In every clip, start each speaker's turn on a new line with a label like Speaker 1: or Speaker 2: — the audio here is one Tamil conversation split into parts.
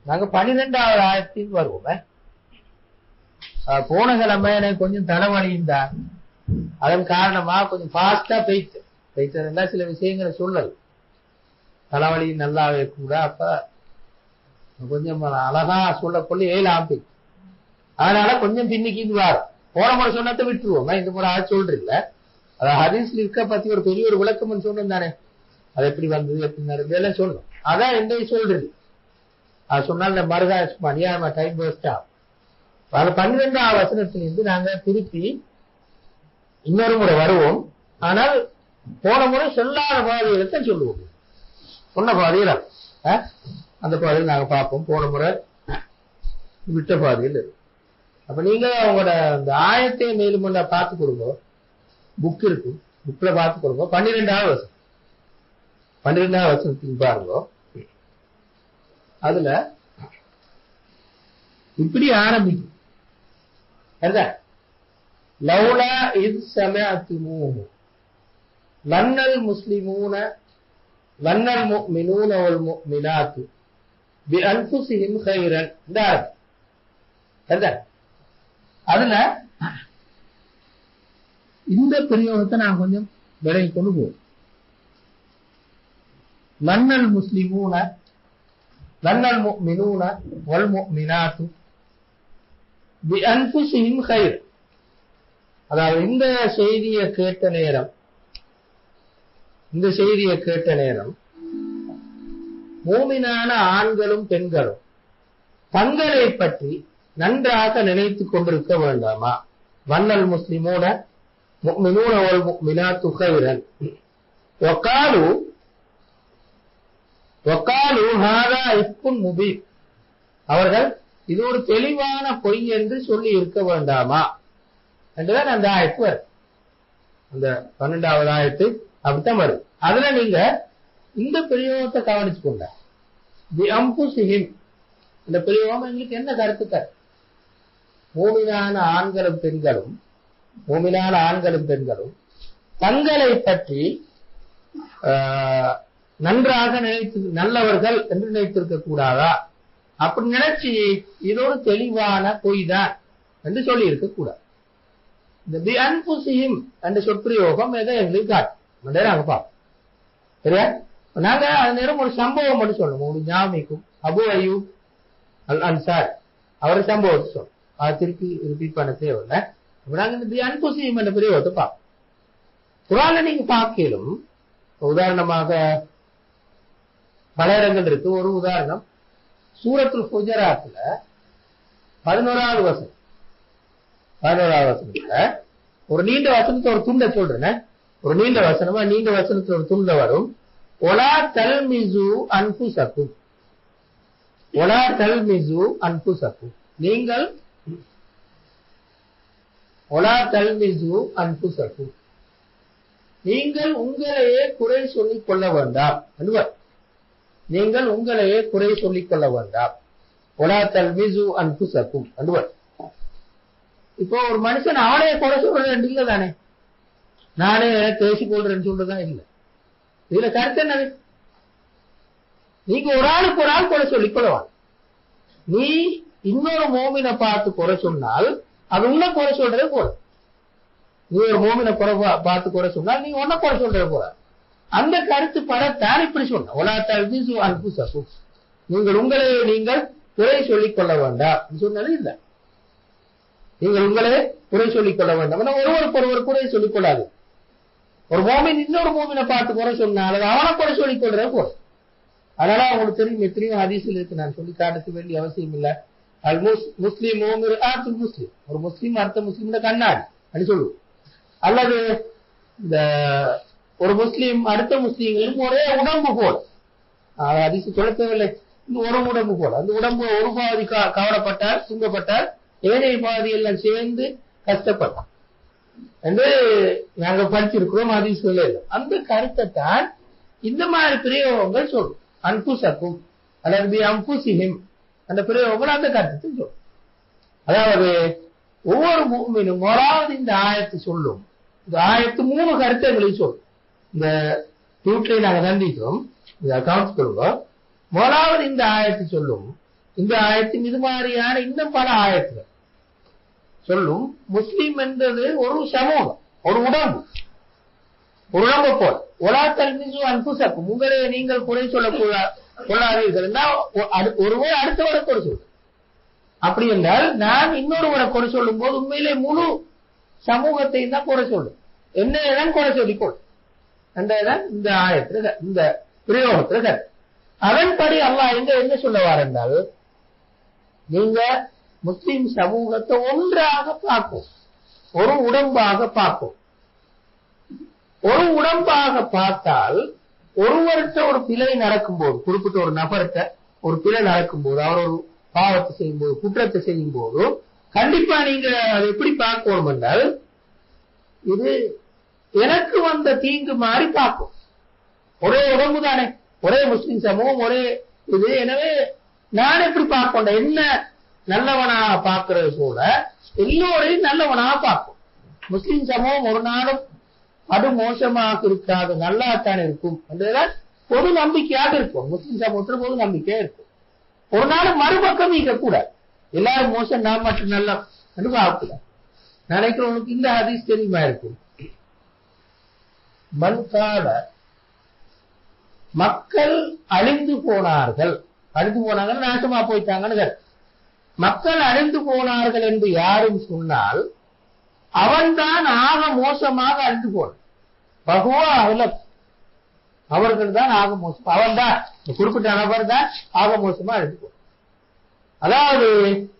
Speaker 1: நாங்க 12வது ஆயத்துக்கு வருவோம். போன கிழமை எனக்கு கொஞ்சம் தலைவலியும் தான். அதன் காரணமா கொஞ்சம் ஃபாஸ்டா போயிட்டா சில விஷயங்களை சொல்லல. தலைவலி நல்லாவே கூட அப்ப கொஞ்சம் அழகா சொல்லக்கொள்ள ஏழாம் போய், அதனால கொஞ்சம் பின்னிக்கு வாரம். போன முறை சொன்னதை விட்டுருவோம். இந்த முறை சொல்றீங்கள அதாவது ஹதீஸ்ல இருக்க பத்தி ஒரு பெரிய ஒரு விளக்கம் சொன்னோம் தானே, அது எப்படி வந்தது எப்படி நடந்தது எல்லாம் சொன்னோம். அதான் என்ன சொல்றது, அது சொன்னால மறுகா அநியாயமா டைம் வேஸ்ட் ஆகும். 12வது வசனத்திலிருந்து நாங்க திருப்பி இன்னொரு முறை வருவோம். ஆனால் போன முறை சொல்லாத பாதைகளை சொல்லுவோம். சொன்ன பாதையில் அந்த பாதையில் நாங்க பார்ப்போம். போன முறை விட்ட பாதையில். அப்ப நீங்க உங்களோட அந்த ஆயத்தை மேலும் பார்த்து கொடுங்க. புக் இருக்கு, புக்ல பார்த்து கொடுங்க. 12வது வசனம் 12வது வசனத்துக்கு பாருங்க. அதுல இப்படி ஆரம்பிக்கும். லவ்லா இத் சமஅதுமூஹு லன்னல் முஸ்லிமூன லன்னல் முஃமினூன வல் முஃமினாத்து பிஅன்ஃபுஸிஹிம் கைரன். அதுல இந்த பிரயோகத்தை நான் கொஞ்சம் விலகி கொண்டு போவோம். லன்னல் முஸ்லிமூன லன்னல் முஃமினூன வல் முஃமினாத்து பிஅன்ஃபுஸிஹிம் கைரன். அதாவது இந்த செய்தியை கேட்ட நேரம் மூமினான ஆண்களும் பெண்களும் தங்களை பற்றி நன்றாக நினைத்துக் கொண்டிருக்க வேண்டாமா? வன்னல் முஸ்லிமூன முஃமினூன வல் முஃமினாத்து கைரன் வகாலு ஹாதா இஃப்குன் முபீன். அவர்கள் இது ஒரு தெளிவான பொய் என்று சொல்லி இருக்க வேண்டாமா என்றுதான் அந்த ஆயத்து வரும். அந்த 12வது ஆயத்து அப்படித்தான் வரும். அதுல நீங்க இந்த பிரயோகத்தை கவனிச்சு கொண்ட இந்த பிரயோகம் எங்களுக்கு என்ன கருத்து தரும்? மூமினான ஆண்களும் பெண்களும் தங்களை பற்றி நன்றாக நினைத்து நல்லவர்கள் என்று நினைத்திருக்க கூடாதா? அப்படி நினைச்சு இது ஒரு தெளிவான பொய் தான் என்று சொல்லி இருக்க கூடாது. இந்த பி அன்புசியும் என்ற சொற்பிரயோகம் எதை எங்களுக்கு காட்டும் நாங்க பார்ப்போம். சரியா? நாங்க அது நேரம் ஒரு சம்பவம் மட்டும் சொல்லணும். ஒரு ஞாபகம் அபு அய்யூப் அல் அன்சார் அவர் சம்பவத்தை சொல்லணும். அது திருப்பி ரிப்பீட் பண்ண தேவையில்லை. நாங்க இந்த பி அன்புசியும் என்ற பிரயோகத்தை பார்ப்போம். குர்ஆன்ல நீங்க பார்க்கலும் உதாரணமாக பல இடங்கள் இருக்கு. ஒரு உதாரணம் சூரத்துல் ஹுஜராத்ல 11வது வசனத்துல ஒரு நீண்ட வசனத்தை ஒரு துண்ட சொல்றேன். ஒரு நீண்ட வசனத்துல ஒரு துண்ட வரும். ஒலா தல்மிசு அன்ஃபுஸக்கும் நீங்கள் உங்களையே குறை சொல்லிக் கொள்ள வேண்டாம். நீங்கள் உங்களையே குறை சொல்லிக் கொள்ள வேண்டாம். ஒலா தல்மிசு அன்ஃபுஸக்கும் அன்வர். இப்போ ஒரு மனுஷன் அவனையே குறை சொல்றது இல்லை தானே, நானே பேசிக் கொள்றேன்னு சொல்றதா இல்லை. இதுல கருத்து என்னது? நீங்க ஒரு ஆளுக்கு ஒரு ஆள் குறை சொல்லிக் கொள்ளவான். நீ இன்னொரு மோமினை பார்த்து குறை சொன்னால் அது உன்ன குறை சொல்றதே போல. நீ ஒரு மோமினை பார்த்து குறை சொன்னால் நீ உன்ன குறை சொல்றதே போல. அந்த கருத்து படத்தான் இப்படி சொன்ன நீங்கள் உங்களே நீங்கள் குறை சொல்லிக் கொள்ள வேண்டாம் சொன்னது இல்லை. நீங்கள் உங்களே குறை சொல்லிக் கொள்ள வேண்டாம். ஒருவருக்கு குறை சொல்லிக் கொள்ளாது. ஒரு மோமின் இன்னொரு மோமினை பார்த்து குறை சொன்னால் அவனை குறை சொல்லிக் கொள்றதே போல. அதனால அவங்களுக்கு தெரியும் எத்தனையோ ஹதீஸில் இருக்கு. நான் சொல்லி காட்ட வேண்டிய அவசியம் இல்லை. அல் முஸ்லிம் முஸ்லிம் ஒரு முஸ்லீம் அடுத்த முஸ்லீம் கண்ணாடி அப்படி சொல்லுவோம். அல்லது இந்த ஒரு முஸ்லீம் அடுத்த முஸ்லீம்களும் ஒரே உடம்பு போல ஹதீஸ் சொல்லவில்லை. ஒரு உடம்பு போல அந்த உடம்பு ஒரு பாதி கவலைப்பட்டால் துன்பப்பட்டால் ஏனைய பாதி எல்லாம் சேர்ந்து கஷ்டப்பட்டான் என்று நாங்க படிச்சிருக்கிறோம். ஹதீஸ் இல்லை. அந்த கருத்தை தான் இந்த மாதிரி பிரயோகங்கள் சொல்லும். அன்புசக்கும் அல்லது அம்புசிஹிம் அந்த பிரயோகங்கள் அந்த கருத்தை சொல்லும். அதாவது ஒவ்வொரு முஃமினும் முதலாவது இந்த ஆயத்து சொல்லும். இந்த ஆயத்து 3 கருத்துங்களையும் சொல்லும். இந்த வீட்டிலே நாங்க சந்திக்கிறோம். இதை கவனிச்சு கொள்வோம். முதலாவது இந்த ஆயத்து சொல்லும் இந்த ஆயத்தின் இது மாதிரியான இன்னும் பல ஆயத்துகள் சொல்லும். முஸ்லிம் என்பது ஒரு சமூகம், ஒரு உடம்பு போல. உலாத்தல் மிசு அன்புசக்கும், உங்களே நீங்கள் குறை கொள்ளாதீர்கள். ஒருவர் அடுத்தவரை குறை சொல்ற. அப்படி என்றால் நான் இன்னொருவரை குறை சொல்லும் போது உண்மையிலே முழு சமூகத்தை தான் குறை சொல்லும். என்னதான் குறை சொல்லிக்கொள் என்றதான் இந்த ஆயத்துல, இந்த பிரயோகத்துல. அதன்படி அல்லாஹ் என்ன சொல்லுவார் என்றால், நீங்க முஸ்லிம் சமூகத்தை ஒன்றாக பார்க்கும், ஒரு உடம்பாக பார்க்கும். ஒரு உடம்பாக பார்த்தால் ஒருவர்கிட்ட ஒரு பிழை நடக்கும்போது, குறிப்பிட்ட ஒரு நபர்கிட்ட ஒரு பிழை நடக்கும்போது, அவர் ஒரு பாவத்தை செய்யும் போது, குற்றத்தை செய்யும் போது, கண்டிப்பா நீங்க அதை எப்படி பார்க்கணும் என்றால், இது எனக்கு வந்த தீங்கு மாறி பார்க்கும். ஒரே உடம்பு தானே, ஒரே முஸ்லிம் சமூகம், ஒரே இது. எனவே நான் எப்படி பார்க்கொண்ட என்ன நல்லவனாக பார்க்கிறது போல எல்லோரையும் நல்லவனாக பார்க்கும். முஸ்லிம் சமூகம் ஒரு நாளும் அது மோசமாக இருக்காது, நல்லாத்தான் இருக்கும் என்றுதான் பொது நம்பிக்கையாக இருக்கும். முஸ்லிம் சமூகத்தில் பொது நம்பிக்கையா இருக்கும். ஒரு நாளும் மறுபக்கம் இருக்கக்கூடாது. எல்லாரும் மோசம், நான் மட்டும் நல்லா என்று பார்க்கக்கூடாது. நினைக்கிறவனுக்கு இந்த ஹதீஸ் தெரியுமா இருக்கும். மன்கால, மக்கள் அழிந்து போனார்கள், நாசமா போயிட்டாங்கன்னு. மக்கள் அழிந்து போனார்கள் என்று யாரும் சொன்னால் அவன்தான் ஆக மோசமாக அழிந்து போனான். பகுவா அகலப், அவர்கள் தான் ஆக மோசம். அவன் தான், குறிப்பிட்ட நபர் தான் ஆக மோசமா அழிந்து போனான். அதாவது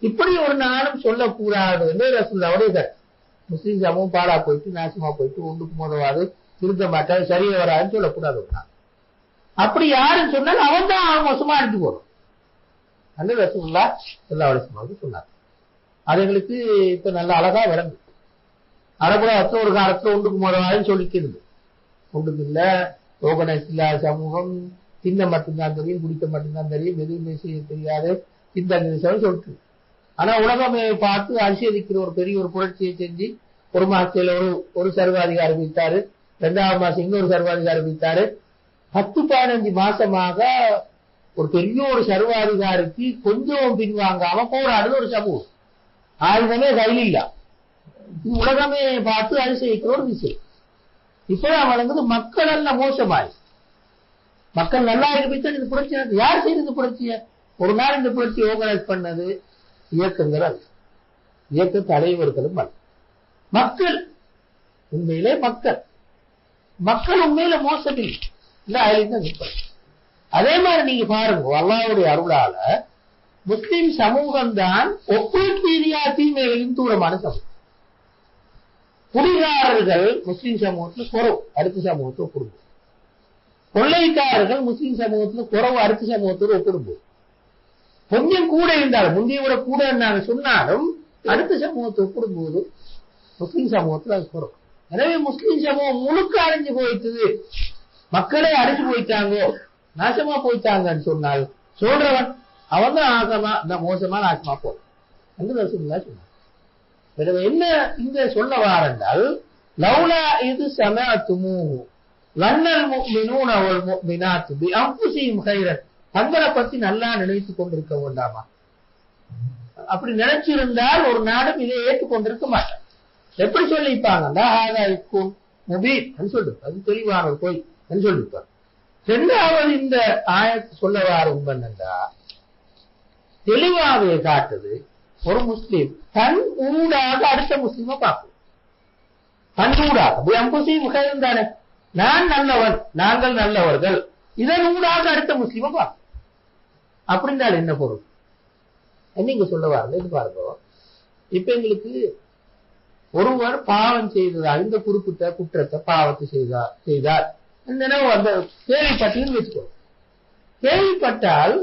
Speaker 1: இப்படி ஒரு நாளும் சொல்லக்கூடாது என்று ரசூலுல்லாஹ் முஸ்லிம் சமூகம் பாடா போயிட்டு நாசமா போயிட்டு ஒன்றுக்கு முதவாது திருத்த மாட்டாது, சரியா வராதுன்னு சொல்லக்கூடாது. ஒரு நாள் அப்படி யாரும் சொன்னால் அவன் தான் ஆக மோசமா அழிந்து போறான் என்று ரசூலுல்லாஹ் ஸல்லல்லாஹு அலைஹி வஸல்லம் சொன்னார். அது எங்களுக்கு இப்ப நல்ல அழகா விளங்கு. அரபுலகத்துல ஒரு காலத்துல ஒன்றுக்கு முதவாதுன்னு சொல்லிக்கிறது. ஒன்றுக்கு இல்ல, ஆர்கனைஸ் இல்லாத சமூகம், தின்ன மட்டும்தான் தெரியும், குடிக்க மட்டும்தான் தெரியும், எதுவுமே செய்ய தெரியாது, இந்த சொல்லிட்டு. ஆனா உலகமே பார்த்து அரிசியதிக்கிற ஒரு பெரிய ஒரு புரட்சியை செஞ்சு ஒரு மாசத்துல ஒரு சர்வாதிகாரி வைத்தாரு, 2வது மாசம் இன்னொரு சர்வாதிகாரி வைத்தாரு. 10-15 மாசமாக ஒரு பெரிய ஒரு சர்வாதிகாரிக்கு கொஞ்சம் பின்வாங்காம போராடுது ஒரு சமூகம். ஆயுதமே கையில் இல்ல. உலகமே பார்த்து அரிசிக்கிற ஒரு விஷயம். இப்பதான் வழங்குது மக்கள் எல்லாம் மோசமாயி, மக்கள் நல்லா இருப்பிச்சு. இந்த புரட்சி யார் செய்து புரட்சிய? ஒரு நாள் இந்த புரட்சி ஆர்கனைஸ் பண்ணது இயக்கங்கள் அல்ல, இயக்க தலைவர்களும் அல்ல, மக்கள். உண்மையிலே மக்கள் உண்மையில மோசமில்லை. அதே மாதிரி நீங்க பாருங்க, அல்லாஹ்வுடைய அருளால முஸ்லிம் சமூகம் தான் ஒப்பீட்டு ரீதியா தீமைகளின் தூரமான சமூகம். குடிகாரர்கள் முஸ்லிம் சமூகத்துல குறவு, அடுத்த சமூகத்தை ஒப்பிடும்போது. கொள்ளைக்காரர்கள் முஸ்லிம் சமூகத்துல குறவு, அடுத்த சமூகத்தோடு ஒப்பிடும்போது. கொஞ்சம் கூட இருந்தாலும், முந்தைய விட கூட நாங்க சொன்னாலும் அடுத்த சமூகத்தை ஒப்பிடும்போது முஸ்லிம் சமூகத்துல அது குறவு. எனவே முஸ்லிம் சமூகம் முழுக்க அழிஞ்சு போயிட்டது, மக்களே அழிஞ்சு போயிட்டாங்க, நாசமா போயிட்டாங்கன்னு சொன்னால் சொல்றவன் அவன் தான் ஆகமா மோசமா நாசமா போறான் என்று ரசூலுல்லாஹ் சொன்னார். எனவே என்ன இங்க சொல்ல வாரண்டால், லௌலா இது சமஅத்துமூஹு லன்னல் முஃமினூன வல் முஃமினாத்து பிஅன்ஃபுஸிஹிம் கைரன், தங்களை பத்தி நல்லா நினைத்து கொண்டிருக்க வேண்டாமா? அப்படி நினைச்சிருந்தால் ஒரு நாடும் இதை ஏற்றுக்கொண்டிருக்க மாட்டான். எப்படி சொல்லிப்பாங்க, முபீன் சொல்லிருப்பார், அது தெளிவான ஒரு பொய் என்று சொல்லிருப்பார். 2வது இந்த ஆயத்து சொல்ல வார உண்மைண்டா தெளிவாகவே காட்டுது. ஒரு முஸ்லீம் தன் ஊடாக அடுத்த முஸ்லீமை பார்க்கும். தன் ஊடாக தானே, நான் நல்லவன், நாங்கள் நல்லவர்கள், இதன் ஊடாக அடுத்த முஸ்லீமை பார்க்கும். அப்படின்றால் என்ன பொருள்? நீங்க சொல்ல வாருங்க. இது பாருங்க, இப்ப எங்களுக்கு ஒருவர் பாவம் செய்ததால் இந்த குறிப்பிட்ட குற்றத்தை பாவத்தை செய்தார் அந்த கேள்விப்பட்டீங்கன்னு வச்சுக்கோ. கேள்விப்பட்டால்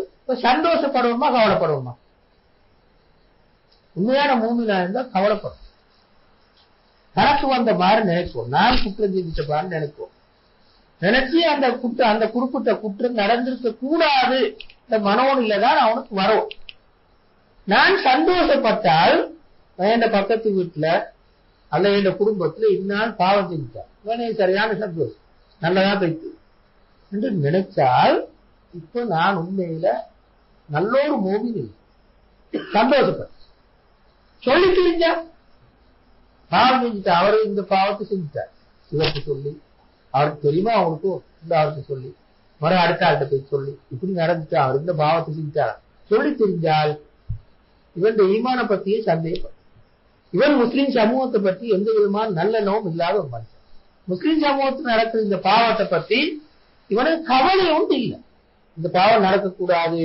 Speaker 1: சந்தோஷப்படுவோமா கவலைப்படுவோமா? உண்மையான மூமினா இருந்தா கவலைப்படும். தனக்கு வந்த மாதிரி நினைப்போம், நான் குற்றம் செஞ்சுட்ட மாதிரி நினைப்போம். நினைச்சு அந்த குறிப்பிட்ட குற்றம் நடந்திருக்க கூடாது இந்த மனோனில தான் அவனுக்கு வரும். நான் சந்தோஷப்பட்டால் என் பக்கத்து வீட்டுல அல்ல என் குடும்பத்துல இந்நாள் பாவம் செஞ்சுட்டான், சரியான சந்தோஷம், நல்லதா போயிட்டு என்று நினைச்சால் இப்ப நான் உண்மையில நல்லோரு மோமின் இல்லை. சந்தோஷப்பட சொல்லி தெரிஞ்சா பாவம் செஞ்சுட்டா, அவரு இந்த பாவத்தை செஞ்சுட்டார், இவருக்கு சொல்லி அவருக்கு தெரியுமா, அவனுக்கும் இந்த அவருக்கு சொல்லி மறு அடுத்த ஆள்கிட்ட போய் சொல்லி இப்படி நடந்துட்டா, அவர் இந்த பாவத்தை செஞ்சுட்டாரா சொல்லி தெரிஞ்சால் இவன் ஈமான பத்தியே சந்தேகப்படும். இவன் முஸ்லிம் சமூகத்தை பத்தி எந்த விதமான நல்லெண்ணமும் இல்லாத ஒரு மனுஷன். முஸ்லிம் சமூகத்தில் நடக்கிற இந்த பாவத்தை பத்தி இவனுக்கு கவலை ஒன்று இல்லை. இந்த பாவம் நடக்கக்கூடாது,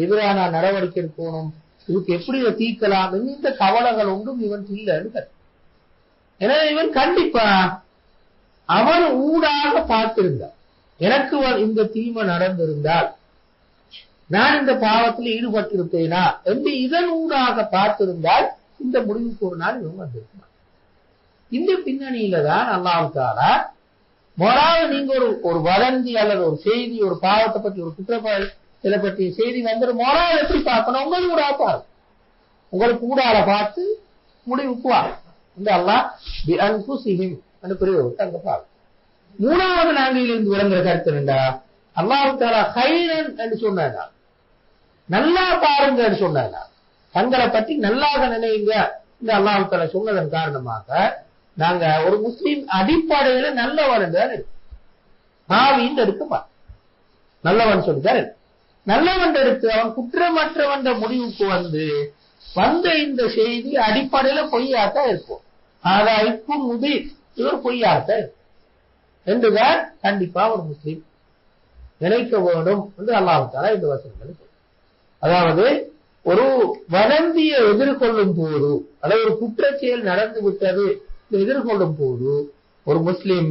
Speaker 1: எதிரான நடவடிக்கை எடுக்கணும், இதுக்கு எப்படி இதை தீர்க்கலாம், இந்த கவலைகள் ஒன்றும் இவன் இல்லைன்னு. எனவே இவன் கண்டிப்பா அவன் ஊடாக பார்த்திருந்தான், எனக்கு இந்த தீமை நடந்திருந்தால் நான் இந்த பாவத்தில் ஈடுபட்டிருப்பேனா என்று இதன் ஊடாக பார்த்திருந்தால் இந்த முடிவுக்கு ஒரு நாள் இவன் வந்திருக்கிறான். இந்த பின்னணியில தான் அல்லாஹ் தஆலா முதலாவது நீங்க ஒரு வதந்தி அல்லது ஒரு செய்தி, ஒரு பாவத்தை பற்றி, ஒரு குற்றத்தை பற்றிய செய்தி வந்து முதலாவது எப்படி பார்க்கணும், உங்களுக்கு கூட பாரு, உங்களுக்கு கூடால பார்த்து முடிவுக்கு வா இந்த அல்லாஹ் அங்க பாரு. மூணாவது நாங்கள் இருந்து விளங்குற கருத்து என்னடா, அல்லாஹ் தஆலா கைரன் என்று சொன்னா நல்லா பாருங்க என்று சொன்னா, தங்களை பற்றி நல்லாக நினைங்க இந்த அல்லாஹ் தஆலா சொன்னதன் காரணமாக நாங்க ஒரு முஸ்லீம் அடிப்படையில நல்லவன் பாவின்னு எடுக்குமா, நல்லவன் சொல்லிட்டாரு, நல்லவன் எடுத்து அவன் குற்றமற்றவன் முடிவுக்கு வந்த இந்த செய்தி அடிப்படையில பொய்யாத்தான் இருக்கும். இப்ப முதி இவர் பொய்யாத்தான் இருக்கும் என்றுதான் கண்டிப்பா ஒரு முஸ்லீம் நினைக்க வேண்டும் என்று அல்லாஹ் தஆலா இந்த வசனங்களை சொல்றார். அதாவது ஒரு வதந்தியை எதிர்கொள்ளும் போது அல்லது ஒரு குற்றச்செயல் நடந்து விட்டது எதிர்கொள்ளும் போது ஒரு முஸ்லிம்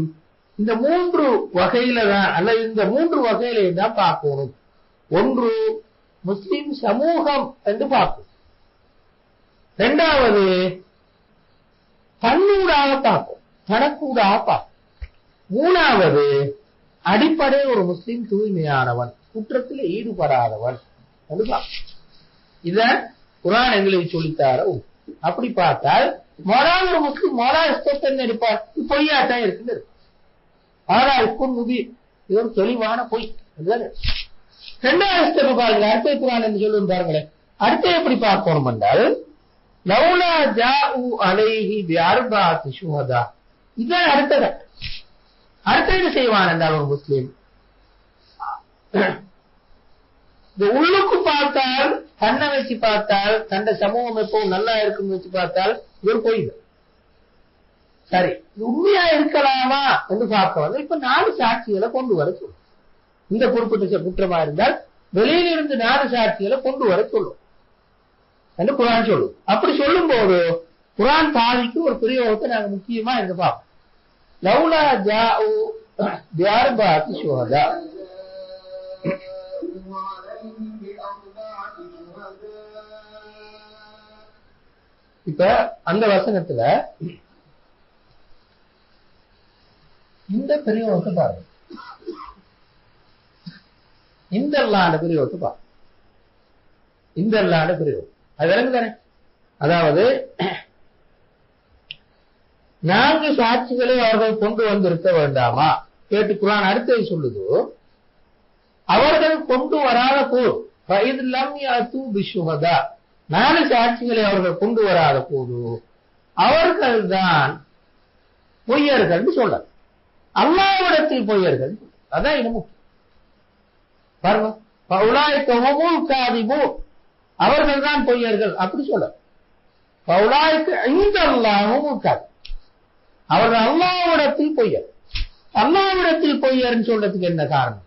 Speaker 1: இந்த மூன்று வகையில தான் அல்லது இந்த மூன்று வகையிலையும் தான் பார்க்கணும். ஒன்று முஸ்லிம் சமூகம் என்று பார்க்கணும், இரண்டாவது தன்னூடாக பார்க்கும், தனக்கூடாக பார்க்கும், மூணாவது அடிப்படை ஒரு முஸ்லிம் தூய்மையானவன், குற்றத்தில் ஈடுபடாதவன். இத குர்ஆன் எங்களுக்கு சொல்லித்தார. அப்படி பார்த்தால் மொரால் ஒரு முஸ்லிம் மொரால் ஸ்டெப் என்ன இருப்பார், பொய்யாத்தான் இருக்குது. முதி இது ஒரு தெளிவான பொய். இரண்டாவது ஸ்டெப் பாருங்க, அடுத்த குர்ஆன் என்று சொல்லுன்னு பாருங்களேன். அடுத்த எப்படி பார்க்கணும் என்றால் லவ்லா ஜாஉ அலைஹி பிஅர்பஅத்தி ஷுஹதா, இதான் அடுத்தது. அடுத்தது செய்வான் என்றால் ஒரு முஸ்லிம் உள்ளுக்கு பார்த்தால், தன்னை வச்சு பார்த்தால், தன்னை சமூகம் எப்பவும் நல்லா இருக்கும் வச்சு பார்த்தால் இவர் போயிடு. சரி, உண்மையா இருக்கலாமா என்று பார்க்க வந்து இப்ப 4 சாட்சிகளை கொண்டு வர சொல்லும். இந்த குறிப்பிட்ட குற்றமா இருந்தால் வெளியிலிருந்து 4 சாட்சிகளை கொண்டு வர சொல்லும் என்று குர்ஆன் சொல்லும். அப்படி சொல்லும் போது குர்ஆன் பாதிக்கு ஒரு பிரயோகத்தை நாங்க முக்கியமா இருந்து பார்ப்போம். லவ்லா ஜாஉ பிஅர்பஅத்தி ஷுஹதா, இப்ப அந்த வசனத்துல இந்த பிரயோகத்தை பாருங்க, இந்த அல்லாஹ்வுடைய பிரயோகத்தை பாருங்க, இந்த அல்லாஹ்வுடைய பிரயோகம் அது விளங்குதானே. அதாவது நான்கு சாட்சிகளை அவர்கள் கொண்டு வந்திருக்க வேண்டாமா கேட்டு குர்ஆன் அடுத்தது சொல்லுது, அவர்கள் கொண்டு வராத போது 4 சாட்சிகளை அவர்கள் கொண்டு வராத போது அவர்கள் தான் பொய்யர்கள் சொல்ல, அல்லாஹ்விடத்தில் பொய்யர்கள். அதான் இது முக்கியம் பாருங்க. அவர்கள் தான் பொய்யர்கள் அப்படி சொல்ல, இந்த அல்லாஹும் அவர்கள் அல்லாஹ்விடத்தில் பொய்யர். அல்லாஹ்விடத்தில் பொய்யர்ன்னு சொல்றதுக்கு என்ன காரணம்,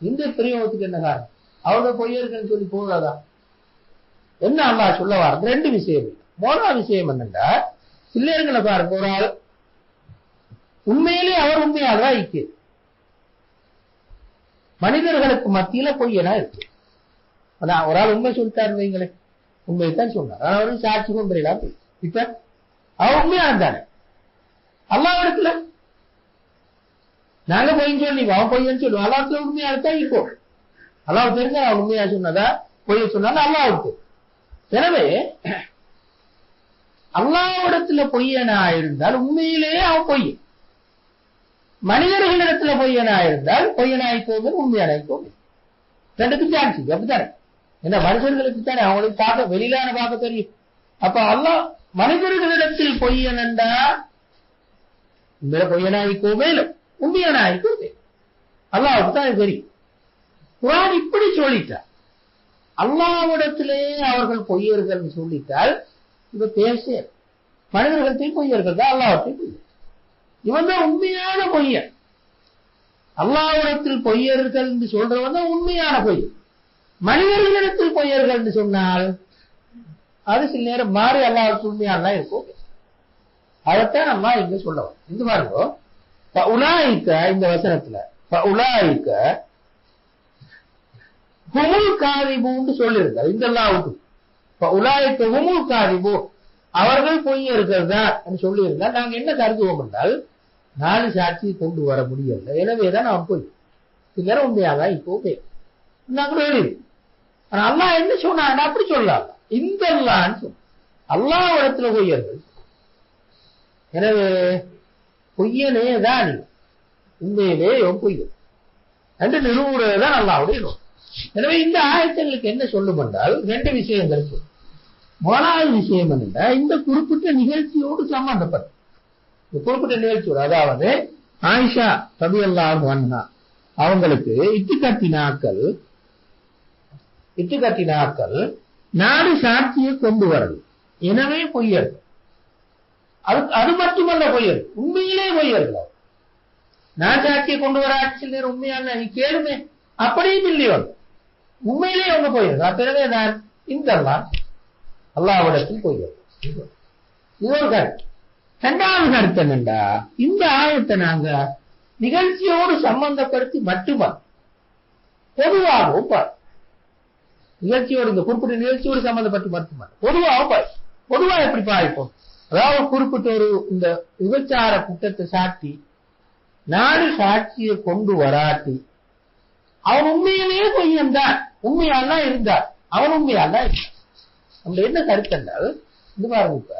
Speaker 1: இந்த பிரயோகத்துக்கு என்ன காரணம், அவர்கள் பொய்யர்கள் சொல்லி போதாதா என்ன அல்லாஹ் சொல்ல வர? 2 விஷயம். முதல் விஷயம் என்னன்னா, பிள்ளைகளை பாருங்க, ஒரு ஆள் உண்மையிலே அவர் உண்மையாகதான் இருக்கு, மனிதர்களுக்கு மத்தியில பொய்யனா இருக்கு. ஒரு ஆள் உண்மை சொல்லிட்டாரு வைங்களேன், உண்மையைத்தான் சொன்னார், அவரும் சாட்சி கொண்டுலாம் இப்ப அவர் உண்மையான தானே. அல்லாஹ்விடத்துல நாங்க பொய்ன்னு சொல்லி அவன் பொய்யன்னு சொல்லுவோம், அல்லாஹ்விடத்துல உண்மையாகத்தான் இப்போ அல்லாஹ் தெரிஞ்ச அவன் உண்மையா சொன்னதா பொய்ய சொன்னாலும் அல்லாஹ்வுக்கு. எனவே அல்லாஹ்விடத்துல பொய்யனா இருந்தால் உண்மையிலேயே அவன் பொய், மனிதர்களிடத்துல பொய்யனா இருந்தால் பொய்யனாய் போவது உண்மையான போகுது. ரெண்டுக்கும் சான்ஸ் அப்படித்தானே. ஏன்னா மனுஷர்களுக்கு தானே அவங்களுக்கு பார்க்க வெளியிலான பார்க்க தெரியும். அப்ப அல்லாஹ் மனிதர்களிடத்தில் பொய்யன் என்றா இந்த பொய்யனாய்க்கோ மேலும் உண்மையனாய்க்கோ அல்லாஹ்வுக்கு தான் தெரியும். குர்ஆன் இப்படி சொல்லிட்டார். அல்லாஹ்விடத்திலே அவர்கள் பொய்யர்கள் சொல்லிட்டால் இவ பேச மனிதர்களத்தையும் பொய்யர்கள் தான், அல்லாஹ்வையும் பொய்யர். இவன் தான் உண்மையான பொய்யர். அல்லாஹ்விடத்தில் பொய்யர்கள் என்று சொல்றவன் தான் உண்மையான பொய்யர். மனிதர்களிடத்தில் பொய்யர்கள் என்று சொன்னால் அது சில நேரம் மாறி அல்லாஹ்வுக்கு உண்மையானதான் இருக்கும். அதைத்தான் அல்லாஹ் இங்க சொல்லலாம். இந்த பாருங்க, உலாயிக்க இந்த வசனத்துல உலாயிக்க ஹுமுல் காதிபூன்னு சொல்லியிருக்கார். இந்த அல்லாஹ்வுக்கு உலாயிக்க ஹுமுல் காதிபூ அவர்கள் பொய்யர்கள் தான் சொல்லி இருந்தால் நாங்க என்ன கருதுவோம் என்றால் 4 சாட்சியை கொண்டு வர முடியல, எனவேதான் அவன் போய் சில உண்மையாதான் இப்போ நாங்கள் எழுதி. ஆனா அல்லாஹ் என்ன சொன்னான் அப்படி சொல்லலாம். இந்த அல்லாஹ் இடத்துல பொய்யர்கள், எனவே பொய்யனே தான் உண்மையிலே பொய்யர் என்று நிறுவுறதுதான் அல்லாஹ்வுடைய நோக்கம். எனவே இந்த ஆயத்தங்களுக்கு என்ன சொல்லும் என்றால் 2 விஷயங்கள் சொல்லும். முதலாவது விஷயம் என்னன்னா இந்த குறிப்பிட்ட நிகழ்ச்சியோடு சம்பந்தப்பட்ட குறிப்பிட்ட நிகழ்ச்சியோடு, அதாவது ஆயிஷா ரலியல்லாஹு அன்ஹா அவங்களுக்கு இட்டுக்கட்டினாக்கள் 4 சாட்சியை கொண்டு வரது, எனவே பொய்யர்கள். அது மட்டுமல்ல பொய்யர், உண்மையிலே பொய்யர்கள். 4 சாட்சியை கொண்டு வர ஆட்சியில் நேரம் உண்மையான நீ கேளுமே, அப்படியும் இல்லையோ உண்மையிலே அவங்க பொய்யர்கள். பிறகு நான் இந்த அல்லாஹ்விடத்தில் பொய்யர்கள். இது ஒரு கருத்து. 2வது கருத்து என்னண்டா, இந்த ஆயத்தை நாங்க நிகழ்ச்சியோடு சம்பந்தப்படுத்தி மட்டுமா பொதுவாகவும் நிகழ்ச்சியோடு இந்த குறிப்பிட்ட நிகழ்ச்சியோடு சம்பந்தப்பட்டு மட்டுமா பொதுவா எப்படி பாய்ப்போம். அதாவது குறிப்பிட்ட ஒரு இந்த விபச்சார குற்றத்தை சாட்டி 4 சாட்சியை கொண்டு வராட்டி அவன் உண்மையிலேயே பொய்யன் தான், உண்மையாலாம் இருந்தார், அவன் உண்மையாலாம் இருந்தார். நம்ம என்ன கருத்து என்றால் இது பாருங்க, இப்ப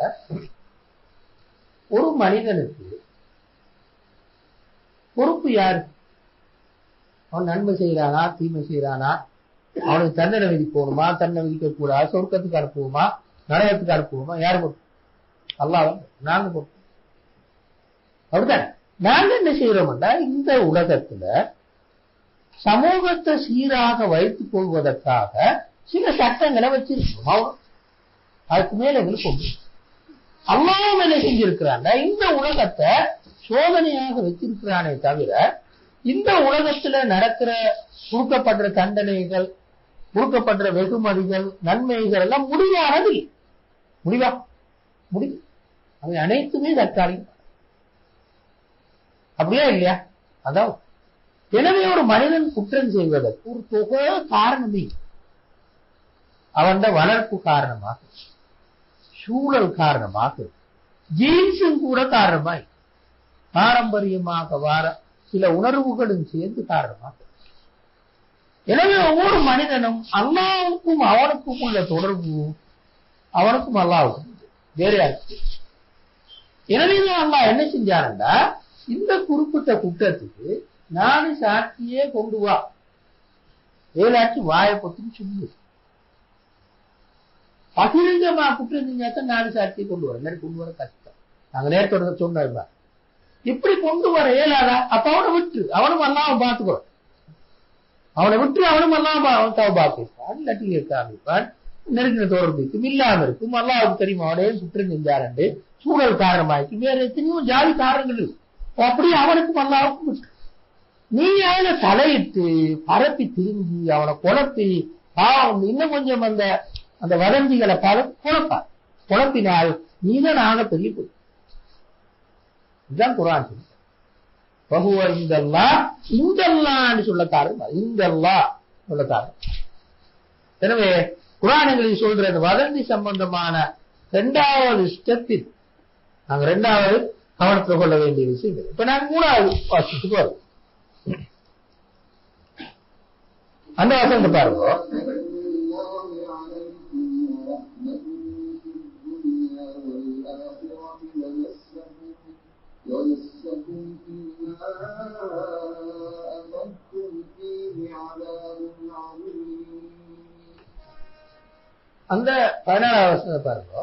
Speaker 1: ஒரு மனிதனுக்கு பொறுப்பு யாரு? அவன் நன்மை செய்யறானா தீமை செய்யறானா, அவனுக்கு தண்டனை விதிக்கணுமா தண்டனை விதிக்க கூடாது, சொர்க்கத்துக்கு அனுப்புவோமா நரகத்துக்கு அனுப்புவோமா, யாரு பொறுப்பு? அல்லாஹ். நாங்க பொறுப்பு. அப்படித்தான். நாங்க என்ன செய்யறோம்னா இந்த உலகத்துல சமூகத்தை சீராக வைத்துக் கொள்வதற்காக சில சட்டங்களை வச்சிருக்கோம். அதுக்கு மேல எங்களுக்கு அல்லாஹ் என்ன செஞ்சிருக்கிறான், இந்த உலகத்தை சோதனையாக வச்சிருக்கிறானே தவிர இந்த உலகத்துல நடக்கிற கொடுக்கப்படுற தண்டனைகள், கொடுக்கப்படுற வெகுமதிகள், நன்மைகள் எல்லாம் முடிவானது. முடிவு அவை அனைத்துமே தற்காலிகம். அப்படியா இல்லையா? அதான். எனவே ஒரு மனிதன் குற்றம் செய்வதற்கு ஒரு தொகை காரணமே, அவன் வளர்ப்பு காரணமாக, சூழல் காரணமாக, ஜீன்ஸும் கூட காரணமாய், பாரம்பரியமாக வார சில உணர்வுகளும் சேர்ந்து காரணமாக. எனவே ஒவ்வொரு மனிதனும் அல்லாஹ்வுக்கும் அவனுக்கும் உள்ள தொடர்பு அவனுக்கும் அல்லாஹ்வுக்கும் வேற ஆச்சு. எனவே அல்லாஹ் என்ன செஞ்சாருன்னா இந்த குறிப்பிட்ட குற்றத்துக்கு 4 சாட்சியே கொண்டு வா, ஏழாச்சு வாயை பத்தின்னு சொல்லு. பகிரங்கமா குற்றம் செஞ்சாத்தான் 4 சாட்சியை கொண்டு வர, நேரம் கொண்டு வர கஷ்டம். நாங்க நேரத்தோட சொன்ன இப்படி கொண்டு வர இயலாதா? அப்ப அவனை விட்டு அவனும் அல்லாஹ் பார்த்துக்கிறோம், அவனை விட்டு அவனும் அல்லாஹ் பார்ப்பான், இல்லாட்டி காமிப்பான், நெருங்கின தொடர்புக்கும் இல்லாம இருக்கும். அல்லாஹ்வுக்கு தெரியுமா அவனே குற்றம் செஞ்சாரண்டு, சூழல் காரணமாயிருக்கு, வேற எத்தனையோ ஜாதி காரணங்கள் இருக்கு. அப்படி அவனுக்கும் அல்லாஹ்வுக்கும் விட்டு நீ அவனை தலையிட்டு பரப்பி திரும்பி அவனை குழப்பி இன்னும் கொஞ்சம் அந்த வதந்திகளை குழப்பினால் நீதான் ஆக பெரிய போய். இதுதான் குர்ஆன் சொல்லி பகுவ இந்தல்லான்னு சொல்ல காரணம், இந்தல்லா சொல்ல காரணம். எனவே குர்ஆன்களில் சொல்ற அந்த வதந்தி சம்பந்தமான 2வது ஸ்டெப்பில் நாங்க 2வது கவனத்தில் கொள்ள வேண்டிய விஷயம். இப்ப நாங்க 3வது வாசித்துக்கு வரோம். அந்த வசனத்தை பாருங்க. அந்த 14வது வசனத்தை பாருங்க.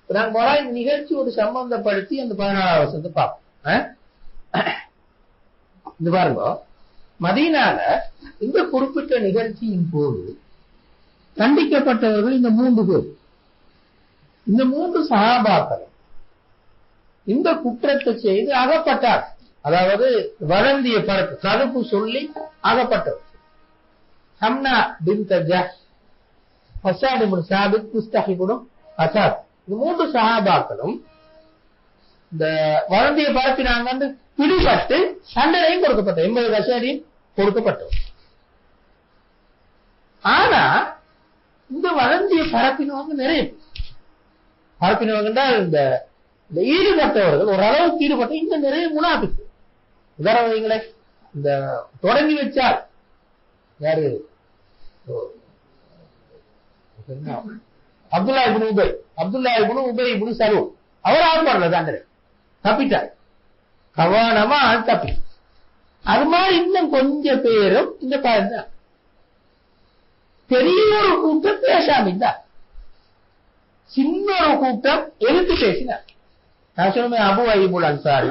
Speaker 1: நாங்க இந்த நிகழ்ச்சியோடு சம்பந்தப்படுத்தி அந்த 14வது வசனத்தை பார்ப்போம். இது பாருங்க, மதீனால இந்த குறிப்பிட்ட நிகழ்ச்சியின் போது கண்டிக்கப்பட்டவர்கள் இந்த 3 பேர். இந்த 3 சஹாபாக்கள் இந்த குற்றத்தை செய்து அகப்பட்டார். அதாவது வழந்திய பறக்கு கருப்பு சொல்லி அகப்பட்டவர். ஹம்னா பின்த் ஜஹ்ஷ், ஹஸான் இப்னு சாபித், முஸ்தஹிபுன் அஸாத், இந்த 3 சஹாபாக்களும் இந்த வழந்திய பரப்பினாங்க. பிடிபட்டு தண்டனையும் கொடுக்கப்பட்ட 80 கசடியும் கொடுக்கப்பட்டது. ஆனா இந்த வளர்ந்திய பரப்பினவங்க நிறைய பரப்பினவங்க இந்த ஈடுபட்டவர்கள் ஓரளவுக்கு ஈடுபட்ட இந்த நிறைய முனாபிக்கு. உதாரணம் வைங்களே, இந்த தொடங்கி வச்சார் யாரு, அப்துல்லா இப்னு உபை இப்னு சலூல், அவர் ஆர்ப்பாடல தண்டனை தப்பிட்டார். கவானமா தப்பி. அது மாதிரி இன்னும் கொஞ்சம் பேரும் இந்த பாருங்க பெரிய ஒரு கூட்டம் பேசாம இருந்தார். சின்ன ஒரு கூட்டம் எதிர்த்து பேசினார். நான் சொல்லுவேன், Abu Ayyub al Ansari,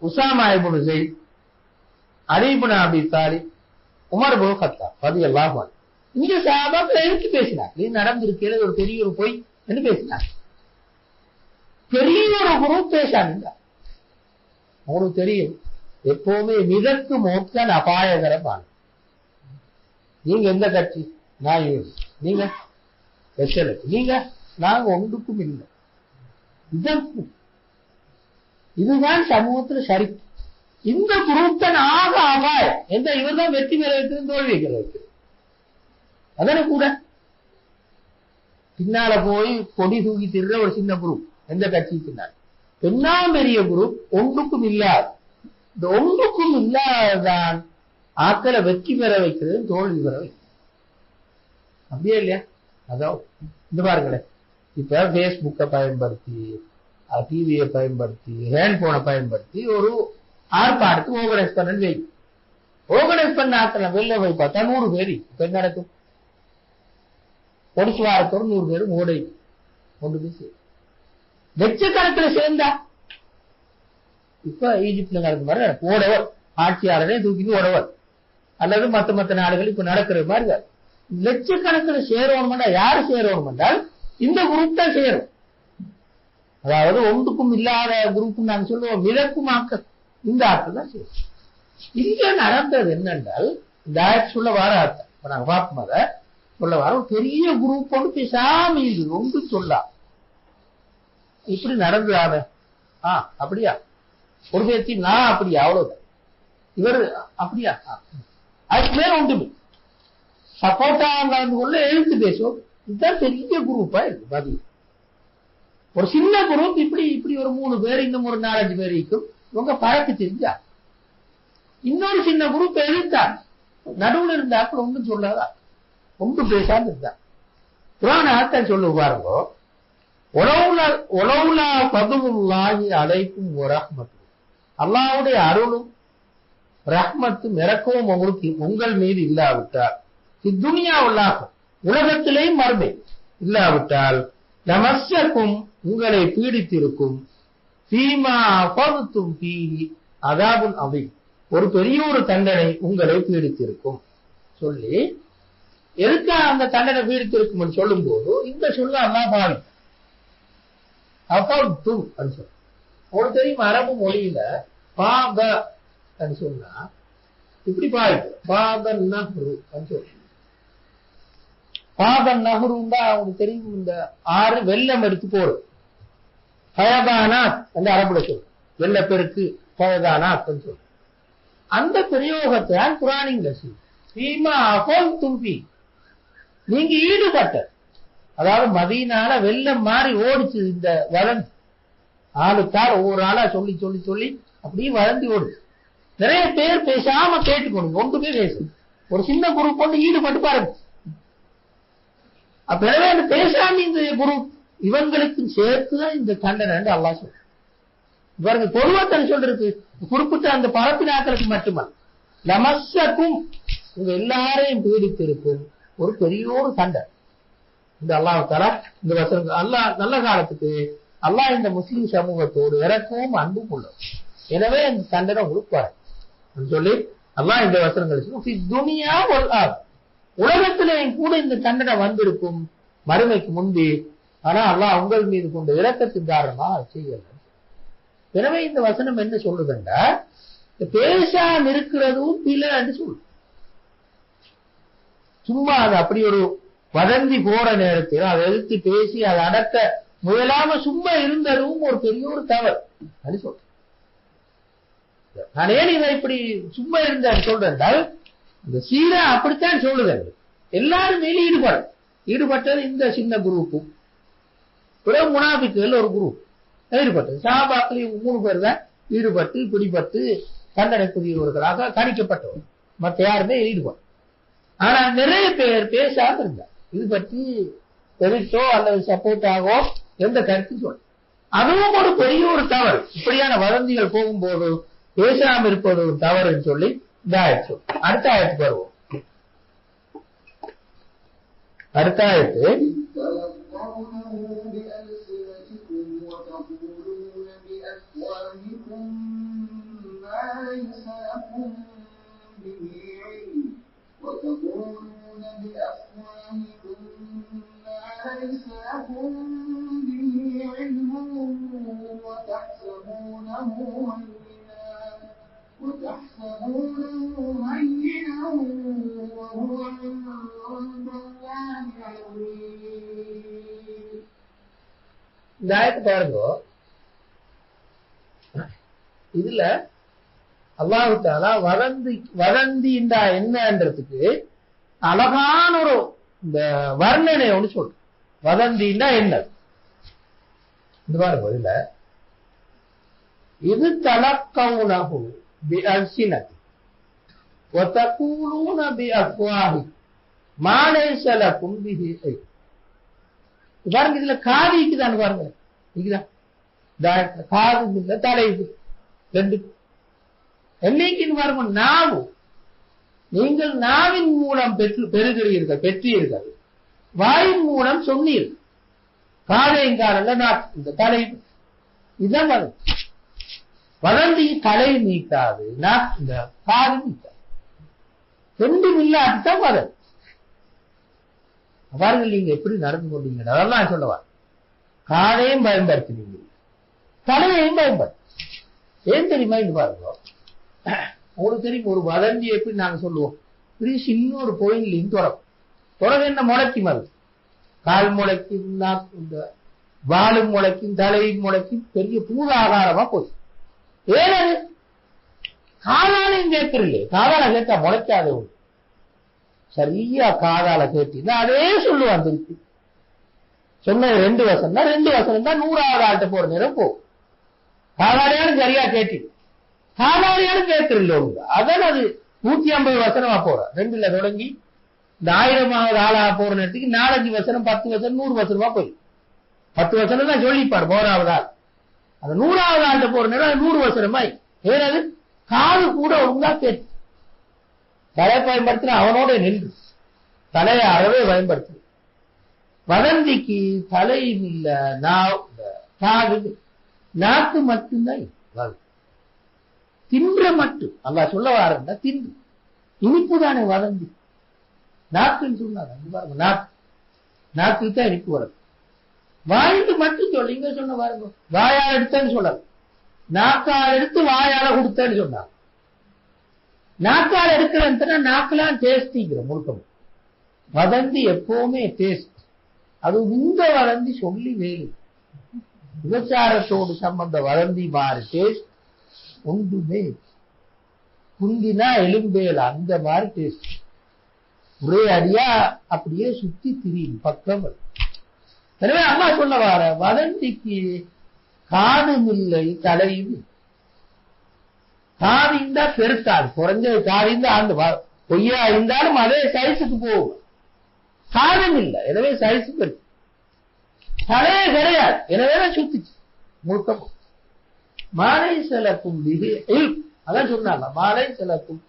Speaker 1: Usama ibn Zaid, Ali ibn Abi Talib, Umar ibn Khattab ரலியல்லாஹு அன்ஹு, இந்த சஹாபாக்கள் எதிர்த்து பேசினார். இது நடந்திருக்கிறது ஒரு பெரிய ஒரு பொய் என்று பேசினார். பெரிய ஒரு குரூப் பேசாம அவனுக்கு தெரியும் எப்பவுமே மிதக்கு மோத்தான் அபாயகரமான. நீங்க எந்த கட்சி, நான் நீங்க நீங்க நாங்க ஒன்றுக்கும் இல்லை. இதுதான் சமூகத்துல சரி. இந்த குரூப் தான் ஆக அபாயம். எந்த இவர் தான் வெற்றி பெற வைக்கிறது, தோல்வி வைக்கிற வைக்கிறது. அதனை கூட பின்னால போய் கொடி தூக்கி திருற ஒரு சின்ன குரூப், எந்த கட்சி பின்னால் பெண்ணாம் பெரிய குரூப் ஒன்றுக்கும் இல்லாது. இந்த ஒன்றுக்கும் இல்லாததான் ஆக்களை வெற்றி பெற வைக்கிறது, தோல்வி பெற வைக்கிறது. அப்படியே இல்லையா? அதான் இந்த பாருங்களேன், இப்ப பேஸ்புக்கை பயன்படுத்தி, டிவியை பயன்படுத்தி, ஹேண்ட்போனை பயன்படுத்தி ஒரு ஆர்ப்பாட்டத்தை ஆர்கனைஸ் பண்ணு வை. ஆர்கனைஸ் பண்ண ஆக்களை வெளில போய் பார்த்தா 100 பேர். இப்ப என்ன நடக்கும்? ஒடிச்சு வாரத்தோடு 100 பேர் ஓடை கொண்டு போய் லட்சக்கணக்கில் சேர்ந்தா. இப்ப ஈஜிப்ட்ல நடந்த மாதிரி ஓடவர் ஆட்சியாளரே தூக்கிட்டு ஓடவர், அல்லது மத்த நாடுகள் இப்ப நடக்கிற மாதிரி லட்சக்கணக்கில் சேரணும்னா யாரு சேரணும் என்றால் இந்த குரூப் தான் சேரும். அதாவது ஒன்றுக்கும் இல்லாத குரூப் நாங்க சொல்லுவோம், மிதக்கும் ஆக்கள், இந்த ஆக்கள் தான் சேரும். இங்க நடந்தது என்னென்றால் இந்த ஆட்சி சொல்ல வார அர்த்தம் இப்ப நாங்க பார்ப்போம். அதை சொல்ல வர ஒரு பெரிய குரூப் ஒன்று பேசாம இது ஒன்று சொல்லலாம். இப்படி நடந்ததான அப்படியா ஒரு பேச்சு, நான் அப்படியா அவ்வளவுதான், இவர் அப்படியா, அதுக்கு மேல உண்டு சப்போர்ட்டா நடந்து கொள்ள எழுத்து பேசுவோம். இதுதான் பெரிய குரூப்பா இருக்கு. பாதி ஒரு சின்ன குரூப் இப்படி ஒரு 3 பேர், இன்னும் ஒரு 4-5 பேர் இருக்கும். இவங்க பழக்கு தெரிஞ்சா இன்னொரு சின்ன குரூப் எழுத்தார் நடுவில் இருந்தாக்கள் ஒன்றும் சொல்லாதா, ஒன்றும் பேசாம இருந்தா. குர்ஆன் ஆயத்தை சொல்லு பாருங்க, ஒலவுலா ஃபதுலுல்லாஹி அலைக்கும் வரஹ்மத்து, அல்லாஹ்வுடைய அருளும் ரஹ்மத்தும் இறக்கவும் உங்களுக்கு உங்கள் மீது இல்லாவிட்டால், இத்துனியா உலகத்திலேயும் மறுமை இல்லாவிட்டால், நமஸ்ஸக்கும் உங்களை பீடித்திருக்கும், ஃபீமா அஃபதும் ஃபீஹி அதாபுன் அதீம், ஒரு பெரிய ஒரு தண்டனை உங்களை பீடித்திருக்கும் சொல்லி, எதுக்கா அந்த தண்டனை பீடித்திருக்கும் சொல்லும் போது இந்த சொல்ல அல்லாஹ் பாவி அஃபதும் அப்படின்னு சொல்ல. உங்களுக்கு தெரியும் அரபு மொழியில பாக சொன்னா இப்படி பாயிட்டு பாகன் நஹ்ரு சொல்ல. பாகன் நஹ்ருண்டா அவங்களுக்கு தெரியும், இந்த ஆறு வெள்ளம் எடுத்து போறது. ஃபயதானாத் அந்த அரபுல சொல்ல, வெள்ளப்பெருக்கு ஃபயதானாத் சொல்ல. அந்த பிரயோகத்தை குர்ஆனில் ஃபீமா அஃபதும் ஃபீ, நீங்க ஈடுபட்ட, அதாவது மதீனால வெள்ளம் மாறி ஓடிச்சு. இந்த வளர்ந்து ஆளுக்கால் ஒவ்வொரு ஆளா சொல்லி சொல்லி சொல்லி அப்படியே வளர்ந்து ஓடுச்சு. நிறைய பேர் பேசாம கேட்டுக்கணும், ஒன்றுமே பேசு. ஒரு சின்ன குரூப் ஒன்று ஈடுபட்டு பாருங்க. அப்ப அந்த பேசாம இந்த குரூப் இவங்களுக்கு சேர்த்துதான் இந்த தண்டனை அல்லாஹ் சொல்ற. இவருக்கு பொதுவாக சொல்றது குறிப்பிட்ட அந்த பரப்பினாக்களுக்கு மட்டுமல்ல, நமஸ்ஸக்கும் உங்க எல்லாரையும் பீடித்திருக்கும் ஒரு பெரிய ஒரு சண்டை. இந்த அல்லாஹ் தஆலா இந்த வசனம் அல்லாஹ் நல்ல காலத்துக்கு அல்லாஹ் இந்த முஸ்லிம் சமூகத்தோடு இறக்கவும் அன்பும் உள்ளது. எனவே இந்த தண்டனை உங்களுக்கு வர சொல்லி அல்லாஹ் இந்த வசனங்கள் துனியா உலகத்திலேயும் கூட இந்த தண்டனை வந்திருக்கும் மறுமைக்கு முன்பு. ஆனா அல்லாஹ் உங்கள் மீது கொண்ட இரக்கத்தின் காரணமா செய்யல. எனவே இந்த வசனம் என்ன சொல்லுதுண்டா, பேசாம இருக்கிறதும் பிள்ளைன்னு சொல்லு. சும்மா அது அப்படி ஒரு வதந்தி போற நேரத்தில் அதை எதிர்த்து பேசி அதை அடக்க முயலாம சும்மா இருந்ததும் ஒரு பெரிய ஒரு தவறு அது சொல்ற. நான் ஏன் இதை இப்படி சும்மா இருந்த சொல்றேன்டால், இந்த சீரா அப்படித்தான் சொல்லுதல். எல்லாரும் மேலே ஈடுபட்டது இந்த சின்ன குரூப்பும் பிறகு முனாபிக்குகள் ஒரு குரூப் ஈடுபட்டது. சஹாபாக்களில் 3 பேர் தான் ஈடுபட்டு பிடிபட்டு தண்டனைக்குரியவர்களாக கணிக்கப்பட்டவர். மற்ற யாருமே ஈடுபடும். ஆனா நிறைய பேர் பேசாம இருந்தார். இது பற்றி எதிர்த்தோ அல்லது சப்போர்ட்டாகவோ எந்த கருத்து சொல்ல. அதுவும் ஒரு பெரிய ஒரு தவறு. இப்படியான வதந்திகள் போகும்போது பேசாம இருப்பது ஒரு தவறுன்னு சொல்லி இந்த ஆயத்து. அடுத்த ஆயத்துக்கு வருவோம். அடுத்த ஆயத்து
Speaker 2: وتقولون بأفواهكم ما ليس لكم به علم وتحسبونه هينا وهو عند الله عظيم.
Speaker 1: இந்த ஆயத்தை பாருங்க. இதுல அல்லாஹ் தஆலா வதந்திண்டா என்னன்றதுக்கு அழகான ஒரு இந்த வர்ணனை ஒன்று சொல்ற. வதந்திண்டா என்ன இந்த பாருங்க. இதுல இது தலக்கவுனஹு பிஅல்சினதி வதகூலூன பிஅஃவாஹி மா லைஸ லகும் பிஹி இல்ம். பாருங்க, இதுல காதிக்கு தான் பாருங்க. இதுதான் காது இல்ல தலை, ரெண்டு என்னைக்குன்னு பாருங்க. நாவு, நீங்கள் நாவின் மூலம் பெற்றீர்கள், வாயின் மூலம் சொன்னீர்கள். காதையங்காரல்ல நாக்கு, இந்த தலை இதான் வரும். வதந்தி தலை நீக்காது, இந்த காது நீக்காது. ரெண்டும் இல்லாட்டுதான் வதந்தி. அவர்கள் நீங்க எப்படி நடந்து கொண்டீங்க அதெல்லாம் சொல்லவா. காதையும் பயன்படுத்தினீங்க, தலையையும் பயன்படுத்த. ஏன் தெரியுமா? இது பாருங்க, உங்களுக்கு தெரியும் ஒரு வதந்தி எப்படி நாங்க சொல்லுவோம். இப்படி சின்ன ஒரு கோயிலையும் தொடங்க என்ன முளைக்கும், அது கால் முளைக்கும், இந்த வாழும் முளைக்கும், தலையும் முளைக்கும், பெரிய பூதாகாரமா போய். ஏன் அது காதாலையும் கேட்கறில்லையே. காதால கேட்டா முளைக்காதே. சரியா காதால கேட்டீங்கன்னா அதே சொல்லுவான் திருப்பி. சொன்ன 2 வசனம் தான், 2 வசனம் தான் 100வது ஆள்கிட்ட போற நேரம் போகும். காதாலையாலும் சரியா கேட்டி, காதாலையாலும் கேட்கறில்ல உங்க. அதான் அது 150 வசனமா போற. 2ல தொடங்கி இந்த 1000வது ஆளா போற நேரத்துக்கு 4-5 வசனம், 10 வசனம், 100 வசனமா போய் 10 வசனம் தான் சொல்லிப்பாரு போறாவது ஆள். அந்த 100வது ஆள்கிட்ட போற நேரம் 100 வசனமாய். ஏதாவது காது கூட ஒழுங்கா கேட்டு தலை பயன்படுத்தின அவனோட நின்று தலையை அறவே பயன்படுத்து. வதந்திக்கு தலையும் இல்ல, காது, நாக்கு மட்டும்தான். தின்ற மட்டும் அல்லா சொல்ல வாரா தின்று இனிப்பு தானே வதந்தி. நாக்குன்னு சொன்னாங்க. நாக்கு தான் இனிப்பு வரும். வாய்க்கு மட்டும் சொல்லு. இங்க சொன்ன பாருங்க, வாயால் எடுத்தேன்னு சொல்லாது, நாக்கால் எடுத்து வாயால கொடுத்தேன்னு சொன்னாங்க. நாக்கால் எடுக்கிறேன்னு நாக்கெல்லாம் டேஸ்டிங்கிறோம் முழுக்கம். வதந்தி எப்பவுமே டேஸ்ட். அது இந்த வதந்தி சொல்லி வேலு. விபச்சாரத்தோடு சம்பந்த வதந்தி மாறி டேஸ்ட் ஒன்றுமே. குந்தினா எலும்பேல அந்த மாதிரி டேஸ்ட். ஒரே அடியா அப்படியே சுத்தி திரியும் பக்கம். எனவே அம்மா சொல்ல வார வதந்திக்கு காதும் இல்லை, தலையும். காது இருந்தா பெருக்காது, குறைஞ்ச காது இருந்தா அந்த பொய்யா இருந்தாலும் அதே சைஸுக்கு போகும். காதும் இல்லை, எனவே சைஸு பெருக்கு. தலையே கிடையாது, எனவே சுத்திச்சு முழுக்க. மாலை செலக்கும் அதான் சொன்னாங்க. மாலை செலக்கும்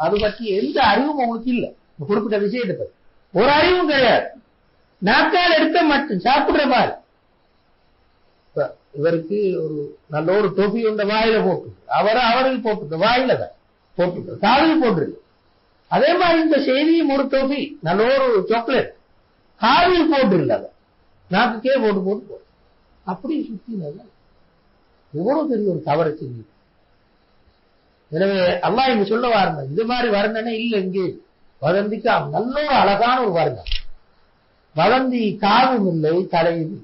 Speaker 1: அது பற்றி எந்த அறிவும் உங்களுக்கு இல்லை. குறிப்பிட்ட விஷயத்தை பற்றி ஒரு அறிவும் கிடையாது. நாக்கால் எடுக்க மட்டும் சாப்பிடுற மாதிரி. இவருக்கு ஒரு நல்ல ஒரு தொப்பி உண்ட வாயில போட்டு அவருக்கு போட்டு வாயில தான் போட்டு காலில் போட்டுருக்கு. அதே மாதிரி இந்த செய்தியும் ஒரு தொப்பி நல்ல ஒரு சாக்லேட் காலில் போட்டு இல்லை, நாக்குக்கே போட்டு போட்டு அப்படி சுத்தி எவ்வளவு பெரிய ஒரு தவறை செஞ்சு. எனவே அல்லாஹ் இங்க சொல்ல வாருங்க, இது மாதிரி வர்ணனை இல்லை. இங்கே வதந்திக்கு நல்ல ஒரு அழகான ஒரு வர்ணம். வதந்தி காவும் இல்லை தலையும்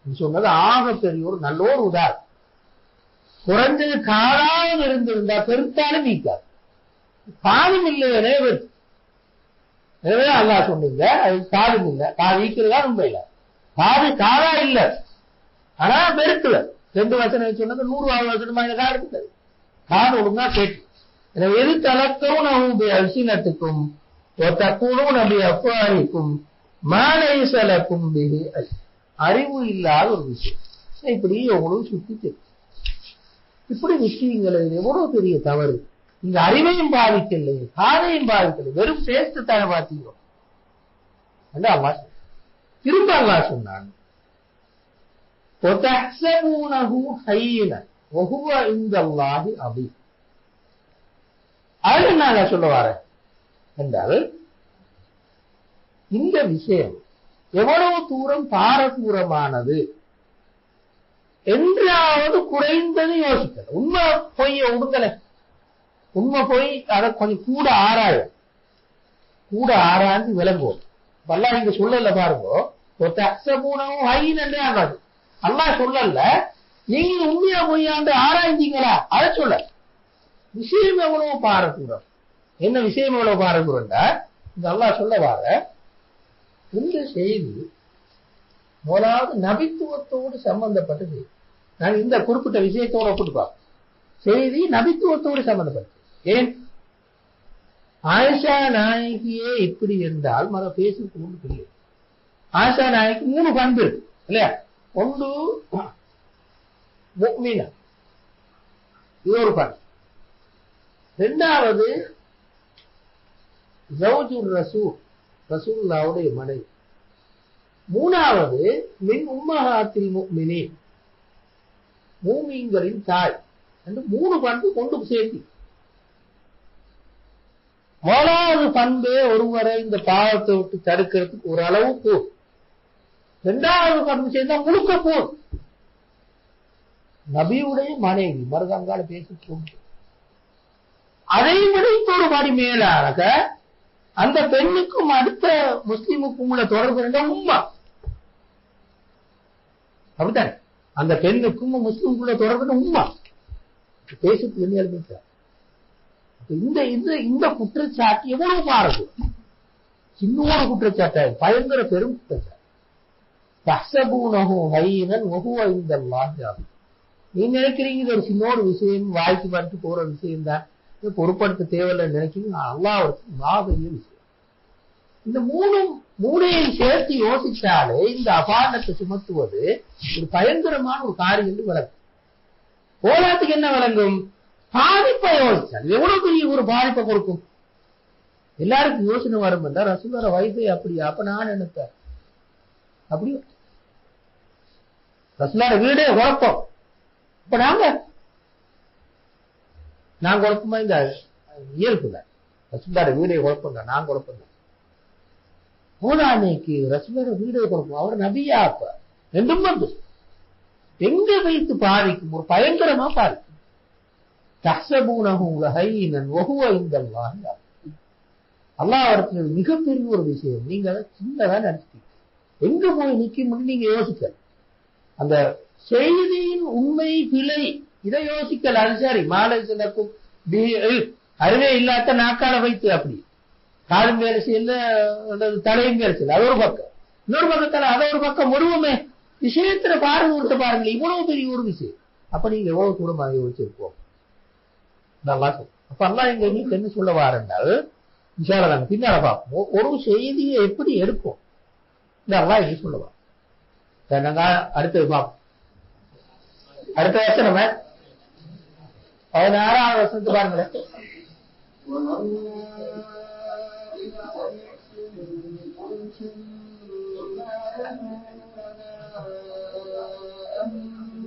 Speaker 1: சொன்னது ஆக பெரிய ஒரு நல்ல ஒரு உதாரணம். குறைஞ்சது காலாவது இருந்திருந்தா பெருத்தாலும் நீக்காது, காலும் இல்லை. எனவே அல்லாஹ் சொன்னீங்க அது காலும் இல்லை. காது ஈக்கிறதா உண்மையில காதா இல்லை, ஆனா பெருக்கல. 2 வசனம் சொன்னது 100 வசனமா இந்த காலத்துக்கு காது ஒழுங்கா கேட்டு. எனவே எது தலக்கவும் நம்ம அரிசினத்துக்கும் தக்கூடும் நம்ம அப்பாரிக்கும் மாலை சலக்கும் அறிவு இல்லாத ஒரு விஷயம். இப்படி உங்களுக்கு சுத்தி இப்படி விஷயங்களை எவ்வளவு பெரிய தவறு. இங்க அறிவையும் பாதிக்கலை, காதையும் பாதிக்கலை, வெறும் பேஸ்ட் தானே பார்த்தீங்க. திரும்ப அல்லாஹ் சொன்னான் அது நாங்க சொல்ல வரேன் என்றால் இந்த விஷயம் எவ்வளவு தூரம் பாரதூரமானது என்றாவது குறைந்தது யோசிக்கல. உண்மை பொய்ய உடுங்கல, உண்மை போய் அதை கொஞ்சம் கூட ஆராய்ந்து விளங்குவோம். அல்லாஹ் இங்க சொல்லல பாருங்க, என்றே ஆகாது. அல்லாஹ் சொல்லல நீங்க உண்மையா பொய்யாண்டு ஆராய்ந்தீங்களா, அதை சொல்ல. விஷயம் எவ்வளவு பாரதூரம். என்ன விஷயம் எவ்வளவு பாரதூரம்டா இந்த அல்லாஹ் சொல்ல வார இந்த செய்தி முதலாவது நபித்துவத்தோடு சம்பந்தப்பட்டது. நான் இந்த குறிப்பிட்ட விஷயத்தோட ஒப்பிட்டு செய்தி நபித்துவத்தோடு சம்பந்தப்பட்டது. ஏன் ஆயிஷா நாயகியே இப்படி என்றால் மத பேசுக்கு ஒன்று தெரியும். ஆயிஷா நாயகி 3 பண்பு இருக்கு இல்லையா? ஒன்று முஃமினா, இது ஒரு பண்பு. 2வது ஜௌஜுர் ரசூல், ரசூலுல்லாஹ்வுடைய மனைவி. 3வது மின் உம்மஹாத்தில் முஃமினீன், மூமின்களின் தாய் என்று 3 பண்பு கொண்டு சேர்த்தி. முதலாவது பண்பே ஒருவரை இந்த பாவத்தை விட்டு தடுக்கிறதுக்கு ஒரு அளவு போர். 2வது பண்பு சேர்ந்தா முழுக்க போர். நபியுடைய மனைவி மருதங்கால பேசிக்கொண்டு அதை விட ஒரு படி மேலாக அந்த பெண்ணுக்கும் அடுத்த முஸ்லிமுக்கும் உள்ள தொடர்பு உம்மா. அப்படித்தானே? அந்த பெண்ணுக்கும் முஸ்லிமுக்குள்ள தொடர்பு உம்மா பேசுக்கு என்ன. இந்த குற்றச்சாட்டு எவ்வளவு மாறுது. சின்னோட குற்றச்சாட்டு, பயங்கர பெரும் குற்றச்சாட்டு. நீங்க நினைக்கிறீங்க இது ஒரு சின்னோட விஷயம், வாய்க்கு பார்த்து போற விஷயம் தான், பொறுப்படுத்த தேவையில்லை நினைக்கிறீங்க. அல்லாஹ்வுக்கு மாபெரிய விஷயம். இந்த மூணையும் சேர்த்து யோசிச்சாலே இந்த அபாண்டத்தை சுமத்துவது ஒரு பயங்கரமான ஒரு காரியம் என்று விளங்கும். போராட்டத்துக்கு என்ன விளங்கும்? பாதிப்பை யோசிச்சால் எவ்வளவு பெரிய ஒரு பாதிப்பை கொடுக்கும். எல்லாருக்கும் யோசனை வரும் என்றால் ரசூலுல்லாஹ் வயசை அப்படியா, அப்ப நான் நினைப்பேன் அப்படி ரசூலுல்லாஹ் வீடே குழப்பம். இப்ப நான் குழப்பமா இந்த இயல்பு தான். ரசூலுல்லாஹ் வீடே குழப்பம் தான், நான் குழப்பம் தான். மூலானைக்கு ரசூலுல்லாஹ் வீடே குழப்பம், அவர் நபியா அப்ப ரெண்டும் வந்து எங்க வைத்து பாதிக்கும், ஒரு பயங்கரமா பாதிக்கும். அல்லாஹ்விடத்தில் மிகப்பெரிய ஒரு விஷயம், நீங்க சின்னதா நினைச்சிட்டீங்க. எங்க போய் நிக்கும் நீங்க யோசிக்க, அந்த செய்தியின் உண்மை பிழை இதை யோசிக்கல. அது சரி, மாலை சிலக்கும் அறிவே இல்லாத நாக்கால வைத்து அப்படி காலும் வேலை செய்யல, தலையும் வேலை செய்யல, அது ஒரு பக்கம். இன்னொரு பக்கத்தால அதை ஒரு பக்கம் முழுவமே விஷயத்துல பாருங்க பாருங்க, இவ்வளவு பெரிய ஒரு விஷயம். அப்ப நீங்க எவ்வளவு தூரமாக யோசிச்சிருப்போம். அப்ப அல்லாஹ் இங்க நீ என்ன சொல்ல வாரண்டால் இன்ஷாஅல்லாஹ் நாங்க பின்னால பார்ப்போம். ஒரு செய்தியை எப்படி எடுப்போம் அல்லாஹ் இங்க சொல்லுவா. நாங்க அடுத்தது பார்ப்போம். அடுத்த வசனம் 16வது வசனத்தை பாருங்களேன்.
Speaker 2: إذا سمعتم قلتم ما يهمنا أن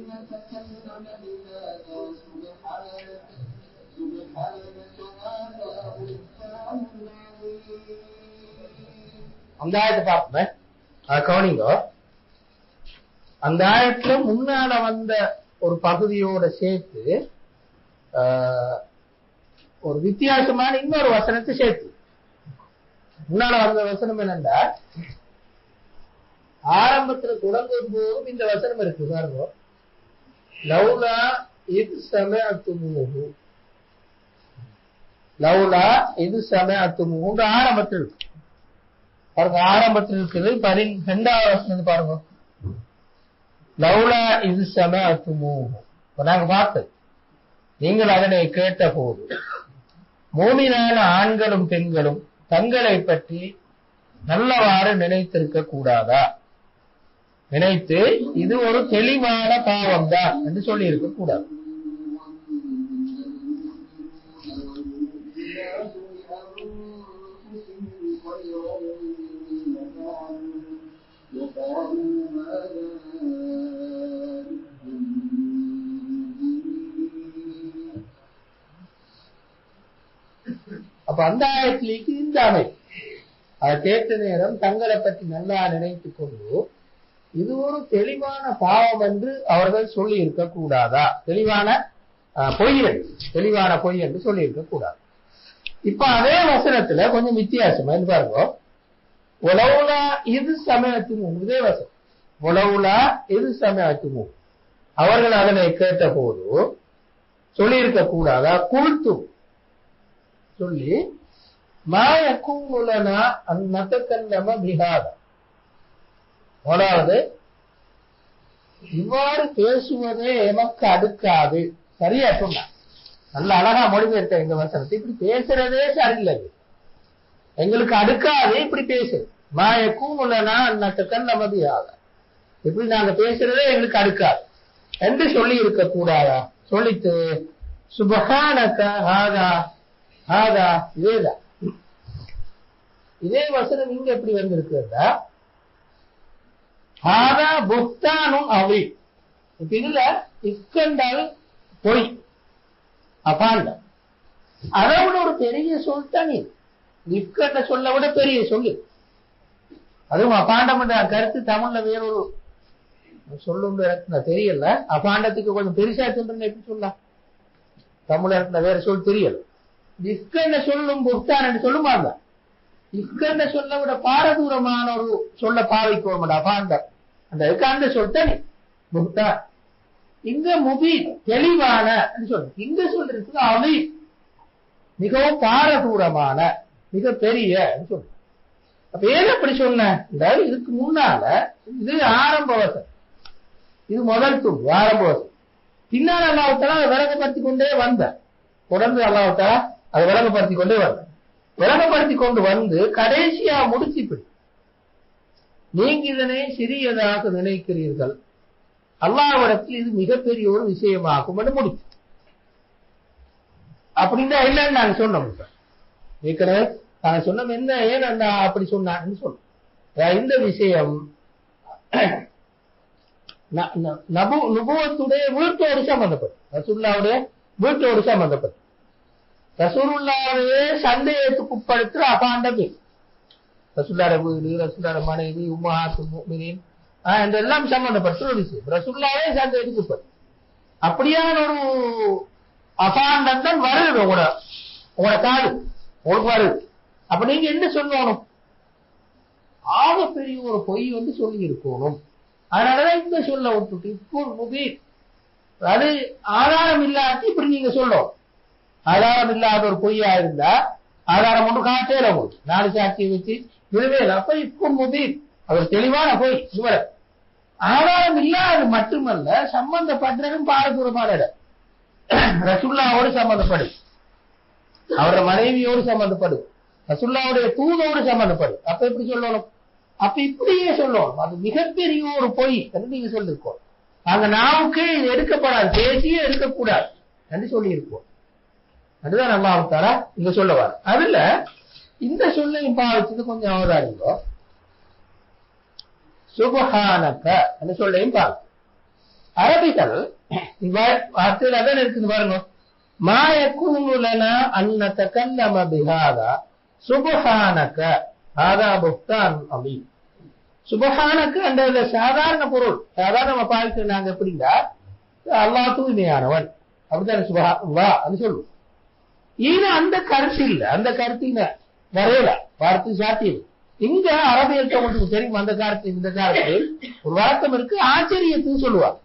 Speaker 2: نتكلم بهذا سبحانك هذا بهتان عظيم.
Speaker 1: அந்த ஆயத்தை பார்ப்போமே, கவனிங்க. அந்த ஆயத்துல முன்னால வந்த ஒரு பகுதியோட சேர்த்து ஒரு வித்தியாசமான இன்னொரு வசனத்தை சேர்த்து. முன்னால வந்த வசனம் என்னன்னா, ஆரம்பத்துல தொடங்கும் போதும் இந்த வசனம் இருக்கு பாருங்க. லவ்லா இது சமஅத்துமூஹு, லவ்லா இது சமஅத்துமூஹு ஆரம்பத்தில் இருக்கு பாருங்க. ஆரம்பத்தில் இருக்குது. 12வது வசனம் பாருங்க. லவ்லா இது சமஅத்துமூஹு, நாங்க பார்த்தது, நீங்கள் அதனை கேட்ட போது மூமினான ஆண்களும் பெண்களும் தங்களை பற்றி நல்லவாறு நினைத்திருக்க கூடாதா? நினைத்து இது ஒரு தெளிவான பாவம் தான் என்று சொல்லி இருக்க கூடாது. அப்ப அந்த ஆயத்திலேக்கு இந்த அமைப்பு, அதை கேட்ட நேரம் தங்களை பற்றி நல்லா நினைத்துக் கொண்டு இது ஒரு தெளிவான பாவம் என்று அவர்கள் சொல்லி இருக்க கூடாதா? தெளிவான பொய் என்று சொல்லி இருக்க கூடாது. இப்ப அதே வசனத்துல கொஞ்சம் வித்தியாசமா பாருங்க. உலவுலா இது சமயத்தும், இதே வசனம் உலவுலா இது சமயத்தும், அவர்கள் அதனை கேட்ட போது சொல்லி இருக்க கூடாதா? குழ்த்தும் சொல்லி மாயக்கும் உலனா அந்நத்தக்கல்லம பிஹாத, அதாவது இவ்வாறு பேசுவதே எமக்கு அடுக்காது. சரியா சொன்ன, நல்ல அழகா மொழிபெயர்த்த இந்த வசனத்தை. இப்படி பேசுறதே சரியில்லை, எங்களுக்கு அடுக்காது இப்படி பேசுறது. மாயக்கும் உலனா அந்நத்தக்கல்லம பிஹாத, இப்படி நாங்க பேசுறதே எங்களுக்கு அடுக்காது என்று சொல்லி இருக்க கூடாதா? சொல்லிட்டு சுபஹானக ஹாதா ஹாதா, இதேதான். இதே வசனம் இங்க எப்படி வந்திருக்கிறதா? ஹாதா புக்தானும் அவி. இப்ப இதுல இக்கண்டால் பொய், அபாண்டம். அதை விட ஒரு பெரிய சொல் தானே இக்கண்ட சொல்ல விட பெரிய சொல்லு. அதுவும் அபாண்டம் என்ற கருத்து தமிழ்ல வேறொரு சொல்லுண்டு எனக்கு தெரியல. அபாண்டத்துக்கு கொஞ்சம் பெருசா சொல்றேன்னு எப்படி சொல்லலாம்? தமிழ்ல வேற சொல் தெரியல. இக்கண்ட சொல்லும் புக்தான் என்று சொல்லுமாங்க. இக்கண்ட சொல்ல விட பாரதூரமான ஒரு சொல்ல பாவிக்க அபாண்டம். அந்த இக்கண்ட சொல் தானே புக்தான். இங்க முபி தெளிவான சொல்ற, இங்க சொல்றதுக்கு அவி மிகவும் பாரதூரமான மிக பெரிய சொல்ற. அப்ப ஏன் அப்படி சொன்ன? இதுக்கு முன்னால இது ஆரம்ப வசம், இது முதல் துண்டு ஆரம்ப வசம். பின்னால் அல்லாஹ்வுத்தாலா அதை விளங்கப்படுத்தி கொண்டே வந்த, தொடர்ந்து அல்லாஹ்வுத்தாலா அதை விளங்கப்படுத்தி கொண்டே வந்த, விளங்கப்படுத்தி கொண்டு வந்து கடைசியா முடிச்சுப்படி நீங்க இதனை சிறியதாக நினைக்கிறீர்கள், அல்லாஹ்விடத்தில் இது மிகப்பெரிய ஒரு விஷயமாகும் என்று முடிச்சு. அப்படின்னா இல்லைன்னு நாங்க சொன்னோம். ஏற்கனவே நாங்க சொன்னோம் என்ன, ஏன் அண்ணா அப்படி சொன்னான்னு சொன்னோம். இந்த விஷயம் நபுவத்துடைய வீட்டோடு சம்பந்தப்பட்டு, ரசூலுல்லாஹ்வுடைய வீட்டோடு சம்பந்தப்பட்டு, ரசூலுல்லாஹ்வையே சந்தேகத்துக்கு உட்படுத்துற அபாண்டம். ரசூலுல்லாஹ் வீடு, ரசூலுல்லாஹ் மனைவி, உம்மஹாத்துல் முஃமினீன் இதெல்லாம் சம்பந்தப்பட்ட ஒரு விஷயம். ரசூலுல்லாஹ்வே சந்தேகத்துக்கு உட்பட்டு அப்படியான ஒரு அபாண்டம் தான் வருது உங்களோட காது உங்களுக்கு வருது. அப்ப நீங்க என்ன சொல்லணும்? ஆக பெரிய ஒரு பொய் வந்து சொல்லி இருக்கணும். அதனாலதான் இந்த சொல்ல விட்டுட்டு இப்போ முபீன், அது ஆதாரம் இல்லாட்டி இப்படி நீங்க சொல்லணும். ஆதாரம் இல்லாத ஒரு பொய்யா இருந்தா ஆதாரம் ஒன்று காட்டேல போகுது, 4 சாட்சியை வச்சு விழுவே. அப்ப இப்போ முபீன் அவர் தெளிவான பொய். இதுவரை ஆதாரம் இல்லாது மட்டுமல்ல, சம்பந்தப்பட்டதும் பாரதூரமான இடம். ரசூலுல்லாஹ்வோடு சம்பந்தப்படும், அவருடைய மனைவியோடு சம்பந்தப்படும், ரசூலுல்லாஹ்வுடைய தூதோடு சம்பந்தப்படும். அப்ப எப்படி சொல்லணும்? அப்ப இப்படியே சொல்லணும். அது மிகப்பெரிய ஒரு பொய் என்று நீங்க சொல்லிருக்கோம். அந்த நாவுக்கு இது எடுக்கப்படாது, பேசியே எடுக்கக்கூடாது என்று சொல்லி இருக்கோம். அதுதான் அல்லாஹ் தஆலா இங்க சொல்லுவார். அதுல இந்த சொல்லையும் பாவிச்சது கொஞ்சம் அவதாரிங்கோ. சுப்ஹானக அந்த சொல்லையும் பாருங்க. அரபிகள் வார்த்தையில் அதான் இருக்குது பாருங்க. மா யகூனு லனா அன் நதகல்லம பிஹாதா சுப்ஹானக ஹாதா புஹ்தான் அலீம். சுப்ஹானக என்ற சாதாரண பொருள், சாதாரண பாவிக்கிற நாங்க எப்படின்னா அல்லாஹ் தூய்மையானவன் அப்படித்தானே சுப்ஹானல்லாஹ் அது சொல்லுவோம். இது அந்த கருத்து இல்ல, அந்த கருத்து வரையல வார்த்தை சாத்தியது. இங்க அரபியல் உங்களுக்கு தெரியும் அந்த காலத்து இந்த காலத்து ஒரு வார்த்தம் இருக்கு, ஆச்சரியத்துன்னு சொல்லுவாங்க.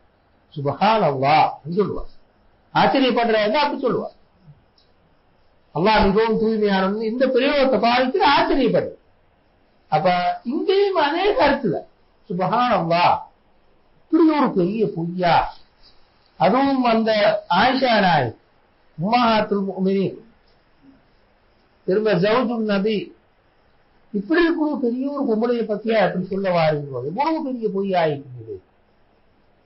Speaker 1: சுப்ஹானல்லாஹ் சொல்லுவாங்க, ஆச்சரியப்படுறாங்க அப்படி சொல்லுவாங்க. அல்லாஹ் மிகவும் தூய்மையானவன் இந்த பிரயோகத்தை பாவித்து ஆச்சரியப்படுது. அப்ப இங்கேயும் அதே கருத்துல சுப்ஹானல்லாஹ் இப்படி ஒரு பெரிய பொய்யா, அதுவும் அந்த ஆயிஷா நாய் உம்மஹாத்துல் முஃமினீன் திரும்ப ஜௌஜுன் நபி இப்படி இருக்கிற பெரிய ஒரு பொம்பளைய பத்தியா அப்படி சொல்ல வாருங்க, எவ்வளவு பெரிய பொய்யாயிருக்கு,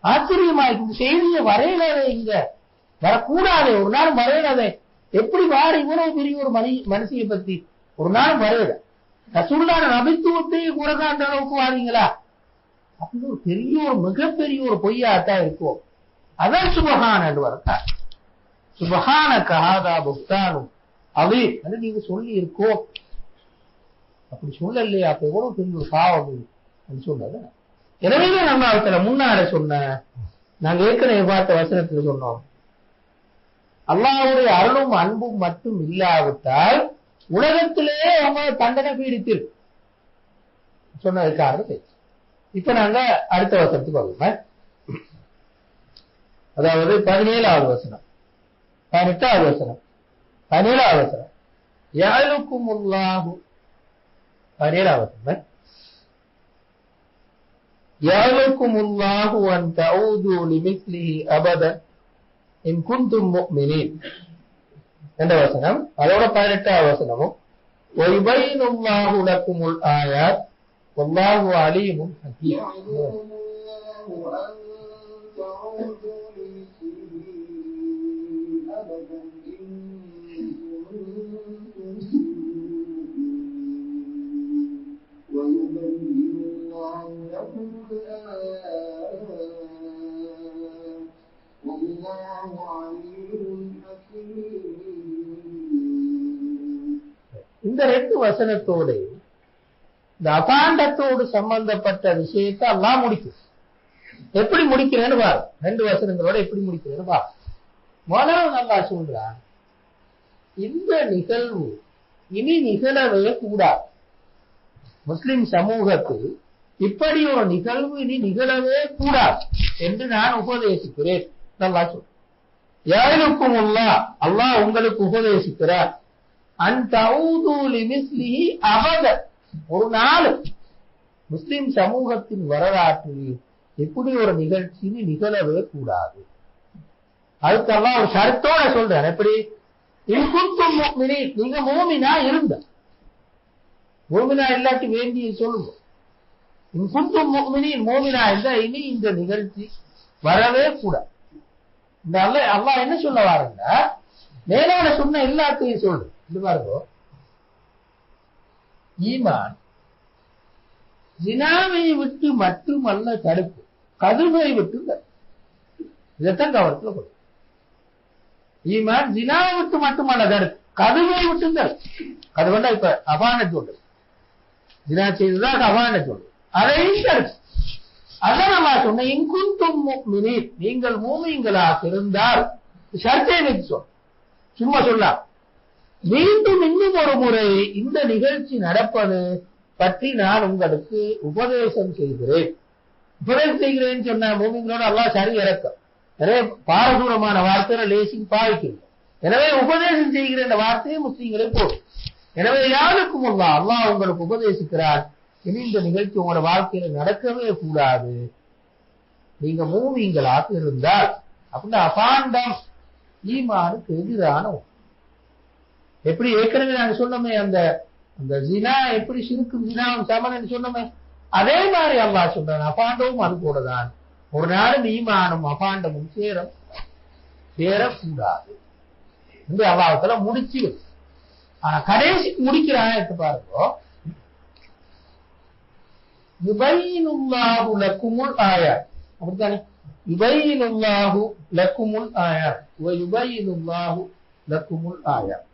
Speaker 1: ஆச்சரியமாயிருக்கு. செய்தியை வரையிலதை இங்க வரக்கூடாது, ஒரு நாள் வரையிலதை எப்படி வார இவ்வளவு பெரிய ஒரு மனுஷியை பத்தி ஒரு நாள் வரையில ரசூலுல்லாஹ் நபித்துவத்தை கூட அந்த அளவுக்கு வாரீங்களா? அப்படி ஒரு பெரிய ஒரு மிகப்பெரிய ஒரு பொய்யாத்தான் இருக்கும். அதான் சுப்ஹான் என்று வரட்டா சுப்ஹானக ஹாதா புஹ்தானும் அலீம் என்று நீங்க சொல்லி இருக்கோம். அப்படி சொல்லலையா? அப்ப எவ்வளவு பெரிய ஒரு பாவம் சொன்னது. எனவே நம்ம அவத்துல முன்னால சொன்ன நாங்க ஏற்கனவே பார்த்த வசனத்துல சொன்னோம், அல்லாஹ்வுடைய அருளும் அன்பும் மட்டும் இல்லாவிட்டால் உலகத்திலே அவங்க தண்டனை பீடித்திரு சொன்னதுக்காக. இப்ப நாங்க அடுத்த வசனத்துக்கு வருவோம். அதாவது 17வது வசனம், 18வது வசனம், 17வது வசனம். யஅலுக்குமுல்லாஹு 17வது வசனம். யஅலுக்குமுல்லாஹு அன் தஊது லிமிஸ்லிஹி அபதன் இன் குன்தும் முஃமினீன் என்ற வசனம். அதோட 18வது வசனமும் வயுபையினுல்லாஹு லக்குமுல் ஆயாத் வல்லாஹு அலீமுன் ஹகீம். இந்த 2 வசனத்தோடு இந்த அபாண்டத்தோடு சம்பந்தப்பட்ட விஷயத்தை அல்லாஹ் முடிக்கும். எப்படி முடிக்கிறேன்னு பாரு, 2 வசனங்களோட எப்படி முடிக்கிறேன்னு பாரு. முதலாவது அல்லாஹ் சொல்றான், இந்த நிகழ்வு இனி நிகழவே கூடாது. முஸ்லிம் சமூகத்தில் இப்படி ஒரு நிகழ்வு இனி நிகழவே கூடாது என்று நான் உபதேசிக்கிறேன். அல்லாஹ் சொல்ற யஅலுக்குமுல்லாஹ் அல்லாஹ் உங்களுக்கு உபதேசிக்கிறார் அன் தஊது லிமிஸ்லிஹி அபதன் ஒரு நாள் முஸ்லிம் சமூகத்தின் வரலாற்றில் இப்படி ஒரு நிகழ்ச்சி நிகழவே கூடாது. அதுக்கு அல்லாஹ் ஒரு ஷரத்தோட சொல்றார். எப்படி? இன் குன்தும் முஃமினீன் நீங்க மூமினா இருந்த, மூமினா இல்லாட்டி வேண்டிய சொல்லுங்க. இன் குன்தும் முஃமினீன் மூமினா இருந்தா இனி இந்த நிகழ்ச்சி வரவே கூடாது. இந்த அல்லாஹ் என்ன சொல்ல வாருங்க, மேலான சொன்ன எல்லாத்தையும் சொல்லு. இது பாருங்க, ஈமான் ஜினாவை விட்டு மட்டுமல்ல தடுப்பு, கதுவை விட்டு தடுப்பு. இதைத்தான் கவனத்தில் கொடு. ஈமான் ஜினாவை விட்டு மட்டுமல்ல தடுப்பு, கதுவை விட்டு தடுப்பு. கதுவண்டா இப்ப அபானத்து ஒன்று, ஜினா செய்ததான் அபானத்து ஒன்று, அதையும் தடுப்பு. அதான் நம்ம சொன்ன இன்குந்தும் முஃமினீன் நீங்கள் மூமின்களாக இருந்தால் ஷர்த்தை வைத்து சொல், சும்மா சொல்லலாம். மீண்டும் இன்னும் ஒரு முறை இந்த நிகழ்ச்சி நடப்பது பற்றி நான் உங்களுக்கு உபதேசம் செய்கிறேன். உபதேசம் செய்கிறேன்னு சொன்ன மூமின்களோட அல்லாஹ் சரி இறக்கம் நிறைய பாரதூரமான வார்த்தைகளை லேசிங் பாவிக்கிறது. எனவே உபதேசம் செய்கிற இந்த வார்த்தையை முஸ்லீம்களே போடும். எனவே யாருக்கும் அல்லாஹ் உங்களுக்கு உபதேசிக்கிறார், இனி இந்த நிகழ்ச்சி உங்களோட வாழ்க்கையில நடக்கவே கூடாது, நீங்க மூமின்களாக இருந்தால். அப்படின்னா அபாண்டம் ஈமானுக்கு எதிரான ஒன்று. எப்படி ஏற்கனவே நாங்க சொன்னோமே, அந்த அந்த ஜினா எப்படி சிறுக்கும் ஜினாவும் சமன் சொன்னோமே, அதே மாதிரி அல்லாஹ் சொல்றான் அபாண்டமும் அது கூடதான். ஒரு நாளும் ஈமானும் அபாண்டமும் சேரக்கூடாது. இந்த அல்லாஹ்வுல முடிச்சு. ஆனா கடைசிக்கு முடிக்கிற ஆயத்தை பாருங்க, யுபையினுல்லாஹு லக்குமுல் ஆயாத். அப்படித்தானே? யுபையினுல்லாஹு லக்குமுல் ஆயாத் வ யுபையினுல்லாஹு லக்குமுல் ஆயாத்.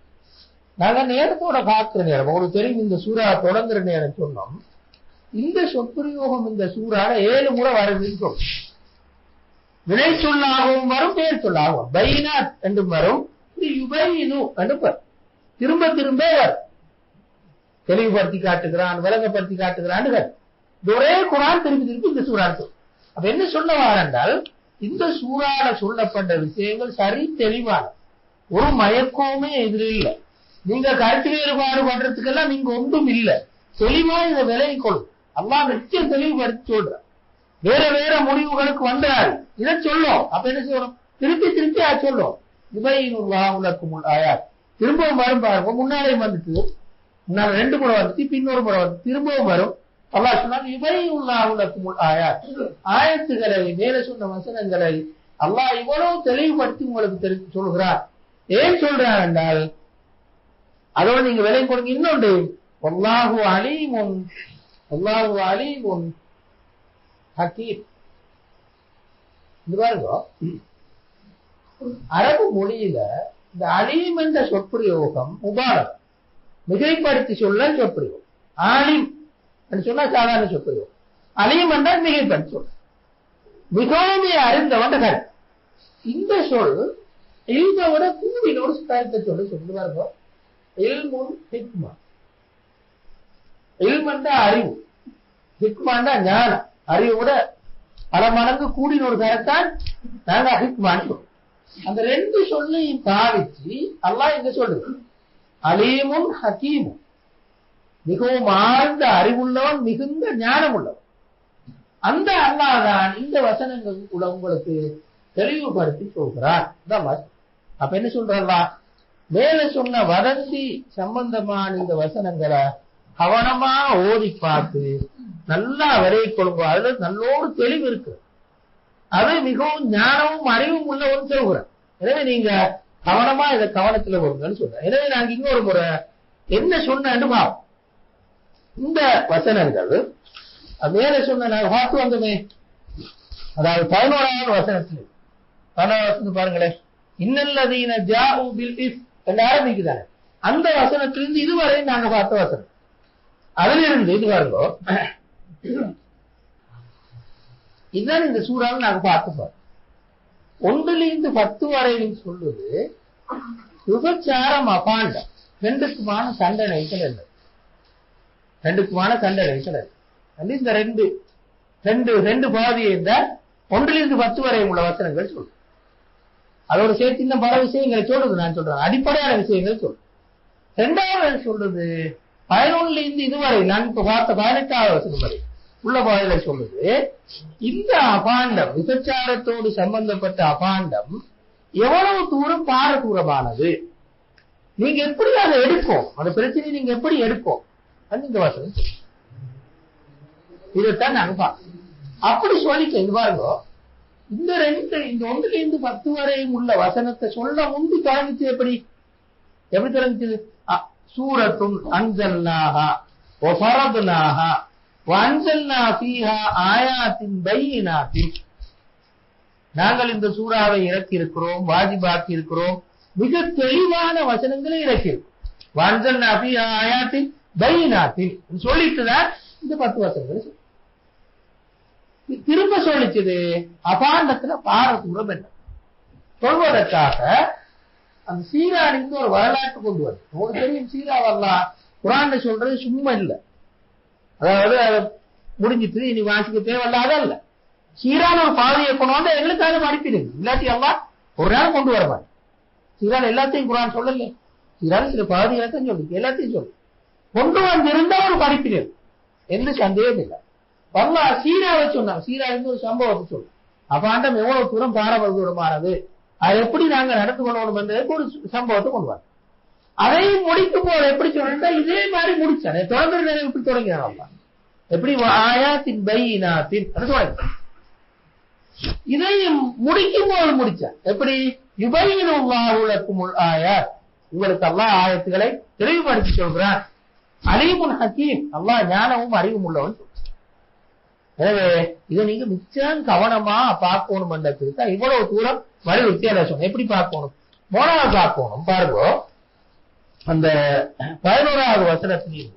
Speaker 1: நாங்க நேரத்தோட பார்க்கிற நேரம் உங்களுக்கு தெரியும், இந்த சூரா தொடங்குற நேரம் சொன்னோம். இந்த சொற்பிரயோகம் இந்த சூறால 7 முறை வருதுன்னு சொல்றோம். வினை சொல்லாகவும் வரும், பெயர் சொல்லாகவும். பைனாத் என்றும் வரும், யுபையினு என்று வரும். திரும்ப திரும்ப வரும். தெளிவுபடுத்தி காட்டுகிறான், விளங்கப்படுத்தி காட்டுகிறான். ஒரே குரான் திருப்பி திருப்பி இந்த சூறா சொல்லும். அப்ப என்ன சொல்ல வாரென்றால், இந்த சூறால சொல்லப்பட்ட விஷயங்கள் சரி தெளிவான, ஒரு மயக்கமே எதிர இல்லை. நீங்க கருத்து வேறுபாடு பண்றதுக்கெல்லாம் நீங்க ஒன்றும் இல்லை. தெளிவா இதை விலகிக் கொள்ளும். அல்லாஹ் நிச்சயம் தெளிவுபடுத்தி சொல்ற. வேற வேற முடிவுகளுக்கு வந்தாரு இதை சொல்லும். அப்ப என்ன செய்யணும்? திருப்பி திருப்பி சொல்லும். யுபையினுல்லாஹு லக்குமுல் ஆயாத். திரும்பவும் வரும் பாருங்க, முன்னாலே வந்துட்டு, முன்னால 2 முறை வந்துட்டு, இன்னொரு முறை வந்து திரும்பவும் வரும். அல்லாஹ் சொன்னாங்க யுபையினுல்லாஹு லக்குமுல் ஆயாத். ஆயத்துகளை, மேல சொன்ன வசனங்களை அல்லாஹ் இவ்வளவு தெளிவுபடுத்தி உங்களுக்கு சொல்கிறார். ஏன் சொல்றார் என்றால், அதோட நீங்க விலை கொடுங்க. இன்னொன்று, வல்லாஹு அலீமுன், வல்லாஹு அலீமுன் ஹக்கீம். இது பாருங்க, அரபு மொழியில இந்த அலீம் என்ற சொற்பிரயோகம் முபாரக், மிகைப்படுத்தி சொல்ல சொற்பிரயோகம். ஆலிம் சொன்னா சாதாரண சொற்பிரயோகம். அலீம் என்றால் மிகைப்படுத்தி சொல்ல, மிகவும் அறிந்தவன் கருத்து. இந்த சொல் இல்மை விட கூடினோடு கருத்தை சொல்லி பாருங்க. இல்முன் ஹிக்மா. இல்மண்டா அறிவு, ஹிக்மாண்டா ஞானம். அறிவு விட பல மடங்கு கூடின ஒரு கருத்தான் நாங்க ஹிக்மான்னு சொல்றோம். அந்த 2 சொல்லையும் பாவிச்சு அல்லாஹ் இங்க சொல்றது அலீமும் ஹக்கீமும், மிகவும் ஆழ்ந்த அறிவுள்ளவன், மிகுந்த ஞானம் உள்ளவன். அந்த அல்லாஹ் தான் இந்த வசனங்கள் கூட உங்களுக்கு தெளிவுபடுத்தி சொல்கிறான். அப்ப என்ன சொல்றா, மேல சொன்ன வதந்தி சம்பந்தமான இந்த வசனங்களை கவனமா ஓதி பார்த்து நல்லா விரையை கொள்ளுங்க. அதுல நல்லோடு தெளிவு இருக்கு. அது மிகவும் ஞானமும் அறிவும் உள்ளவன் சொல்கிறேன். எனவே நீங்க கவனமா இதை கவனத்துல வருங்கன்னு சொல்றேன். எனவே நாங்க இன்னொரு முறை என்ன சொன்னு பாவம். இந்த வசனங்கள் மேல சொன்ன நாங்க பார்த்து வந்தோமே, அதாவது 11வது வசனத்துல 11வது வசனம் பாருங்களேன். இன்னல்லதீன ஜாஉ பில் இஃப் என்று ஆரம்பிக்குதானே, அந்த வசனத்திலிருந்து இதுவரை நாங்க பார்த்த வசனம். அதிலிருந்து இது பாருங்க, இதுதான் இந்த சூறாவை நாங்க பார்த்து 1லிருந்து 10 வரையிலும் சொல்லுது விபச்சாரம் அபாண்டம், 2க்குமான தண்டனைகள் என்ன, 2க்குமான தண்டனைகள் என்ன. இந்த ரெண்டு பாதியை இந்த 1லிருந்து 10 வரை உள்ள வசனங்கள் சொல்லு. அதோட சேர்த்து இன்னும் பல விஷயங்களை சொல்றது. நான் சொல்றேன் அடிப்படையான விஷயங்கள் சொல்லு. 2வது சொல்றது 11லிருந்து இதுவரை நான் இப்ப பார்த்த 18வது வசனம் வரை உள்ள பாதையில சொல்லுது, இந்த அபாண்டம், விபச்சாரத்தோடு சம்பந்தப்பட்ட அபாண்டம் எவ்வளவு தூரம் பாரதூரமானது, நீங்க எப்படி அதை எடுக்கும், அந்த பிரச்சனையை நீங்க எப்படி எடுக்கும், இந்த வசனம் இதைத்தான் நாங்க பார்க்கணும். அப்படி சொல்லிக்க இது பாருங்க, இந்த 1லிருந்து 10 வரையும் உள்ள வசனத்தை சொல்ல முந்தி தொடங்கிச்சு. எப்படி தொடங்கிச்சது? சூரத்துன் அன்சல்நாஹா வ ஃபரத்நாஹா வ அன்சல்னா ஃபீஹா ஆயாத்தின் பையினாத்தின். நாங்கள் இந்த சூறாவை இறக்கி இருக்கிறோம், வாஜிபாக்கி இருக்கிறோம், மிக தெளிவான வசனங்களை இறக்கியிருக்கோம். வ அன்சல்னா ஃபீஹா ஆயாத்தின் பையினாத்தின் சொல்லிட்டுதான் இந்த 10 வசனங்களை திரும்ப சொல்லிச்சது. அபாண்டத்துல பாரதூரம் என்ன சொல்வதற்காக அந்த சீரானிந்து ஒரு வரலாற்று கொண்டு வருது. உங்களுக்கு தெரியும், சீரா வரலாம் குரான் சொல்றது சும்மா இல்ல. அதாவது அதை முடிஞ்சிட்டு இனி வாசிக்க தேவையில்லாத இல்ல. சீரான ஒரு பாதையை கொண்டு எங்களுக்காக அனுப்பிடுங்க. இல்லாட்டி எல்லாம் ஒரு நாள் கொண்டு வர மாதிரி. சீரான் எல்லாத்தையும் குரான் சொல்லல, சீரான சில பாதைகளை தான் சொல்லு, எல்லாத்தையும் சொல்லு கொண்டு வந்திருந்தா ஒரு படிப்பினர், எந்த சந்தேகம் இல்லை. வரலா சீராவை சொன்னாங்க. சீரா இருந்து ஒரு சம்பவத்தை சொல்லு. அப்பாண்டம் எவ்வளவு தூரம் பாரதூரமானது, அதை எப்படி நாங்க நடந்து கொள்ளணும் என்றதுக்கு ஒரு சம்பவத்தை கொண்டு வர. அதையும் முடிக்கும் போது எப்படி சொன்னா இதே மாதிரி முடிச்சானே தொடர்ந்து எப்படி தொடங்கினாங்க. எப்படி ஆயாத்தின் பையினாத்தின் தொடங்கி இதையும் முடிக்கும் போது முடிச்சான். எப்படி யுபையினுல்லாஹு லக்குமுல் ஆயாத், உங்களுக்கு அல்லாஹ் ஆயத்துக்களை தெளிவுபடுத்தி சொல்கிறான். அலீமுன் ஹக்கீம், அல்லாஹ் ஞானமும் அறிவும் உள்ளவன். எனவே இதை நீங்க மிச்சம் கவனமா பார்க்கணும் என்றதுக்கு இவ்வளவு தூரம் வலியுறுத்தி அதை சொன்ன. எப்படி பார்க்கணும்? மூணாவது பார்க்கணும். பாருங்க, அந்த 11வது வசனத்திலிருந்து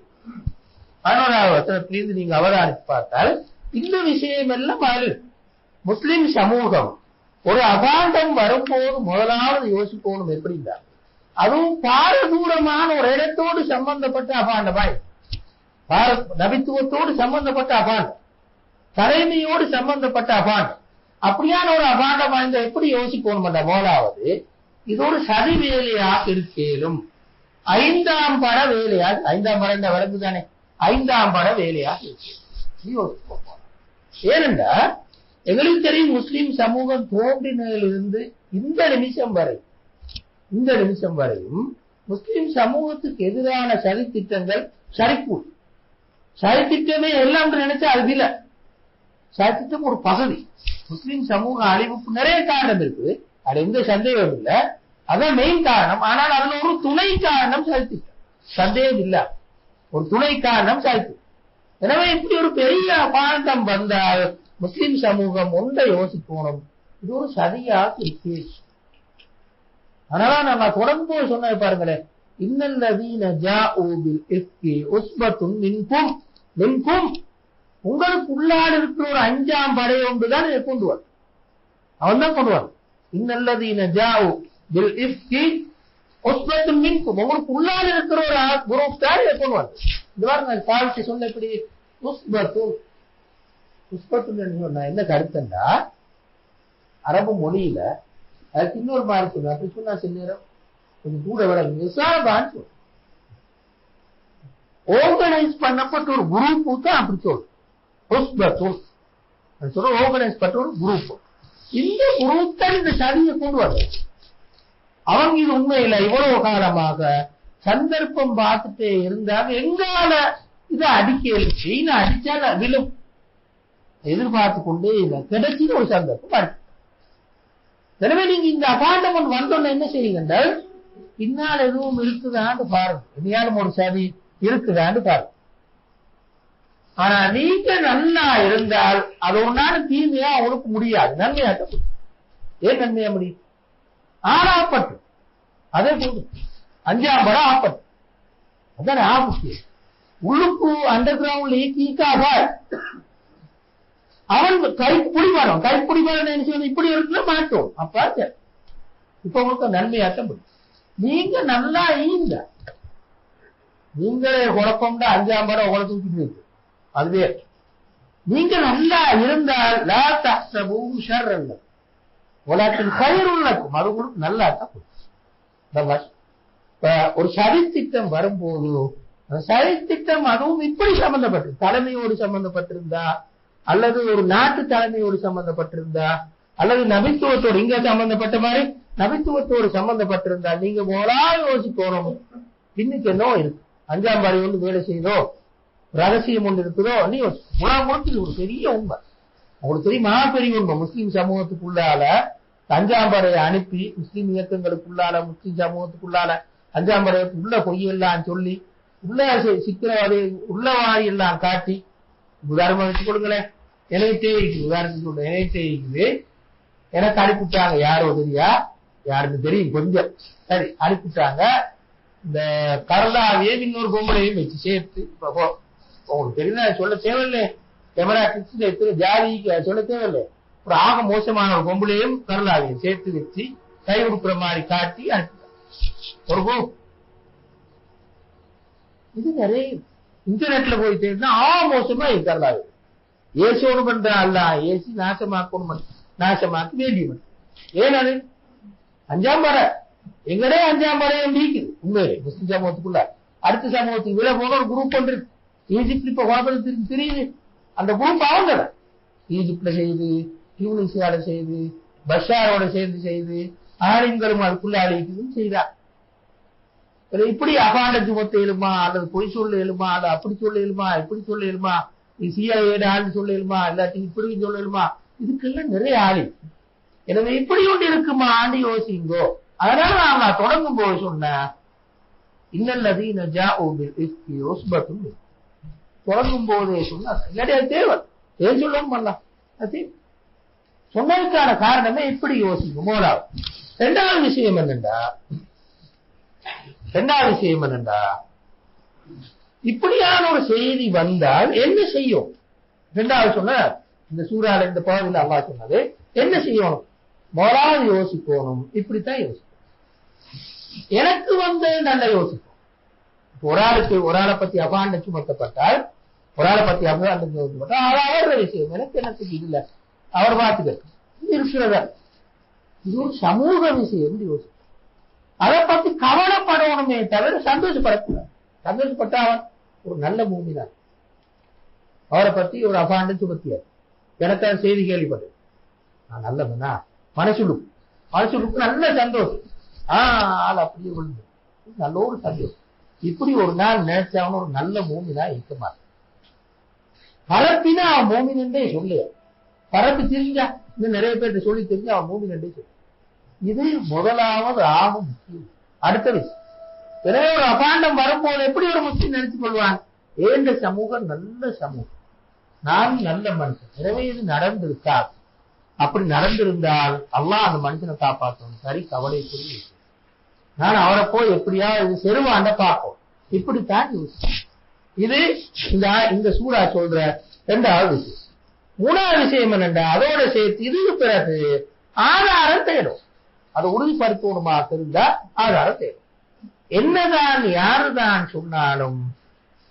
Speaker 1: நீங்க அவதானித்து பார்த்தால் இந்த விஷயம் எல்லாம் முஸ்லிம் சமூகம் ஒரு அபாண்டம் வரும்போது முதலாவது யோசிக்கணும். எப்படின்னா, அதுவும் பாரதூரமான ஒரு இடத்தோடு சம்பந்தப்பட்ட அபாண்டமாய், நபித்துவத்தோடு சம்பந்தப்பட்ட அபாண்டம், தலைமையோடு சம்பந்தப்பட்ட அபாண்டம், அப்படியான ஒரு அபாண்டம் வாய்ந்த எப்படி யோசிக்கணும் என்ற முதலாவது இது ஒரு சதி வேலையாக இருக்கேலும் 5ஆம் பட வேலையாக, 5ஆம் பட வழக்கு தானே, 5ஆம் பட வேலையாக யோசிப்போம். ஏனென்றா எங்களுக்கு தெரியும் முஸ்லிம் சமூகம் தோன்றினிலிருந்து இந்த நிமிஷம் வரையும் முஸ்லிம் சமூகத்துக்கு எதிரான சதித்திட்டங்கள் சதித்திட்டமே எல்லாம் நினைச்சா அது இல்ல. சதித்திட்டம் ஒரு பகுதி. முஸ்லிம் சமூக அழிவுக்கு நிறைய காரணம் இருக்குது, அது எந்த சந்தேகம் இல்லை, அதான் மெயின் காரணம். ஆனால் அதுல ஒரு துணை காரணம் சதித்திட்டம், சந்தேகம் இல்ல, ஒரு துணை காரணம் சதித்திட்டம். எனவே இப்படி ஒரு பெரிய அபாண்டம் வந்தால் முஸ்லிம் சமூகம் ஒன்றை யோசிக்கணும், இது ஒரு சதியாக இருக்கு. அதனால நான் தொடர்ந்து சொன்ன பாருங்களேன், இன்னல்லதீன ஜாஊ பில் இஃப்கி உஸ்பத்துன் மின்கும், உங்களுக்கு உள்ளால் இருக்கிற ஒரு 5ஆம் படை ஒன்றுதான் இதை கொண்டு வரும், அவன் தான் கொண்டு வரும். இன்னல்லதீன ஜாஊ பில் இஃப்கி உஸ்பத்துன் மின்கும், உங்களுக்கு உள்ளால் இருக்கிற ஒரு குரூப் தான் இதை கொண்டு வரும். இந்த வாரம் பாலிசி சொன்ன எப்படி உஸ்பத்துன்னு என்ன கருத்துண்டா, அரபு மொழியில அதுக்கு இன்னொரு மாதிரி சொல்லுங்க. அப்படி சொன்னா சில நேரம் கொஞ்சம் கூட விட ஆர்கனைஸ் பண்ணப்பட்ட ஒரு குரூப் தான் அப்படி சொல்லும். ஆர்கனைஸ் பண்ண ஒரு குரூப், இந்த குரூப் தான் இந்த சதியை கொண்டு வர. அவங்க இது உண்மையில இவ்வளவு காலமாக சந்தர்ப்பம் பார்த்துட்டே இருந்தாங்க, எங்கால இதை அடிக்க அடிச்சால விழும் எதிர்பார்த்து கொண்டே கிடைச்சின்னு ஒரு சந்தர்ப்பம். எனவே நீங்க இந்த அபாண்டம் வந்தோன்னு என்ன செய்யுங்க என்றால், பின்னால் எதுவும் இருக்குதான்னு பாருங்க, இனியாலும் ஒரு சதி இருக்குதான்னு பாருங்க. ஆனா நீங்க நல்லா இருந்தால் அது ஒரு நாள் தீமையா அவனுக்கு முடியாது, நன்மையாட்ட. ஏன் நன்மையா முடியும்? ஆறாப்பட்டு அதே போது 5ஆம் படம் ஆப்பட்டு, அதான் ஆபத்து. உள்ளுக்கு அண்டர் கிரவுண்ட்ல ஈக்காக அவன் கைப்பிடிவாரம் இப்படி இருக்குன்னு மாட்டோம். அப்ப இப்ப உங்களுக்கு நன்மையாட்ட முடியும். நீங்க நல்லா ஈந்த நீங்களே குழப்பம்டா 5ஆம் படம் உங்களை தூக்கிட்டு இருக்கு, அதுவே நீங்க நல்லா இருந்தால் உலகத்தின் கயிறுள்ளக்கும் அது உங்களுக்கு நல்லா தான். ஒரு சதித்திட்டம் வரும்போது அந்த சதித்திட்டம் அதுவும் இப்படி சம்பந்தப்பட்டு தலைமையோடு சம்பந்தப்பட்டிருந்தா, அல்லது ஒரு நாட்டு தலைமையோடு சம்பந்தப்பட்டிருந்தா, அல்லது நபித்துவத்தோடு இங்க சம்பந்தப்பட்ட மாதிரி நபித்துவத்தோடு சம்பந்தப்பட்டிருந்தால் நீங்க போலா யோசிக்கணும், பின்னுக்கு என்னோ இருக்கு, 5ஆம் படை ஒன்று வேலை செய்தோ, ரகசியம் ஒன்று இருக்குதோ. நீ முழுக்க ஒரு பெரிய உண்மை உங்களுக்கு தெரியுமா, பெரிய உண்மை. முஸ்லிம் சமூகத்துக்குள்ளால 5ஆம் படையை அனுப்பி முஸ்லிம் இயக்கங்களுக்குள்ளால முஸ்லிம் சமூகத்துக்குள்ளால 5ஆம் படையை உள்ள பொய்யெல்லாம் சொல்லி உள்ள சித்திரவாதி உள்ளவாரி எல்லாம் காட்டி, உதாரணம் வச்சு கொடுங்களேன், உதாரணத்துக்கு சொல்ற இருக்குது, எனக்கு அனுப்பிட்டாங்க, யாரோ தெரியா, யாருக்கு தெரியும் கொஞ்சம், சரி அனுப்பிட்டாங்க. இந்த கரலாவையே இன்னொரு பொம்பளையும் வச்சு சேர்த்து, உங்களுக்கு தெரியும் சொல்ல தேவையில்லை, கேமரா கிட்ஸ் எத்தனை ஜாதிக்கு சொல்ல தேவையில்லை, ஒரு ஆக மோசமான ஒரு பொம்பளையும் கரலாவையும் சேர்த்து வச்சு கை கொடுக்குற மாதிரி காட்டி அனுப்பிட்டாங்க ஒரு குரூப். இது நிறைய இன்டர்நெட்ல போய் தேடினா மோசமா கரலாவே ஏசோடு பண்ற அல்ல, ஏசி நாசமாக்கி வேண்டியவன். ஏன் அது 5ஆம் படை எங்கடே 5ஆம் படை நீக்குது உண்மையிலே முஸ்லிம் சமூகத்துக்குள்ள. அடுத்த சமூகத்துக்கு விலை போக ஒரு குரூப் ஒன்று இருக்கு, ஈஜிப்ட் இப்ப குழப்பத்துக்கு தெரியுது, அந்த குரூப் அவங்க ஈஜிப்ட்ல செய்து, டியூனிசியால செய்து, பஷாரோட சேர்ந்து செய்து, ஆலிம்களும் அதுக்குள்ள அழிக்குதுன்னு செய்தார். இப்படி அபாண்டத்துவத்தை எழுமா, அல்லது பொய் சொல்ல எழுமா, அல்லது அப்படி சொல்ல எழுமா, இப்படி சொல்ல எழுமா, சிஐஏட ஆண்டு சொல்ல எழுமா, இல்லாட்டி இப்படி சொல்ல எழுமா, இதுக்கெல்லாம் நிறைய ஆளி. எனவே இப்படி ஒன்று இருக்குமான்னு யோசிங்கோ. அதனால நான் தொடங்கும் போது சொன்ன இன்னல்லதீன ஜாஊ பில் இஃப்கி உஸ்பத்தும் தொடங்கும் போதே சொன்னா இல்லாட்டி அது தேவை. ஏன் சொல்லணும் பண்ணலாம் அது சொன்னதுக்கான காரணமே இப்படி யோசிக்கும். முதலாவது. இரண்டாவது விஷயம் என்னண்டா இப்படியான ஒரு செய்தி வந்தால் என்ன செய்யும்? இரண்டாவது சொன்ன இந்த சூறால இந்த பகுதியில் அல்லாஹ் சொன்னது என்ன செய்யணும்? முதலாவது யோசிக்கணும். இப்படித்தான் யோசிக்கணும். எனக்கு நல்ல யோசிக்கும். ஒரு ஆளை பத்தி அபாண்ட சுமத்தப்பட்டால் அவரோட விஷயம் எனக்கு என்னத்துக்கு இல்ல அவர் பார்த்துக்க இருக்கிறதா இது ஒரு சமூக விஷயம் யோசிக்கும். அதை பத்தி கவலைப்படணுமே தவிர சந்தோஷப்படக்கூடாது. சந்தோஷப்பட்ட அவன் ஒரு நல்ல மூமிதான். அவரை பத்தி ஒரு அபாண்ட சுமத்தியார் எனக்கு செய்தி கேள்விப்பட்டது. நான் நல்லவனா மனசுக்கு நல்ல சந்தோஷம். ஆள் அப்படியே விழுந்து நல்ல ஒரு சந்தோஷம். இப்படி ஒரு நாள் நினைச்சவன ஒரு நல்ல மூமினா இருக்க மாட்டான். பரப்பினா அவன் மூமின் என்றே சொல்லுவ. பரப்பி தெரிஞ்சா இன்னும் நிறைய பேர்ட்ட சொல்லி தெரிஞ்சா அவன் மூமின் என்றே சொல்லு. இது முதலாவது ஆகும் முக்கியம். அடுத்த விஷயம். எனவே ஒரு அபாண்டம் வரும்போது எப்படி ஒரு முஸ்லிம் நினைத்துக் கொள்வான்? ஏந்த சமூகம் நல்ல சமூகம், நான் நல்ல மனுஷன். எனவே இது நடந்திருக்காது. அப்படி நடந்திருந்தால் அல்லாஹ் அந்த மனுஷனை காப்பாற்றணும். சரி, கவலை புரிய நான் அவரை போய் எப்படியாவது செருவாண்ட பார்ப்போம். இப்படித்தான் இது இந்த சூறா சொல்ற இரண்டாவது விஷயம். மூணாவது விஷயம் என்னண்டா அதோட சேர்த்து இதுக்கு பிறகு ஆதாரம் தேடும். அதை உறுதிப்படுத்தணுமா தெரிந்தா ஆதாரம் தேடும். என்னதான் யாருதான் சொன்னாலும்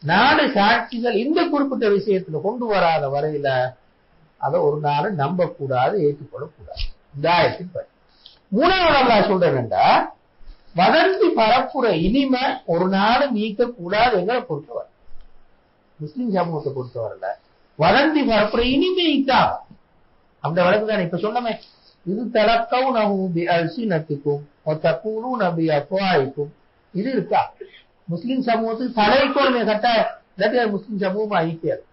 Speaker 1: 4 சாட்சிகள் இந்த குறிப்பிட்ட விஷயத்துல கொண்டு வராத வரையில அதை ஒரு நாள் நம்ப கூடாது, ஏற்றுக்கொள்ளக்கூடாது. இந்த ஆயத்தின் படி மூணாவது அல்லாஹ் சொல்றேன்டா வதந்தி பரப்புற இனிமை ஒரு நாள் நீக்க கூடாது. எங்களை பொறுத்தவரை முஸ்லிம் சமூகத்தை பொறுத்தவரைல வதந்தி பரப்புற இனிமை நீக்காம அந்த வழக்கு தானே இப்ப சொன்னமே. இது தலக்கவும் நபி அல்சினத்துக்கும் ஒத்தக்கூடும் நபி அப்பாய்க்கும் இது இருக்கா? முஸ்லிம் சமூகத்துக்கு தலைக்கோளுமே கட்டாயம் இல்லாட்டி அது முஸ்லிம் சமூகமா ஐக்கியாது.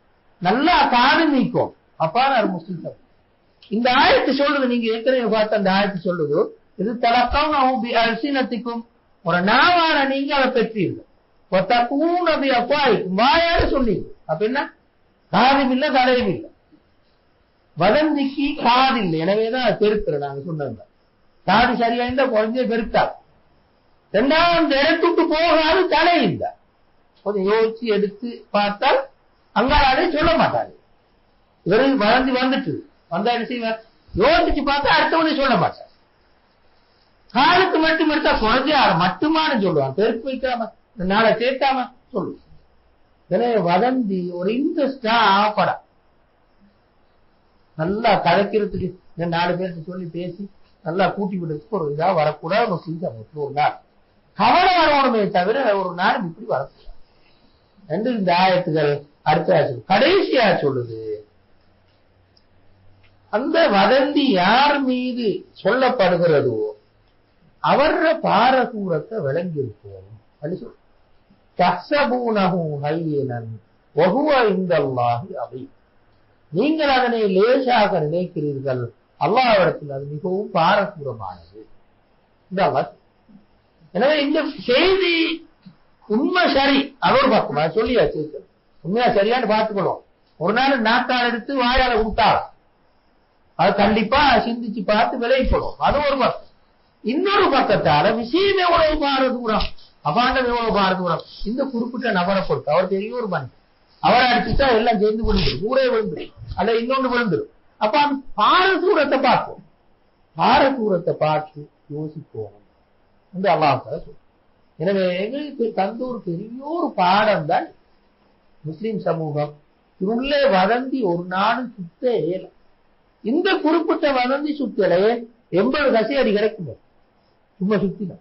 Speaker 1: நல்லா காது நீக்கும் அப்பான அது முஸ்லிம் சமூகம். இந்த ஆயத்து சொல்லுது, நீங்க ஏற்கனவே பார்த்த அந்த ஆயத்து சொல்லுது, இது தலக்கவும் அல்சினத்துக்கும் ஒரு நாவான நீங்க அதை பெற்றீர்கள். ஒத்தக்கூடும் நபி அப்பாய்க்கும் வாயால சொன்னீங்க. அப்ப என்ன? காதும் இல்லை தலையும் இல்லை. வதந்திக்கு காது இல்லை. எனவேதான் பெருக்கிற நாங்க சொன்ன காது சரியா இருந்தா குறைஞ்சே பெருக்காது. ரெண்டாவது இடத்துக்கு போகாது தலை இல்லை. கொஞ்சம் யோசிச்சு எடுத்து பார்த்தால் அங்காலே சொல்ல மாட்டாரு. இவரு வளர்ந்து வந்துட்டு வந்தா என்ன செய்வார்? யோசிச்சு பார்த்தா அடுத்தவனே சொல்ல மாட்டார். காலுக்கு மட்டும் எடுத்தா குறைஞ்சே மட்டுமானு சொல்லுவான். பெருக்கு வைக்காம நாளை சேர்த்தாம சொல்லுவான். எனவே வதந்தி ஒரு இன்ட்ரெஸ்டா படம் நல்லா கதைக்கிறதுக்கு 4 பேருக்கு சொல்லி பேசி நல்லா கூட்டி விடுறதுக்கு ஒரு இதா வரக்கூடாது. முஸ்லிம் சமூகத்தில் ஒரு நாள் கவலை வரணுமே தவிர ஒரு நாள் இப்படி வரக்கூடாது என்று இந்த ஆயத்துகள் அடுத்த கடைசியா சொல்லுது. அந்த வதந்தி யார் மீது சொல்லப்படுகிறதோ அவர பாரதூரத்தை விளங்கி இருப்போம் அப்படி சொல்லு. நீங்கள் அதனை லேசாக நினைக்கிறீர்கள், அல்லாஹ்விடத்தில் அது மிகவும் பாரதூரமானது. எனவே இந்த செய்தி உண்மை சரி அதோடு பார்க்கணும். அது சொல்லியாச்சு, உண்மையா சரியான்னு பார்த்துக்கணும். ஒரு நாள் நாட்டால் எடுத்து வாயால விட்டாலும் அது கண்டிப்பா சிந்திச்சு பார்த்து விளைவிப்படும். அது ஒரு பக்கம். இன்னொரு பக்கத்தால விஷயம் எவ்வளவு பாரதூரம், அபாண்டம் எவ்வளவு பாரதூரம். இந்த குறிப்பிட்ட நபரை பொறுத்து அவர் பெரிய ஒரு மனிதன், அவரை அடிச்சுட்டா எல்லாம் சேர்ந்து விழுந்துடும், ஊரே விழுந்துடும், அல்ல இன்னொன்று விழுந்துடும். அப்ப அந்த பாரதூரத்தை பார்ப்போம். பாரதூரத்தை பார்த்து யோசிப்போம் என்று அல்லாஹ் சொல்லும். எனவே எங்களுக்கு தந்த ஒரு பெரிய ஒரு பாடம் தான் முஸ்லிம் சமூகம். உள்ளே வதந்தி ஒரு நாளும் சுத்த இயலும். இந்த குறிப்பிட்ட வதந்தி சுத்தலையே 80 கசையடி கிடைக்கும். சும்மா சுத்தினா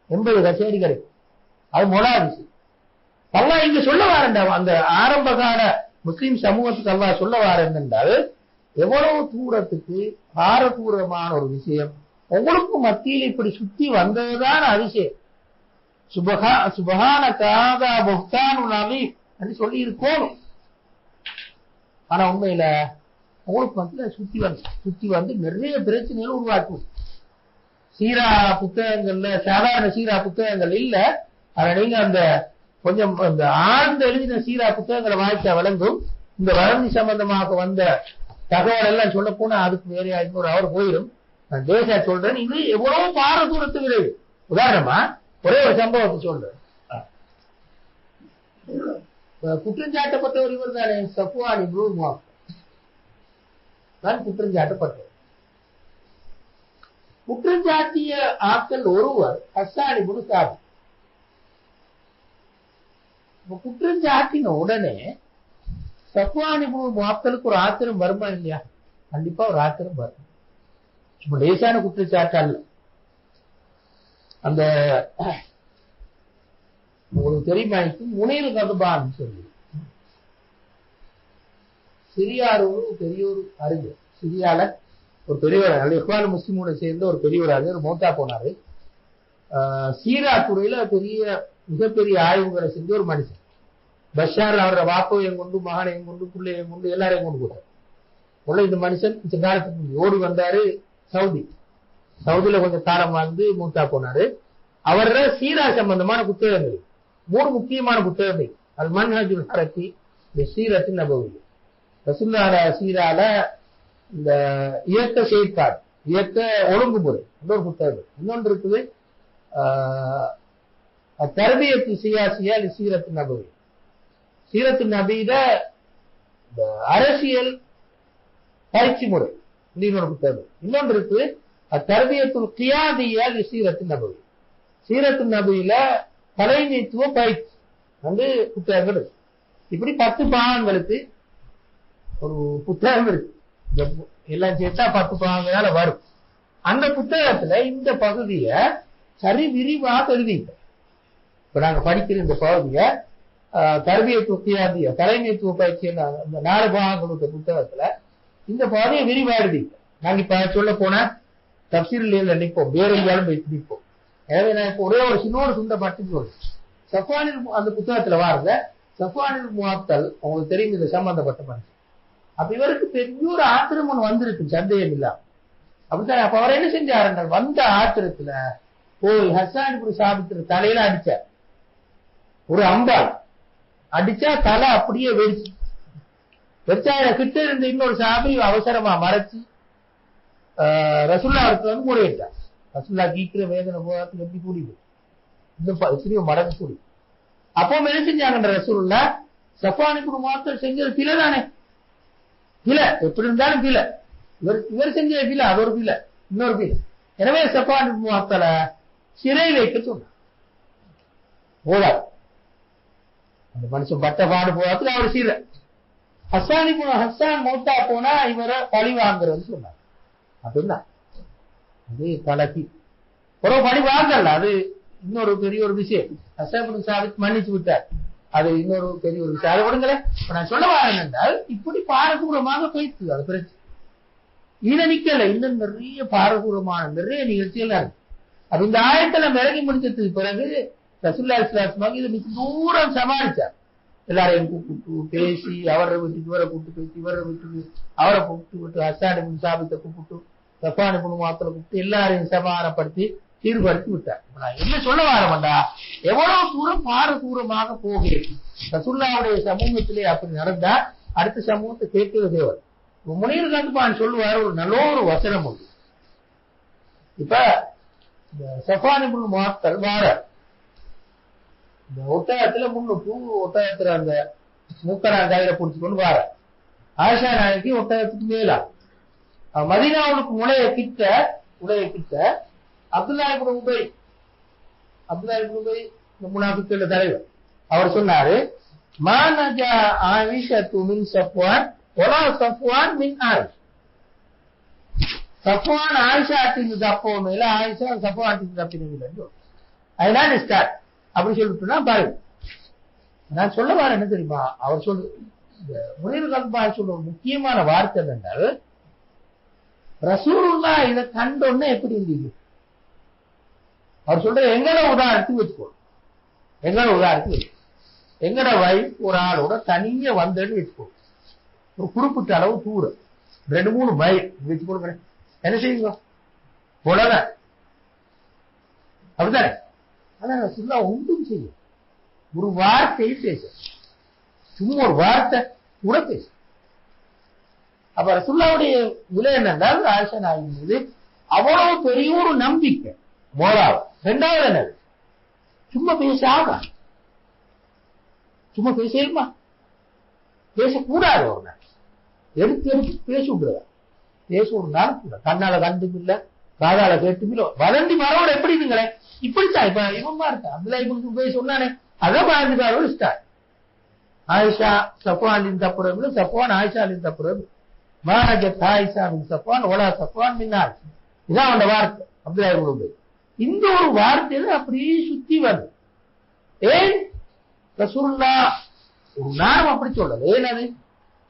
Speaker 1: 80 கசையடி கிடைக்கும். அது மொழாதிசி. அல்லாஹ் இங்க சொல்ல வாரண்டா அந்த ஆரம்ப கால முஸ்லிம் சமூகத்துக்கு அல்லாஹ் சொல்ல வாரன் என்றால் எவ்வளவு தூரத்துக்கு பாரதூரமான ஒரு விஷயம் உங்களுக்கு மத்தியில் இப்படி சுத்தி வந்ததுதான் அதிசயம். சுபஹான காதா புஹ்தானு நபி என்று சொல்லி இருக்கோம். ஆனா உண்மையில உங்களுக்கு மத்தியில சுத்தி வந்து நிறைய பிரச்சனைகள் உருவாக்கும். சீரா புத்தகங்கள்ல சாதாரண சீரா புத்தகங்கள் இல்ல, ஆனா நீங்க அந்த கொஞ்சம் அந்த ஆழ்ந்த எழுதின சீரா புத்தகங்களை வாய்ச்சா விளங்கும். இந்த வளர்ச்சி சம்பந்தமாக வந்த தகவல் எல்லாம் சொல்ல போனா அதுக்கு வேற இன்னொரு அவர் போயிடும். நான் தேசா சொல்றேன், இது எவ்வளவு பாரதூரத்து விளைவு. உதாரணமா ஒரே ஒரு சம்பவத்தை சொல்றேன். குற்றஞ்சாட்டப்பட்டவர் இவர் தானே, சஃப்வான் இப்னு முஅத்தல் தான் குற்றஞ்சாட்டப்பட்டவர். குற்றஞ்சாட்டிய ஆட்கள் ஒருவர் ஹஸ்ஸான் இப்னு சாபித். குற்றஞ்சாட்டின உடனே சஃப்வான் இப்னு முஅத்தலுக்கு ஒரு ஆத்திரம் வருமா இல்லையா? கண்டிப்பா ஒரு ஆத்திரம் வரும். சும்மா லேசான குற்றச்சாட்டு அல்ல. அந்த உங்களுக்கு தெரியுமா, முனையில் கதுபான் சொல்லி சிரியார் ஒரு பெரியோர் அறிஞர், சிரியால ஒரு பெரியவர் இஹ்வான் முஸ்லிமோட சேர்ந்த ஒரு பெரியவர் அறிஞர் மௌத்தா போனாரு. சீரா துறையில மிகப்பெரிய ஆய்வுகளை செஞ்ச ஒரு மனுஷன். பஷார் அவரோட வாப்பையும் கொண்டு மகனையும் கொண்டு பிள்ளையும் கொண்டு எல்லாரையும் கொண்டு போட்டார். இந்த மனுஷன் கொஞ்ச காலத்துக்கு ஓடி வந்தாரு சவுதியில கொஞ்சம் காலம் வாழ்ந்து மூத்தா போனாரு. அவரோட சீரா சம்பந்தமான புத்தகங்கள் 3 முக்கியமான புத்தகங்கள். அது மன்ஹஜுல் ஹரக்கி, சீரத்து நபவி, ரசூலுல்லாஹ் சீரால இந்த இயக்க செயற்பாடு, இயக்க ஒழுங்குமுறை இன்னொரு புத்தகம். இன்னொன்று இருக்குது தர்பியத்து சியாசியா சீரத்து நபவி, சீரத்து நபியில அரசியல் பயிற்சி முறை இன்னொரு புத்தகம். இன்னொன்று இருக்குது தர்பியத்துல் கியாதியா சீரத்து நபவி, சீரத்து நபியில தலைமைத்துவ பயிற்சி வந்து புத்தகங்கள். இப்படி 10 பாகங்களுக்கு ஒரு புத்தகம் இருக்கு. எல்லாம் சேர்த்தா 10 பாகங்களால வரும். அந்த புத்தகத்துல இந்த பகுதிய சரி விரிவாக எழுதிங்க. இப்ப நாங்க படிக்கிற இந்த பகுதிய தர்பியத்துவ கியாதியா தலைமைத்துவ பயிற்சி இந்த 4 பாகங்களுக்கு புத்தகத்துல இந்த பகுதியை விரிவா எழுதிங்க. நாங்க இப்ப சொல்ல போனா தப்சீர்ல நிற்போம், வேற எங்கேயாலும் நிற்போம். எனவே நான் இப்ப ஒரே ஒரு சின்னோடு சுண்ட மட்டும் சொல்றேன். சஃப்வானில் அந்த புத்தகத்துல வாருங்க, சஃப்வானில் முஅத்தல் உங்களுக்கு தெரியும், இது சம்பந்தப்பட்ட மனுஷன். அப்ப இவருக்கு பெரிய ஒரு ஆத்திரம் ஒண்ணு வந்திருக்கு, சந்தேகம் இல்லாம. அப்படித்தான். அப்ப அவர் என்ன செஞ்சாருங்க, வந்த ஆத்திரத்துல போய் ஹஸ்ஸான் இப்னு சாபித் தலையில அடிச்சார். ஒரு அம்பால் அடிச்சா தலை அப்படியே வெடிச்சு வெடிச்சா. கிட்ட இருந்த இன்னொரு சாபி அவசரமா மறைச்சு ரசூலுல்லாஹ்வுக்கு வந்து முறையிட்டார். ரசூலுல்லாஹ் கீக்கிற வேதனை போறதுக்கு எப்படி கூடிது, இன்னும் எத்தனையோ மடங்கு கூடி. அப்போ என்ன செஞ்சாங்க ரசூலுல்லாஹ், சஃப்வான் இப்னு முஅத்தல் செஞ்சது பிழை தானே, பிழை எப்படி இருந்தாலும் பிழை. இவர் செஞ்ச பிழை, அது ஒரு பிழை, இன்னொரு பிழை. எனவே சஃப்வான் இப்னு முஅத்தலை சிறை வைக்க சொன்னார். போதாது, அந்த மனுஷன் பட்ட பாடு போறதுக்கு அவர் சீரை. ஹஸ்ஸான் மௌத்தா போனா இவரை பழி வாங்குறதுன்னு சொன்னார். அப்படின்னா அது கலக்கி ஒரு பழி வாங்கல, அது இன்னொரு பெரிய ஒரு விஷயம். ஹஸ்ஸான் இப்னு சாபித் மன்னிச்சு விட்டார், அது இன்னொரு பெரிய ஒரு விஷயம். அதை விடுங்களேன். நான் சொல்ல வரேன் என்றால், இப்படி பாரதூரமாக போயிட்டு அது பிரச்சனை இதை நிக்கல. இன்னும் நிறைய பாரதூரமான நிறைய நிகழ்ச்சிகள் இருக்கு. அது இந்த ஆயத்துல விலகி முடிச்சதுக்கு பிறகு ரசூலுல்லாஹி ஸல்லல்லாஹு அலைஹி வஸல்லம் இது மிக தூரம் சமாளிச்சார். எல்லாரையும் கூப்பிட்டு பேசி, அவரை வீட்டுக்கு இவரை கூப்பிட்டு பேசி, இவரை வீட்டுக்கு அவரை கூப்பிட்டு விட்டு, ஹஸ்ஸான் இப்னு சாபித்தை கூப்பிட்டு, சஃப்வான் இப்னு முஅத்தலை கூப்பிட்டு எல்லாரையும் சமாதானப்படுத்தி சீர்படுத்தி விட்டார். நான் என்ன சொல்ல வரேன்டா, எவ்வளவு தூரம் பாரதூரமாக போகிறது. ரசூலுல்லாஹ்வுடைய சமூகத்திலே அப்படி நடந்தா அடுத்த சமூகத்தை கேட்கிறது தேவை. முனீர் கதுபான் சொல்லுவார், ஒரு நல்ல ஒரு வசனம் உண்டு. இப்ப சஃப்வான் இப்னு முஅத்தல் வார இந்த ஒட்டகத்துல முன்னுக்கு ஒட்டகத்துல அந்த மூக்கரா கையில பிடிச்சுக்கொண்டு வார. ஆயிஷா நாயகி ஒட்டகத்துக்கு மேலா மதீனாவுக்கு உடைய கிட்ட அப்துல்லாஹ் இப்னு உபை இந்த முனாஃபிக்குள்ள தலைவர், அவர் சொன்னாரு, மா நஜா ஆயிஷத்து மின் சஃப்வான் வலா சஃப்வான் மின் ஆயிஷா. சஃப்வான் ஆயிஷா தின்னு தப்பவும் இல்லை, ஆயிஷா சஃப்வான் தின்னு தப்பினது இல்லை. அதுதான் ஸ்டார்ட் அப்படி சொல்லிட்டுனா பாருங்க. நான் சொல்ல வர என்ன தெரியுமா, அவர் சொல்லு முனீர் கதுபான் சொல்ற ஒரு முக்கியமான வார்த்தை என்றால், ரசூலுல்லாஹ் இதை கண்டோன்னு எப்படி இருந்தீங்க. அவர் சொல்ற எங்கட உதாரணத்துக்கு வச்சுக்கோ, எங்கட வைஃப் ஒரு ஆளோட தனியா வந்தேன்னு வச்சுக்கோ, ஒரு குறிப்பிட்ட அளவு தூரம் 2-3 மைல் வச்சு கொடுங்க, என்ன செய்யுங்க போலத அப்படித்தானே. ஆனா ரசூலுல்லா ஒன்றும் செய்யும், ஒரு வார்த்தையை பேச, சும்மா ஒரு வார்த்தை கூட பேச. அப்ப ரசூலுல்லாவுடைய விலை என்னென்றால் ஆயிஷா நாயகி மீது அவ்வளவு பெரிய ஒரு நம்பிக்கை முதலாவது. இரண்டாவது என்னது, சும்மா பேசாம, சும்மா பேசலுமா, பேசக்கூடாது. ஒரு நாள் எடுத்து எடுத்து பேச விடுறதா, பேச ஒரு நாள் கூட கண்ணால கண்டும் இல்ல, காதால கேட்டும் இல்ல, வதந்தி மரவோட எப்படிங்களே இப்படித்தான். இப்ப இவமா இருக்கா அப்துல்லா இப்னு உபை சொன்னானே, அதான் பாரதிகாரோட ஸ்டார்ட். ஆயிஷா சஃப்வானின் தப்புறது, சஃப்வான் ஆயிஷாவின் தப்புறது, மஹஜத் ஆயிஷாவின் சஃப்வான் ஓலா சஃப்வான் மின்னார், இதான் அந்த வார்த்தை அப்துல்லா இப்னு உபை. இந்த ஒரு வார்த்தையில அப்படியே சுத்தி வருது. ஏன் ரசூலுல்லாஹ் ஒரு நாளும் அப்படி சொல்லல. ஏன் அது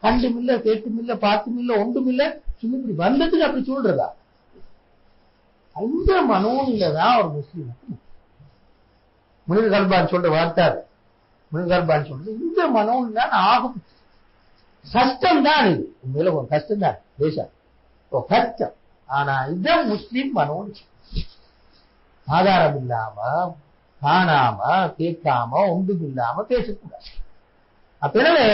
Speaker 1: கண்டும் இல்ல, கேட்டும் இல்ல, பார்த்தும் இல்ல, ஒன்றும் இல்ல, சும்மா இப்படி வந்ததுக்கு அப்படி சொல்றதா? அந்த மனோனில தான் ஒரு முஸ்லீம். முனிவர் கல்பான் சொல்ற வார்த்தை, முனிவர் கல்பான் சொல்றது இந்த மனோன் தான் ஆகும். கஷ்டம் தான் இது, உண்மையில கஷ்டம் தான் பேச கஷ்டம். ஆனா இதான் முஸ்லீம் மனோன். ஆதாரம் இல்லாம, காணாம, கேட்காம, ஒன்றும் இல்லாம பேசக்கூடாது. அப்ப எனவே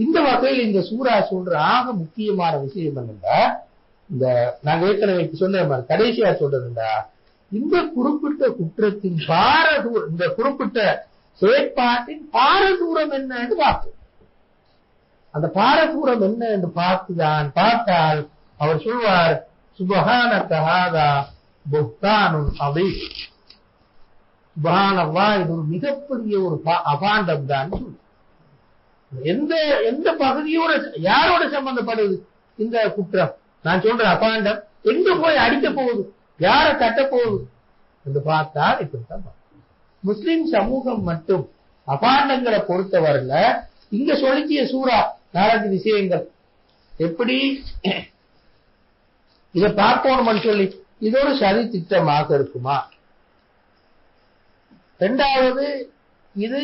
Speaker 1: இந்த வகையில் இந்த சூரா சொல்ற ஆக முக்கியமான விஷயம் என்னன்னா, இந்த நாங்க ஏற்கனவே சொன்ன மாதிரி கடைசியா சொல்றதுண்டா, இந்த குறிப்பிட்ட குற்றத்தின் பாரதூரம், இந்த குறிப்பிட்ட செயற்பாட்டின் பாரதூரம் என்ன என்று பார்ப்போம். அந்த பாரதூரம் என்ன என்று பார்த்தால் அவர் சொல்வார், சுபஹானக ஹாதா புஹ்தானுன் அதீம். சுபஹானல்லாஹ், இது ஒரு மிகப்பெரிய ஒரு அபாண்டம் தான். எந்த எந்த பகுதியோட யாரோட சம்பந்தப்படுது இந்த குற்றம்? நான் சொல்ற அபாண்டம் எங்க போய் அடிக்க போகுது, யாரை தட்ட போகுது என்று பார்த்தால் இப்படித்தான். முஸ்லிம் சமூகம் மட்டும் அபாண்டங்களை பொறுத்தவரையில இங்க சொல்லிக்கிய சூரா 4 விஷயங்கள் எப்படி இதை பார்க்கணும்னு சொல்லி இது ஒரு சதி திட்டமாக இருக்குமா? இரண்டாவது, இது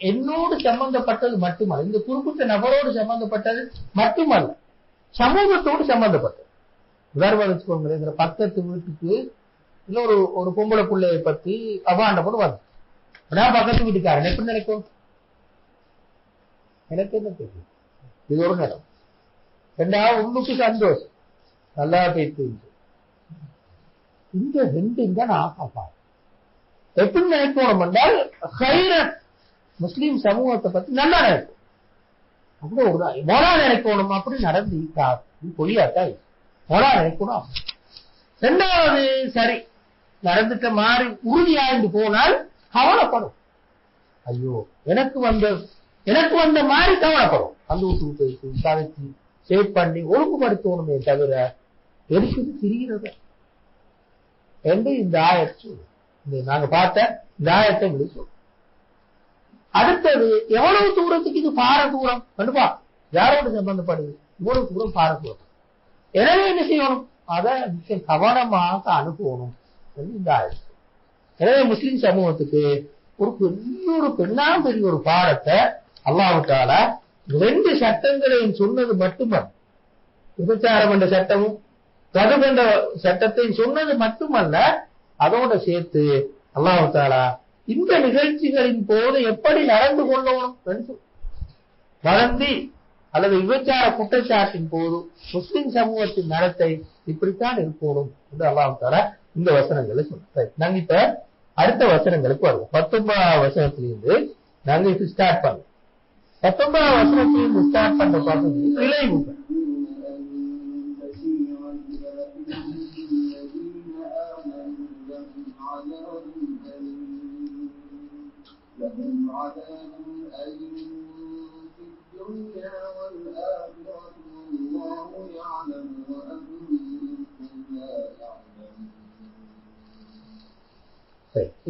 Speaker 1: என்னோடு சம்பந்தப்பட்டது மட்டுமல்ல, இந்த குறிப்பிட்ட நபரோடு சம்பந்தப்பட்டது மட்டுமல்ல, சமூகத்தோடு சம்பந்தப்பட்டது. உதாரணம் வச்சுக்கோங்க, இந்த பக்கத்து வீட்டுக்கு இல்ல ஒரு பொம்பளை பிள்ளையை பத்தி அபாண்டப்படும் வந்து, நான் பக்கத்து வீட்டுக்காரன் எப்படி நினைக்கும்? எனக்கு என்ன தெரியும், இது ஒரு நேரம். ரெண்டாவது, உள்ளுக்கு சந்தோஷம், நல்லா பேசி இந்த ரெண்டும் தான் ஆகாப்பா. எப்படி நினைக்கணும் என்றால் ஹைரத் முஸ்லீம் சமூகத்தை பத்தி நல்லா நினைக்கும். அப்படி ஒரு மொரா நினைக்கணும், அப்படி நடந்து பொய்யாட்டா மொரா நினைக்கணும். ரெண்டாவது, சரி நடந்துட்ட மாறி உறுதியாய்ந்து போனால் கவலைப்படும். ஐயோ எனக்கு வந்த மாதிரி கவலைப்படும். அந்த வீட்டு பேசி கதைச்சு சேவ் பண்ணி ஒழுங்குபடுத்தணுமே தவிர எதுக்கு திரிகிறது என்று இந்த ஆயத்து நாங்க பார்த்த இந்த ஆயத்தை சொல்றோம். அடுத்தது, எவ்வளவு தூரத்துக்கு இது பாரதூரம் கண்டுப்பா, யாரோட சம்பந்தப்படுது, இவ்வளவு தூரம் பாரதூரம். எனவே என்ன செய்யணும், அதை மிக கவனமாக அனுப்பணும் இந்த ஆயத்து. எனவே முஸ்லிம் சமூகத்துக்கு ஒரு பெரிய ஒரு பாடத்தை அல்லாஹ் தஆலா 2 சட்டங்களையும் சொன்னது மட்டுமல்ல, விபச்சாரம் என்ற சட்டமும் கதுப் என்ற சட்டத்தையும் சொன்னது மட்டுமல்ல, அதோட சேர்த்து அல்லாஹ் தஆலா இந்த நிகழ்ச்சிகளின் போது எப்படி நடந்து கொள்ளணும், வதந்தி அல்லது விபச்சார குற்றச்சாட்டின் போது முஸ்லிம் சமூகத்தின் நடத்தை இப்படித்தான் இருக்கணும் என்று அல்லாஹ் தஆலா இந்த வசனங்களை சொல்றார். நாங்க இப்ப அடுத்த வசனங்களுக்கு வருவோம். 19ஆம் வசனத்திலிருந்து நாங்க இப்ப ஸ்டார்ட் பண்ணுவோம். 19ஆம் வசனத்திலிருந்து ஸ்டார்ட் பண்ற பகுதி விளைவுகள்.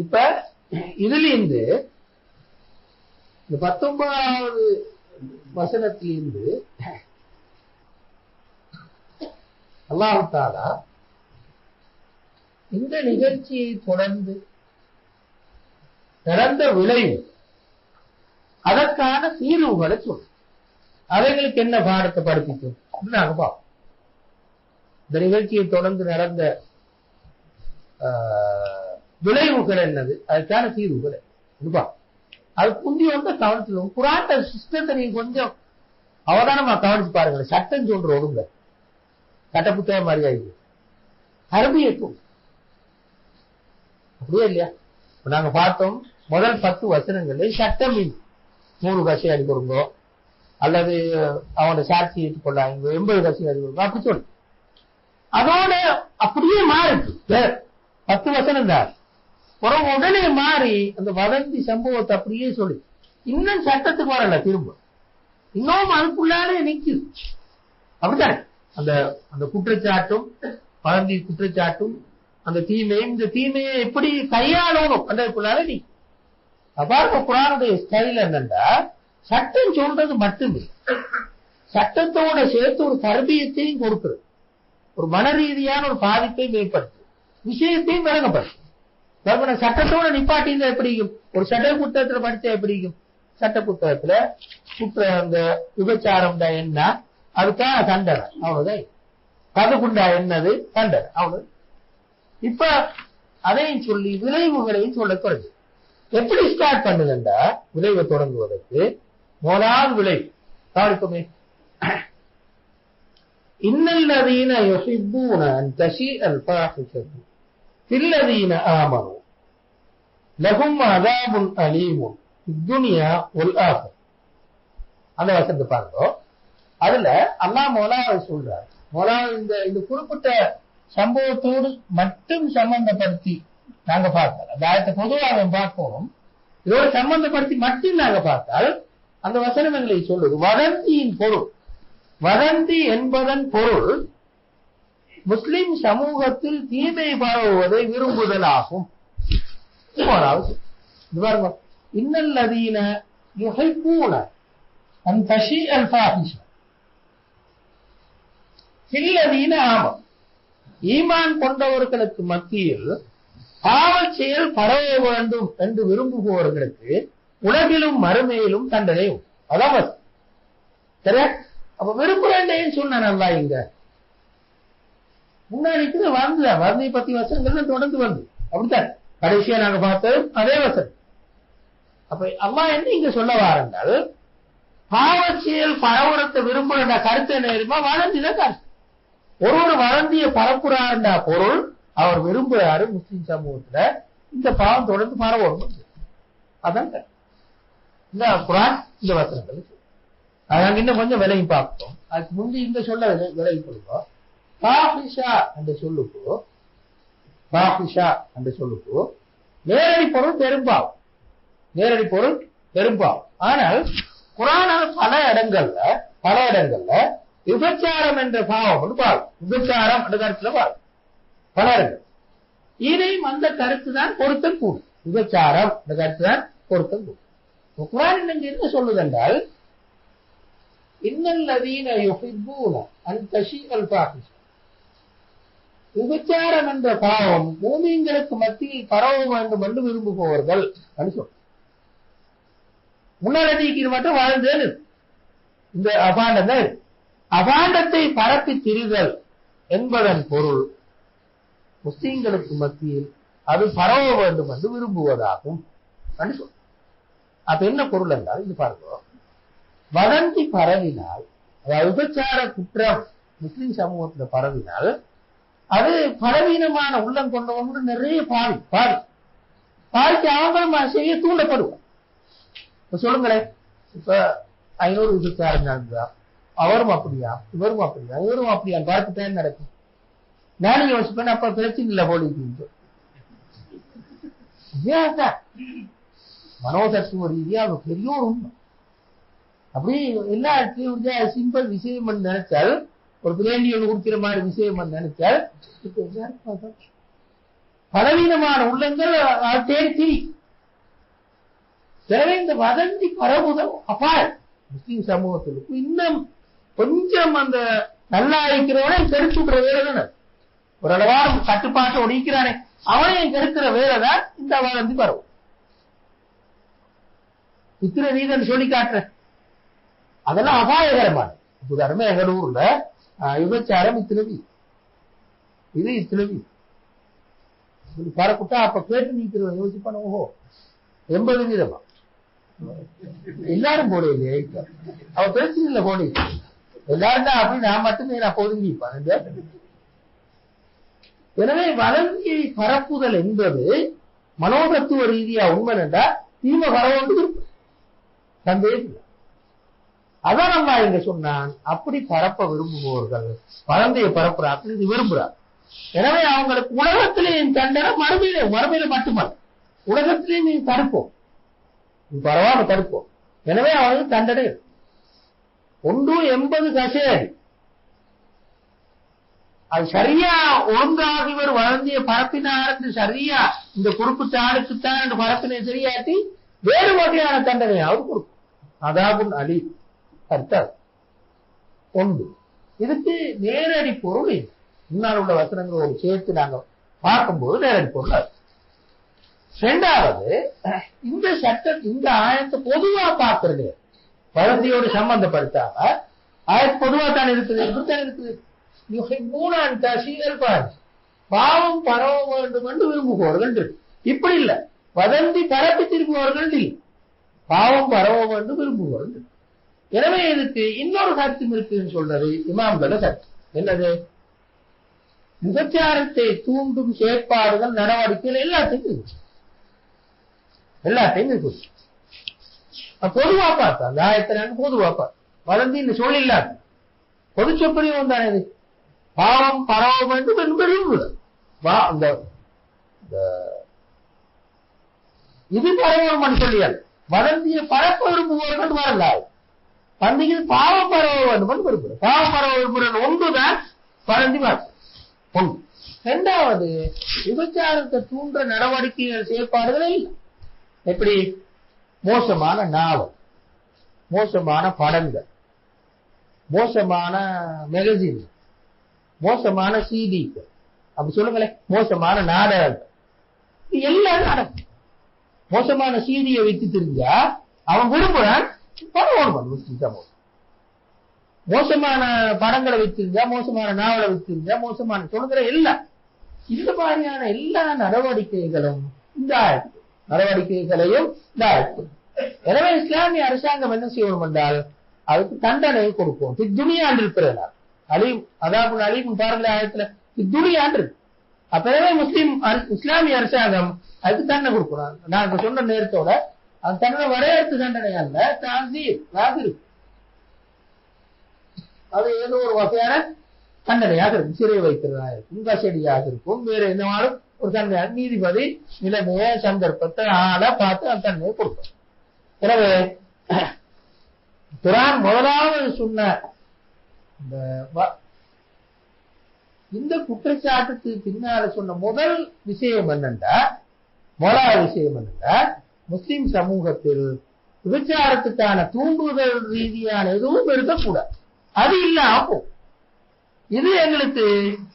Speaker 1: இப்ப இதிலிருந்து இந்த 19வது வசனத்திலிருந்து அல்லாஹ் தஆலா இந்த நிகழ்ச்சியை தொடர்ந்து நடந்த விளைவு, அதற்கான தீர்வுகளை சொல்லும். அவைகளுக்கு என்ன பாடத்தை படிப்பிக்கும் நாங்க பார்ப்போம். இந்த நிகழ்ச்சியை தொடர்ந்து நடந்த விளைவுகள் என்னது, அதுக்கான தீர்வுகள் என்னப்பா, அது புந்தி வந்து கவனிச்சு குரான் சிஸ்டத்தை நீங்க கொஞ்சம் அவதானமா கவனிச்சு பாருங்களேன். சட்டம் சொல்ற ஒழுங்க சட்ட புத்தகம் மாதிரி ஆயிடுது. அரபியத்தும் அப்படியே இல்லையா? நாங்க பார்த்தோம் முதல் 10 வசனங்கள்ல சட்டம் 100 கட்சி அடி கொடுங்கோ, அல்லது அவனோட சாட்சி ஏற்றுக்கொள்ளாங்க 80 கட்சி அடி கொடுங்க அப்படி சொல்லு. அதோட அப்படியே மாறுது 10 வசனம் தான். உடனே மாறி அந்த வதந்தி சம்பவத்தை அப்படியே சொல்லி இன்னும் சட்டத்துக்கு வரல, திரும்ப இன்னும் அதுக்குள்ளாலே நிக்குது. அப்படித்தானே அந்த அந்த குற்றச்சாட்டும் வதந்தி குற்றச்சாட்டும் அந்த தீமையும், இந்த தீமையை எப்படி கையாளணும் அதற்குள்ளால நீ அப்பாரு. குரானுடைய ஸ்டைல் என்னன்னா சட்டம் சொல்றது மட்டுமே, சட்டத்தோட சேர்த்து ஒரு தர்பியத்தையும் கொடுக்கிறது, ஒரு மன ரீதியான ஒரு பாதிப்பை மேம்படுத்து, விஷயத்தையும் விளங்கப்படுத்து. சட்டத்தோட நிப்பாட்டியிருந்தா எப்படி இருக்கும்? ஒரு சட்ட புத்தகத்துல படிச்சா எப்படி இருக்கும்? சட்ட புத்தகத்துல அந்த விபச்சாரம் என்ன, அதுக்காக தண்டனை அவ்வளவுதான். கதுகுண்டா என்னது தண்டனை அவ்வளவு. இப்ப அதையும் சொல்லி விளைவுகளையும் சொல்ல குறைஞ்சு எப்படி ஸ்டார்ட் பண்ணுதுண்டா, விளைவை தொடங்குவதற்கு முதலாவது விளைவு கவனிக்குமே, இன்னல்லதீன யுஹிப்பூன அன் தஷீஅல் ஃபாஹிஷத்து ஃபில்லதீன ஆமனூ லஹும் அஸாபுன் அலீமுன் ஃபித்துன்யா வல் ஆখিরাহ. அந்த வசனத்தை பாருங்க. அதுல அல்லாஹ் மௌலாவை சொல்றார். மௌலாவை இந்த குறிப்பிட்ட சம்பவத்தோடு மட்டும் சம்பந்தப்படுத்தி நாங்க பார்த்தால், அந்த ஆயத்தை பொதுவாக பார்க்கணும், இதோட சம்பந்தப்படுத்தி மட்டும் நாங்க பார்த்தால் அந்த வசனம் எங்களை சொல்லுது. வதந்தியின் பொருள், வதந்தி என்பதன் பொருள் முஸ்லிம் சமூகத்தில் தீமை பரவுவதை விரும்புதலாகும். பாருங்க, இன்னல்லதீன யுஹிப்பூன அன் தஷீஅல் ஃபாஹிஷ ஃபில்லதீன ஆமனூ, ஈமான் கொண்டவர்களுக்கு மத்தியில் பாவச் செயல் பரவ வேண்டும் என்று விரும்புபவர்களுக்கு உலகிலும் மறுமையிலும் தண்டனை. அதான் சரியா? அப்ப விரும்புறேன் சொன்ன நல்லா இங்க முன்னாடி வந்து வறுமை பத்தி வசனங்கள் தொடர்ந்து வந்து அப்படித்தான் கடைசியா நாங்க பார்த்தது அதே வசனம். அப்ப அம்மா என்ன இங்க சொல்ல வாரங்கள், பாவச் செயல் பரவுறத்தை விரும்புற கருத்து என்ன தெரியுமா? வளர்ந்திதான் கருத்து. ஒரு வளர்ந்திய பரப்புறாருண்டா பொருள் அவர் விரும்புறாரு முஸ்லிம் சமூகத்துல இந்த பாவம் தொடர்ந்து பரவணும். அதான் இந்த குரான் இந்த வசனங்கள். நாங்க இன்னும் கொஞ்சம் விலகி பார்ப்போம். அதுக்கு முந்தி இந்த சொல்ல விலகி கொடுப்போம். பாஹிஷா என்று சொல்லுக்கோ, பாஹிஷா என்று சொல்லுக்கோ நேரடி பொருள் பெரும்பாவும், நேரடி பொருள் பெரும்பாவும். ஆனால் குரான் பல இடங்கள்ல விபச்சாரம் என்ற பாவம் பாவம், விபச்சாரம் என்ற கருத்துல பாவம் பல இடங்கள். இதையும் அந்த கருத்து தான் பொருத்தம் கூடும். விபச்சாரம் என்ற கருத்து தான் பொருத்தம் கூடும். குரான் இங்க என்ன சொல்லுது என்றால், இன்னல்லதீன யுஹிப்பூன அன் தஷீஅல் ஃபாஹிஷ, விபச்சாரம் என்ற பாவம் மூமின்களுக்கு மத்தியில் பரவ வேண்டும் என்று விரும்புபவர்கள் சொல். முன்னாடி மட்டும் வாழ்ந்தது இந்த அபாண்டம். அபாண்டத்தை பரப்பி திரிதல் என்பதன் பொருள் முஸ்லிம்களுக்கு மத்தியில் அது பரவ வேண்டும் என்று விரும்புவதாகும். அப்ப என்ன பொருள் என்றால் இது பாருங்க, வதந்தி பரவினால், அதாவது விபச்சார குற்றம் முஸ்லிம் சமூகத்தில் பரவினால் அது பலவீனமான உள்ளம் கொண்டவங்க நிறைய பாதிக்கு அவங்களும் செய்ய தூண்டப்படுவோம். இப்ப சொல்லுங்களேன், இப்ப 500 விபச்சாரம் நடந்தா அவரும் அப்படியா, இவரும் அப்படியா, இவரும் அப்படியா பார்த்துட்டேன் நடக்கும். நானும் யோசிப்பேன், அப்ப பிரச்சனை இல்லை போலிக்கு. மனோதத்துவ ரீதியா அது பெரிய ஒரு உண்மை. அப்படி எல்லா இடத்துலயும் சிம்பிள் விஷயம் நினைச்சால், ஒரு பிளேண்டி ஒன்று கொடுக்கிற மாதிரி விஷயம் நினைச்சால் பலவீனமான உள்ளங்கள் தேடி. எனவே இந்த வதந்தி பரவுதல் அபாயம். முஸ்லிம் சமூகத்திற்கு இன்னும் கொஞ்சம் அந்த நல்லா இருக்கிறவனே கெடுத்து விடுற வேலை தானே, ஒரு அளவான கட்டுப்பாட்டை ஒடிக்கிறானே அவனையும் கெடுக்கிற வேலை தான் இந்த வதந்தி பரவும். இத்தனை ரீதன் சொல்லி காட்டுற அதெல்லாம் அபாயகரமான. உதாரணமா எங்க ஊர்ல விபச்சாரம் இத்தனை இது இத்திலவி பரப்புட்டா அப்ப கேட்டு நீக்கிறவன் யோசிப்பான ஓஹோ 80 வீதமா எல்லாரும் போட இல்லையே அவ பிரச்சனை இல்லை போடி எல்லாரும் தான் அப்படி நான் மட்டுமே நான் பொதுங்கிப்பான். எனவே வளர்ச்சியை பரப்புதல் என்பது மனோதத்துவ ரீதியா உண்மை என்றா தீமை பரவோண்டு சந்தேகம். அதான் நம்ம இங்க சொன்னான் அப்படி பரப்ப விரும்புபவர்கள் வளர்ந்தையை பரப்புறாங்க இது விரும்புறாங்க. எனவே அவங்களுக்கு உலகத்திலேயும் தண்டனை மறுமையில மட்டுமல்ல உலகத்திலேயும் நீ தடுப்போம் பரவாயில்ல தடுப்போம். எனவே அவங்களுக்கு தண்டனை 180 கசையடி அது சரியா ஒழுங்காக இவர் வளர்ந்திய பரப்பினார் சரியா இந்த குறிப்பிட்ட ஆளுக்குத்தான் என்று பரப்பினை சரியாட்டி வேறு வகையான தண்டனை அவர் கொடுக்கும். அதாவது அலி அர்த்தம் ஒன்று. இதுக்கு நேரடி பொருள் முன்னால் உள்ள வசனங்களோடு சேர்த்து நாங்கள் பார்க்கும்போது நேரடி பொருள். இரண்டாவது இந்த சட்டம் இந்த ஆயத்தை பொதுவா பார்க்கறது வளர்ச்சியோடு சம்பந்தப்படுத்தாம ஆயத்து பொதுவா தான் இருக்குது. இப்படித்தான் இருக்குது. பாவம் பரவ வேண்டும் என்று விரும்புபவர்கள் இப்படி இல்ல வதந்தி பரப்பி திரும்புபவர்கள் இல்லை பாவம் பரவ வேண்டும் விரும்புபவர்கள். எனவே இதுக்கு இன்னொரு சட்டம் இருக்குன்னு சொல்றது இமாம்கள சட்டம் என்னது விபச்சாரத்தை தூண்டும் செயற்பாடுகள் நடவடிக்கைகள் எல்லாத்தையும் இருக்கு. பொதுவா பார்த்தா அந்த ஆயத்தை பொதுவா பார்த்தா வதந்தி சொல்லில்லாது பொது சொப்பனையும் தானே இது பாவம் பரவ வேண்டும் என்பது இது பரவணும் சொல்லியால் வதந்தியை பரப்ப விரும்புபவர்கள் வரலாறு பந்திக்கு பாவம் பரவ வேண்டும் என்று விரும்புகிறேன். பாவம் பரவ விரும்புகிற ஒன்றுதான் வதந்தி ஒன்று. இரண்டாவது விபச்சாரத்தை தூண்டுற நடவடிக்கைகள் செயற்பாடுகள் இல்லை. எப்படி மோசமான நாவல் மோசமான படங்கள் மோசமான மேகசின் மோசமான சிடிக்கள் அப்படி சொல்லுங்களேன் மோசமான நாடகங்கள் எல்லாம் நாடகம். மோசமான சிடியை வைத்து தெரிஞ்சா அவன் விரும்புறான் பரவாயில்ல முஸ்லிம் சமூகம். மோசமான படங்களை வைத்திருந்தா மோசமான நாவலை வைத்திருந்தா மோசமான சொல்லுகிற எல்லாம் இந்த மாதிரியான எல்லா நடவடிக்கைகளும் இந்த நடவடிக்கைகளையும் இந்த எனவே இஸ்லாமிய அரசாங்கம் என்ன செய்யணும் என்றால் அதுக்கு தண்டனை கொடுப்போம். துணியாண்டு இருக்கிறார் அலீம் அதாவது அலீம் பாருங்க ஆயத்துல துணியாண்டு இருக்கு. அப்பவே முஸ்லீம் இஸ்லாமிய அரசாங்கம் அதுக்கு தண்டனை கொடுக்குறாங்க. நான் இப்ப சொன்ன நேரத்தோட அந்த தண்டனை வரையறுத்து தண்டனை அல்ல தாசீர் அது ஏதோ ஒரு வகையான தண்டனையாக இருக்கும். சிறை வைக்கிறதா இருக்கும் கசடியாக இருக்கும் வேற என்னவாலும் ஒரு தண்டனை நீதிபதி நிலைமைய சந்தர்ப்பத்தை ஆளை பார்த்து அந்த தண்டனையை கொடுக்கும். எனவே குர்ஆன் முதலாவது சொன்ன இந்த குற்றச்சாட்டுக்கு பின்னால சொன்ன முதல் விஷயம் என்னண்டா முஸ்லிம் சமூகத்தில் விபச்சாரத்துக்கான தூண்டுதல் ரீதியான எதுவும் இருக்கக்கூடாது. அது இல்லாம இது எங்களுக்கு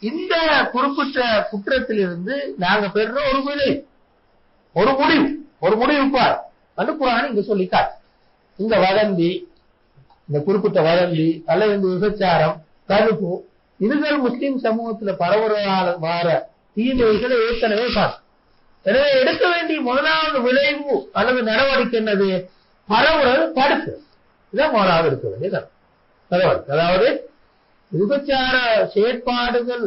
Speaker 1: இந்த குறிப்பிட்ட குற்றத்திலிருந்து நாங்க பெறுற ஒரு முடிவு பார் அது குர்ஆன் இங்க சொல்லிக்காட்டு. இந்த வதந்தி இந்த குறிப்பிட்ட வதந்தி அல்லது இந்த விபச்சாரம் தடுப்பு இதுகள் முஸ்லிம் சமூகத்துல பரவலான வார தீமைகளை ஏற்கனவே பார்க்கும். எனவே எடுக்க வேண்டிய முதலாவது விளைவு அல்லது நடவடிக்கை என்னது பரவுறது தடுப்பு. இதான் முதலாவது இருக்க வேண்டிய நடவடிக்கை. அதாவது விபச்சார செயற்பாடுகள்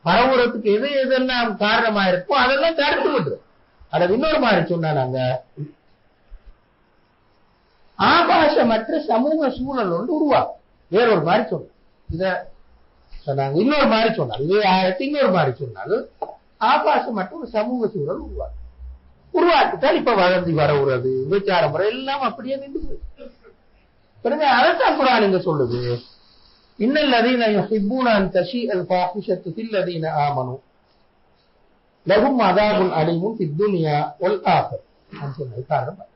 Speaker 1: பரவுறதுக்கு எதெல்லாம் காரணமா இருக்கோ அதெல்லாம் தடுத்து விட்டுரும். அல்லது இன்னொரு மாதிரி சொன்னா நாங்க ஆபாசமற்ற சமூக சூழல் ஒன்று உருவாக்கும். வேறொரு மாதிரி சொன்னோம் இத சொன்னாங்க. இன்னொரு மாதிரி சொன்னாங்க இதே ஆயத்தை இன்னொரு மாதிரி சொன்னாலும் ஆபாசமற்ற ஒரு சமூக சூழல் உருவாக்கிட்டால் இப்ப வளர்ந்து வரவுறது விபச்சாரம் முறை எல்லாம் அப்படியே நின்று பிறகு அதைத்தான் குர்ஆன் இங்க சொல்லுது. இன்னல்லதீன யுஹிப்பூன அன் தஷீஅல் ஃபாஹிஷத்து ஃபில்லதீன ஆமனூ லஹும் அஸாபுன் அலீமுன் ஃபித் துன்யா வல் ஆখিরাহ அது சொன்னது காரணம்.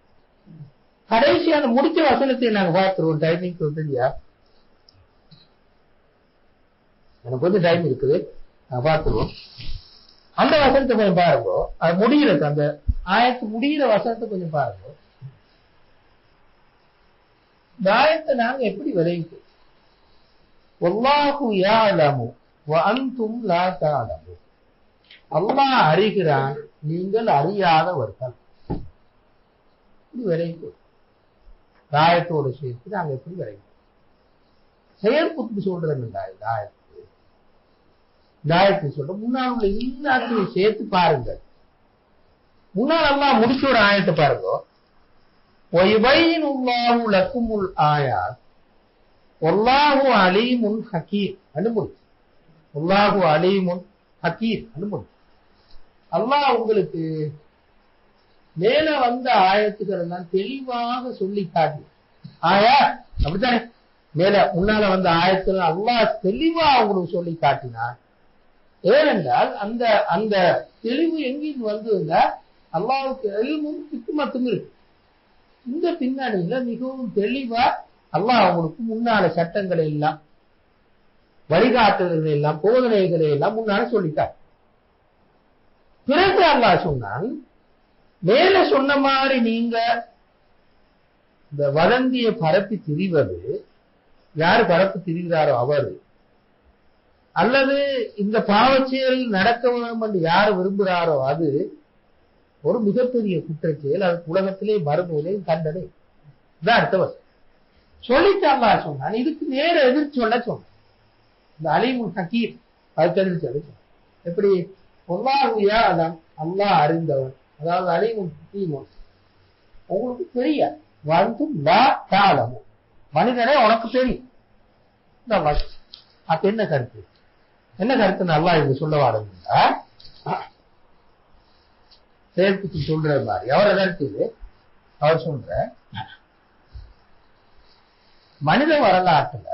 Speaker 1: கடைசி அந்த முடிச்ச வசனத்தை நாங்க பார்த்துருவோம். டைமிங் தெரியா எனக்கு கொஞ்சம் டைம் இருக்குது நாங்க பார்த்துருவோம். அந்த வசனத்தை கொஞ்சம் பாருங்க. அது முடிகிறது அந்த ஆயத்து முடிகிற வசனத்தை கொஞ்சம் பாருங்க. இந்த ஆயத்தை நாங்க எப்படி விளைவிப்போம்? வல்லாஹு யஅலமு وأنتم لا تعلمون. அல்லாஹ் அறிகிறான், நீங்கள் அறியாதவர்கள். இது விரைக்கும் ஆயத்தோடு சேர்த்து நாங்க எப்படி விரைக்கும் செயற்புத்து சொல்றேன். ஆயத்தை சொல்ற முன்னால் உள்ள எல்லாத்தையும் சேர்த்து பாருங்கள். முன்னால் அல்லாஹ் முடிச்ச ஒரு ஆயத்தை பாருங்க. وَيُبَيِّنُ اللَّهُ لَكُمُ الْآيَاتِ وَاللَّهُ عَلِيمٌ حَكِيمٌ. அனுமதி அல்லாஹு அலீமுன் ஹக்கீம். அனுமதி அல்லாஹ் உங்களுக்கு மேல வந்த ஆயத்துக்கள் எல்லாம் தெளிவாக சொல்லி காட்டி ஆயா அப்படித்தானே மேல முன்னால வந்த ஆயத்துல அல்லாஹ் தெளிவா உங்களுக்கு சொல்லி காட்டினார். ஏனென்றால் அந்த அந்த தெளிவு எங்கிருந்து வந்ததுன்னா அல்லாஹ்வுக்கு இல்மும் ஹிக்மத்தும் இருக்கு. இந்த பின்னணியில மிகவும் தெளிவா அல்லாஹ் அவங்களுக்கு முன்னால சட்டங்களை எல்லாம் வழிகாட்டுதல்களை எல்லாம் போதனைகளை எல்லாம் முன்னால சொல்லிட்டார். பிறகு அல்லாஹ் சொன்னான், மேல சொன்ன மாதிரி நீங்க இந்த வதந்தியை பரப்பி திரிவது, யாரு பரப்பி திரிகிறாரோ அவரு, அல்லது இந்த பாவச்செயல் நடக்க வேண்டும் என்று யாரு விரும்புகிறாரோ அது ஒரு மிகப்பெரிய குற்றச்செயல். அது உலகத்திலே மறுமையிலே கண்டனை. இதான் அர்த்தம். சொல்லிட்டு அல்லாஹ் சொன்னான், இதுக்கு நேர எதிர்த்து சொல்ல சொன்ன இந்த அலீமுல் ஹக்கீம் அதுக்கு எதிர்த்து சொல்ல எப்படி அல்லாஹ் அறிந்தவன், அதாவது அலீமுல் ஹக்கீம் உங்களுக்கு தெரியாது. மனிதனே உனக்கு தெரியும். அப்ப என்ன கருத்து? என்ன கருத்து அல்லாஹ் இங்க சொல்ல வாடுங்களா? செயற்குத்து சொல்ற மாதிரி அவரை கருத்து இது. அவர் சொல்ற மனித வரலாற்றுல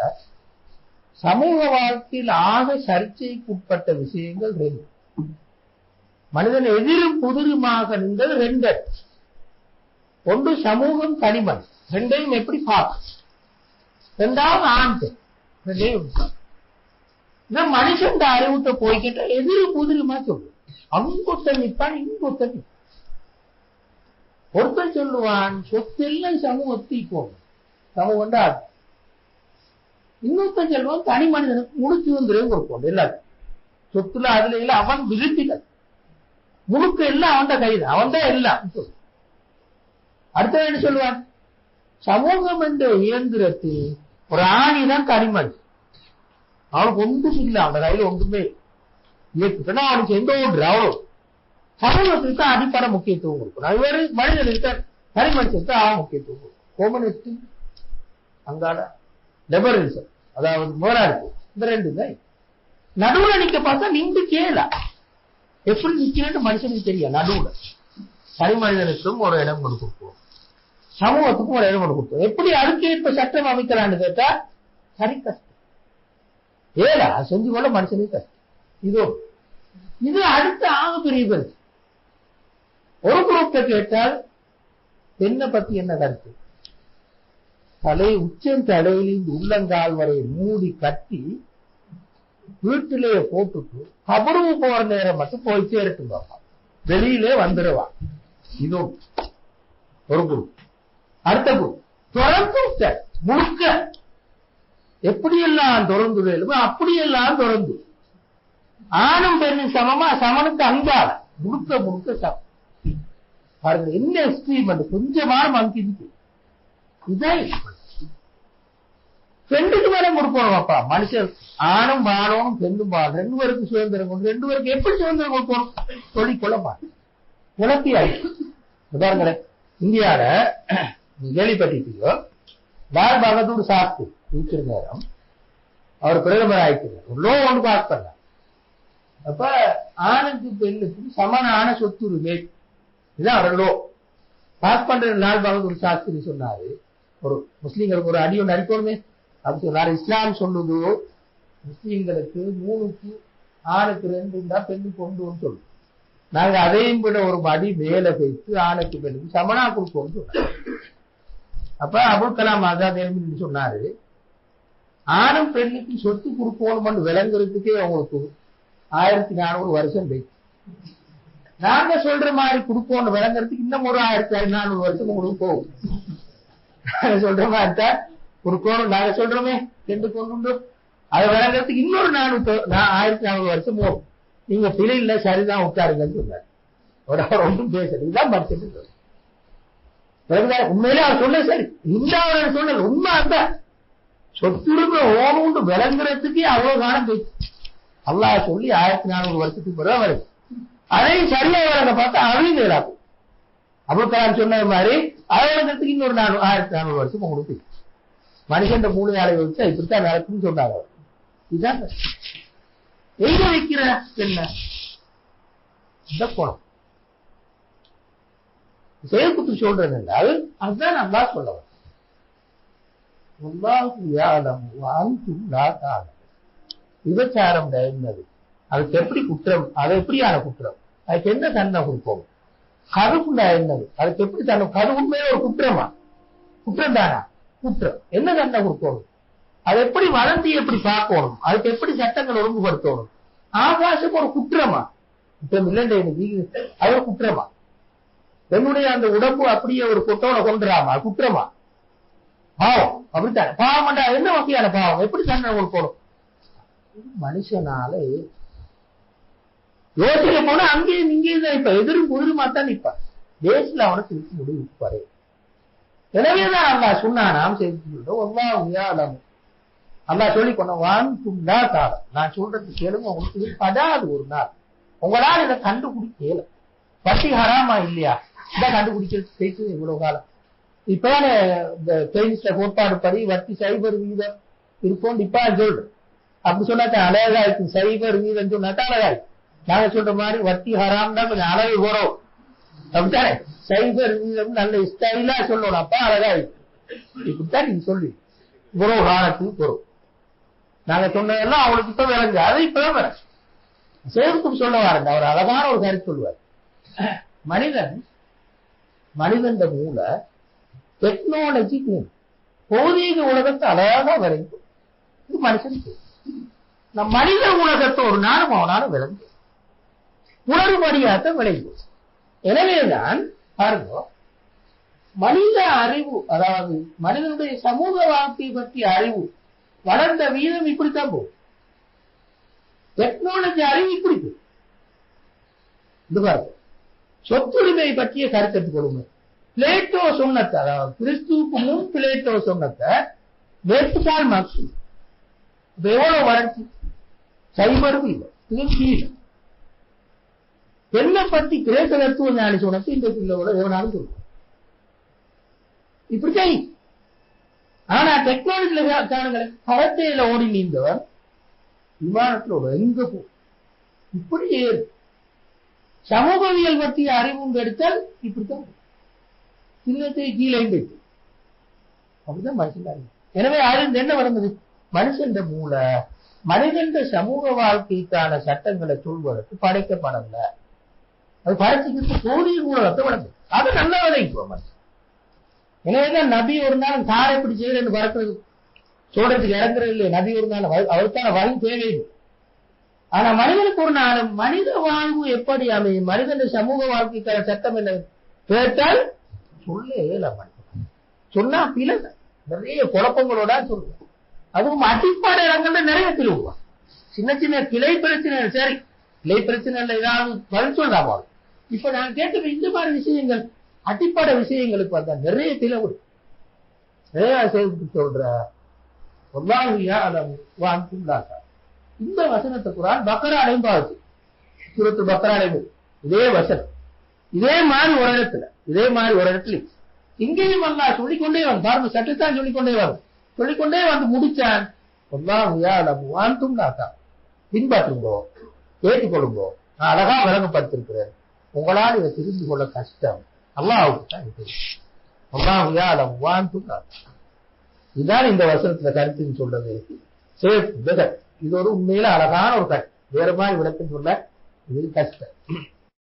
Speaker 1: சமூக வாழ்க்கையில் ஆக சர்ச்சைக்குட்பட்ட விஷயங்கள் ரெண்டு. மனிதன் எதிரும் புதிருமாக நின்றது ரெண்டு. ஒன்று சமூகம், தனிமன். ரெண்டையும் எப்படி பார்க்க. ரெண்டாவது ஆண் பெண். ரெண்டையும் மனுஷன் அறிவுட்ட போய்கிட்ட எதிரு புதிருமா சொல்லு. அங்கொத்த நிற்பான், இங்கொத்த நிற்பான். ஒருத்தன் சொல்லுவான் சொத்தெல்லாம் சமூகத்தில் போகும், சமூகம் தான். இன்னொருத்தன் சொல்லுவான் தனி மனிதனுக்கு முழுத்து வந்துடும் கொடுப்போம். எல்லாரும் சொத்துல அதுல இல்ல, அவன் விரும்பிகள் முழுக்க எல்லாம் அவன் கைது, அவன் தான் எல்லாம். அடுத்த என்ன சொல்லுவான், சமூகம் என்ற இயந்திரத்தில் ஒரு ஆணிதான் தனிமன். அவனுக்கு ஒன்றும் இல்லை, அவன் கையில ஒன்றுமே இயக்குனா அவனுக்கு எந்த ஒன்று அவ்வளவு. சமூகத்துக்கு தான் அடிப்படை முக்கியத்துவம் கொடுக்கணும். அது வேறு மனிதனுக்கு தனி மனுஷனுக்கு அவன் முக்கியத்துவம் கொடுக்கும். கோமனிஸ்ட் அங்கால லிபரலிசம், அதாவது முதலாளித்துவம், இந்த ரெண்டு தான். நடுவுல நிக்க பார்த்தா நின்று கேள எப்படி நிக்கிறேன்னு மனுஷனுக்கு தெரியும். நடுவுல தனி மனிதனுக்கும் ஒரு இடம் கொண்டு கொடுப்போம், சமூகத்துக்கும் ஒரு இடம் கொண்டு கொடுப்போம். எப்படி அதுக்கேற்ப சட்டம் அமைக்கலான்னு கேட்டா சரி கஷ்டம். ஏழா செஞ்சு கொள்ள மனுஷனுக்கு கஷ்டம். இது அடுத்த ஆக பெரிய பேர். ஒரு குரூப்பை கேட்டால் பெண்ணை பத்தி என்ன கருத்து? தலை உச்சம் தலையிலிருந்து உள்ளங்கால் வரை மூடி கட்டி வீட்டிலேயே போட்டுட்டு கபருவு போற நேரம் மட்டும் போய் சேருட்டுங்க, வெளியிலே வந்துடுவான். இது ஒரு குரூப். அடுத்த குரூப் தொடர்ந்து முழுக்க எப்படியெல்லாம் தொடர்ந்து அப்படியெல்லாம் தொடர்ந்து ஆணும் பெண்ணும் சமமா, சமனுக்கு அங்கால முழுக்க முழுக்க சமம். பாருங்க என்ன எக்ஸ்ட்ரீம், அது கொஞ்சமான மங்கிது. இதான் பெண்ணுக்கு மேல கொடுப்போம். அப்பா மனுஷன் ஆணும் வாழணும், பெண்ணும் வாழ ரெண்டு பேருக்கு சுதந்திரம் கொண்டு, ரெண்டு பேருக்கு எப்படி சுதந்திரம் கொடுப்போம் சொல்லிக் கொள்ளப்பா குழப்பி ஆயிடுச்சு. பாருங்களேன், இந்தியால கேள்விப்பட்டிருக்கீங்க, லால் பகதூர் சாஸ்திரி இருக்கிற நேரம் அவர் பிரதமர் ஆயிடுச்சு. லோ ஒன்று பாஸ் பண்ண. அப்ப ஆணுக்கு பெண்ணுக்கு சமனான சொத்துரிமை இதான் அவர் லோ பாஸ் பண்ற. லால் பகதூர் சாஸ்திரி சொன்னாரு, ஒரு முஸ்லீம்களுக்கு ஒரு அடி ஒன்று அடிக்கணுமே அப்படி சொன்னாரு. இஸ்லாம் சொல்லுது முஸ்லீம்களுக்கு 3க்கு ஆணுக்கு 2 இருந்தா பெண்ணுக்கு 1 சொல்லு. நாங்க அதையும் விட ஒரு அடி மேல வைத்து ஆணுக்கு பெண்ணுக்கு சமனா கொடுப்போம் சொன்னாரு. அப்ப அபுல் கலாம் ஆசாத் எழுதி சொன்னாரு, ஆணும் பெண்ணுக்கு சொத்து கொடுப்போம் விளங்குறதுக்கே அவங்களுக்கு 1400 வருஷம் போயிடுச்சு. நாங்க சொல்ற மாதிரி கொடுப்போம் விளங்குறதுக்கு இன்னும் ஒரு 1400 வருஷம் உங்களுக்கு போகும். நாங்க சொல்ற மாதிரி தான் கொடுக்கணும். நாங்க சொல்றோமே 2 கொண்டு அதை விளங்குறதுக்கு இன்னொரு 1400 வருஷம் போகும். நீங்க பிழை இல்ல சரிதான் உட்காருங்கன்னு சொன்னார். அவர் ஒன்றும் பேசல. இதுதான் படிச்சுட்டு சொல்ல. உண்மையிலே அவர் சொல்ல சரி, இந்த அவர் சொன்னது உண்மை. அந்த சொத்துரிமை ஓணுண்டு விளங்குறதுக்கே அவ்வளவு காலம் போயிடுச்சு. அல்லாஹ் சொல்லி 1400 வருஷத்துக்கு பிறகு வருது. அதையும் சரியா வளர்ந்த பார்த்தா அவையும் வேறாகும். அபுல் கலாம் சொன்ன மாதிரி அதை வளர்க்கறதுக்கு இன்னொரு 1400 வருஷம் உங்களுக்கு மனுஷன் மூளையாளை வச்சா இப்படித்தான் நடக்கும்னு சொன்னாங்க. இதுதான் எங்க வைக்கிற என்ன இந்த கோணம் செயல்பட்டு சொல்றது இல்லை. அதுதான் நல்லா சொல்ல விபச்சாரம் என்னது, அதுக்கு எப்படி குற்றம், அது எப்படியான குற்றம், அதுக்கு என்ன தண்டனை கொடுப்போம். கருப்புண்டா என்னது, அதுக்கு எப்படி தண்டனை, கரு உண்மையில ஒரு குற்றமா, குற்றம் தானா, குற்றம் என்ன தண்டனை கொடுக்கணும், அது எப்படி வளர்ந்து எப்படி பார்க்கணும், அதுக்கு எப்படி சட்டங்கள் ஒழுங்குபடுத்தணும். ஆகாசம் ஒரு குற்றமா, குற்றம் இல்லைன்ற அது ஒரு குற்றமா. என்னுடைய அந்த உடம்பு அப்படியே ஒரு கொட்டோட கொண்டுறாமா, குற்றமா, பாவம். அப்படித்தானே பாவம் என்ன வகையான பாவம், எப்படி தண்டனை கொடுக்கணும். மனுஷனால யோசிக்க போனா அங்கேயும் இங்கேயும் தான் இப்ப எதிரும் குதிருமாத்தான் நிப்பா. தேசில அவனை திருப்பி முடிப்பாரு. எனவேதான் அல்லாஹ் சொன்னானாம் செய்து அல்லாஹ் சொல்லி கொண்டவான் துண்டா காலம். நான் சொல்றது கேளுங்க, உங்களுக்கு இது படாது. ஒரு நாள் உங்களால் இதை கண்டுபிடிக்கல. வட்டி ஹராமா இல்லையா, இதை கண்டுபிடிக்கிறது இவ்வளவு காலம். இப்பதான இந்த சைனீஸ்ல கோட்பாடு படி வட்டி 0% இருக்கும். இப்ப சொல்றேன் அப்படி சொன்னாக்க அழகா இருக்கும். 0% சொன்னாக்கா அழகா இருக்கும். நாங்க சொல்ற மாதிரி வட்டி ஹராம் தான் கொஞ்சம் அழகு குறவு. அப்படித்தானே 0% நல்ல ஸ்டைலா சொல்லணும். அப்ப அழகா இருக்கும். இப்படித்தான் நீங்க சொல்லி குறவு காலத்துக்கு குறவு. நாங்க சொன்னதெல்லாம் அவங்களுக்கு இப்ப விளங்கு. அது இப்பதான் விளங்கு. சேர்த்து சொல்ல வாருங்க. அவர் அழகான ஒரு கருத்து சொல்லுவார். மனிதன் மூளை டெக்னாலஜி பௌதீக உலகத்தை அழகா விளங்கும். இது மனுஷனுக்கு நம் மனித உலகத்தை ஒரு நாளும் அவனாலும் விளங்கு உணர்வுபடியாத்த விளையும். எனவேதான் பாருங்க, மனித அறிவு, அதாவது மனிதனுடைய சமூக வாழ்க்கை பற்றிய அறிவு வளர்ந்த வீதம் இப்படித்தான் போகும். டெக்னாலஜி அறிவு இப்படி போகும். இது பாருங்க, சொத்துரிமை பற்றிய கருத்து எடுத்துக்கொள்ளுங்க. பிளேட்டோ சொன்னத்தை, அதாவது கிறிஸ்துவுக்கு முன் பிளேட்டோ சொன்னத்தை வேற்றுக்கால் மார்க்ஸ் எவ்வளவு வளர்ச்சி, 0% பெண்ணை பற்றி கிரேக்க தத்துவ ஞானி சொன்னது இந்த பிள்ளையோட எவனாலும் சொல்லுவோம். இப்படித்தான். ஆனா டெக்னாலஜில காணுங்களேன், கரத்தையில ஓடி நீந்தவர் விமானத்தில் எங்க போ இப்படி ஏறு. சமூகவியல் பற்றிய அறிவு எடுத்தால் இப்படித்தான் சின்னத்தை கீழே போயிட்டு அப்படிதான் மனுஷன். எனவே அது என்ன வளர்ந்தது, மனுஷன் மூளை மனிதன் சமூக வாழ்க்கைக்கான சட்டங்களை சொல்வதற்கு படைக்கப்படல. அது படைச்சுக்கிட்டு போதிய ஊழலத்தை வளர்ந்து அது நல்ல விளைவிக்கும் மனுஷன். எனவேதான் நபி ஒரு நாள் காரை எப்படி செய்யறேன்னு பறக்கிறது சொல்றதுக்கு இறங்குறது இல்லை. நபி ஒரு நாள் அவருக்கான வழி தேவையில்லை. ஆனா மனிதனுக்கு ஒரு நாள் மனித வாழ்வு எப்படி அமையும், மனிதன் சமூக வாழ்க்கைக்கான சட்டம் என்ன கேட்டால் சொல்ல இயலாம சொன்னா பிள்ளை நிறைய குழப்பங்களோட சொல்லுவோம். அதுவும் அடிப்படை இடங்கள்ல நிறைய திருவுவான். சின்ன சின்ன கிளை பிரச்சனை, சரி கிளை பிரச்சனை ஏதாவது பதில் சொல்றாங்க. இப்ப நான் கேட்ட இந்த மாதிரி விஷயங்கள் அடிப்படை விஷயங்களுக்கு வந்தா நிறைய பிளவு நிறைய செய்து சொல்ற. இந்த வசனத்தை குரான் பக்கரா அடைபாது சூரத்து பக்கரா அடைவு இதே வசனம் இதே மாதிரி ஒரு இடத்துல இங்கேயும் அல்லாஹ் சொல்லிக்கொண்டே வந்து பாருங்க, சட்டத்தான் சொல்லிக்கொண்டே வந்து முடிச்சான். பின்பற்றுங்கோ, கேட்டுக்கொள்ளுங்கோ, நான் அழகா விளங்கப்படுத்திருக்கிறேன். உங்களால் இதை தெரிந்து கொள்ள கஷ்டம். அல்லாஹ்வுக்கு தான் இதுதான் இந்த வசனத்துல கருத்துன்னு சொல்றது. இது ஒரு உண்மையில அழகான ஒரு கருத்து. வேற மாதிரி விளக்கம் சொல்ல இது கஷ்டம்.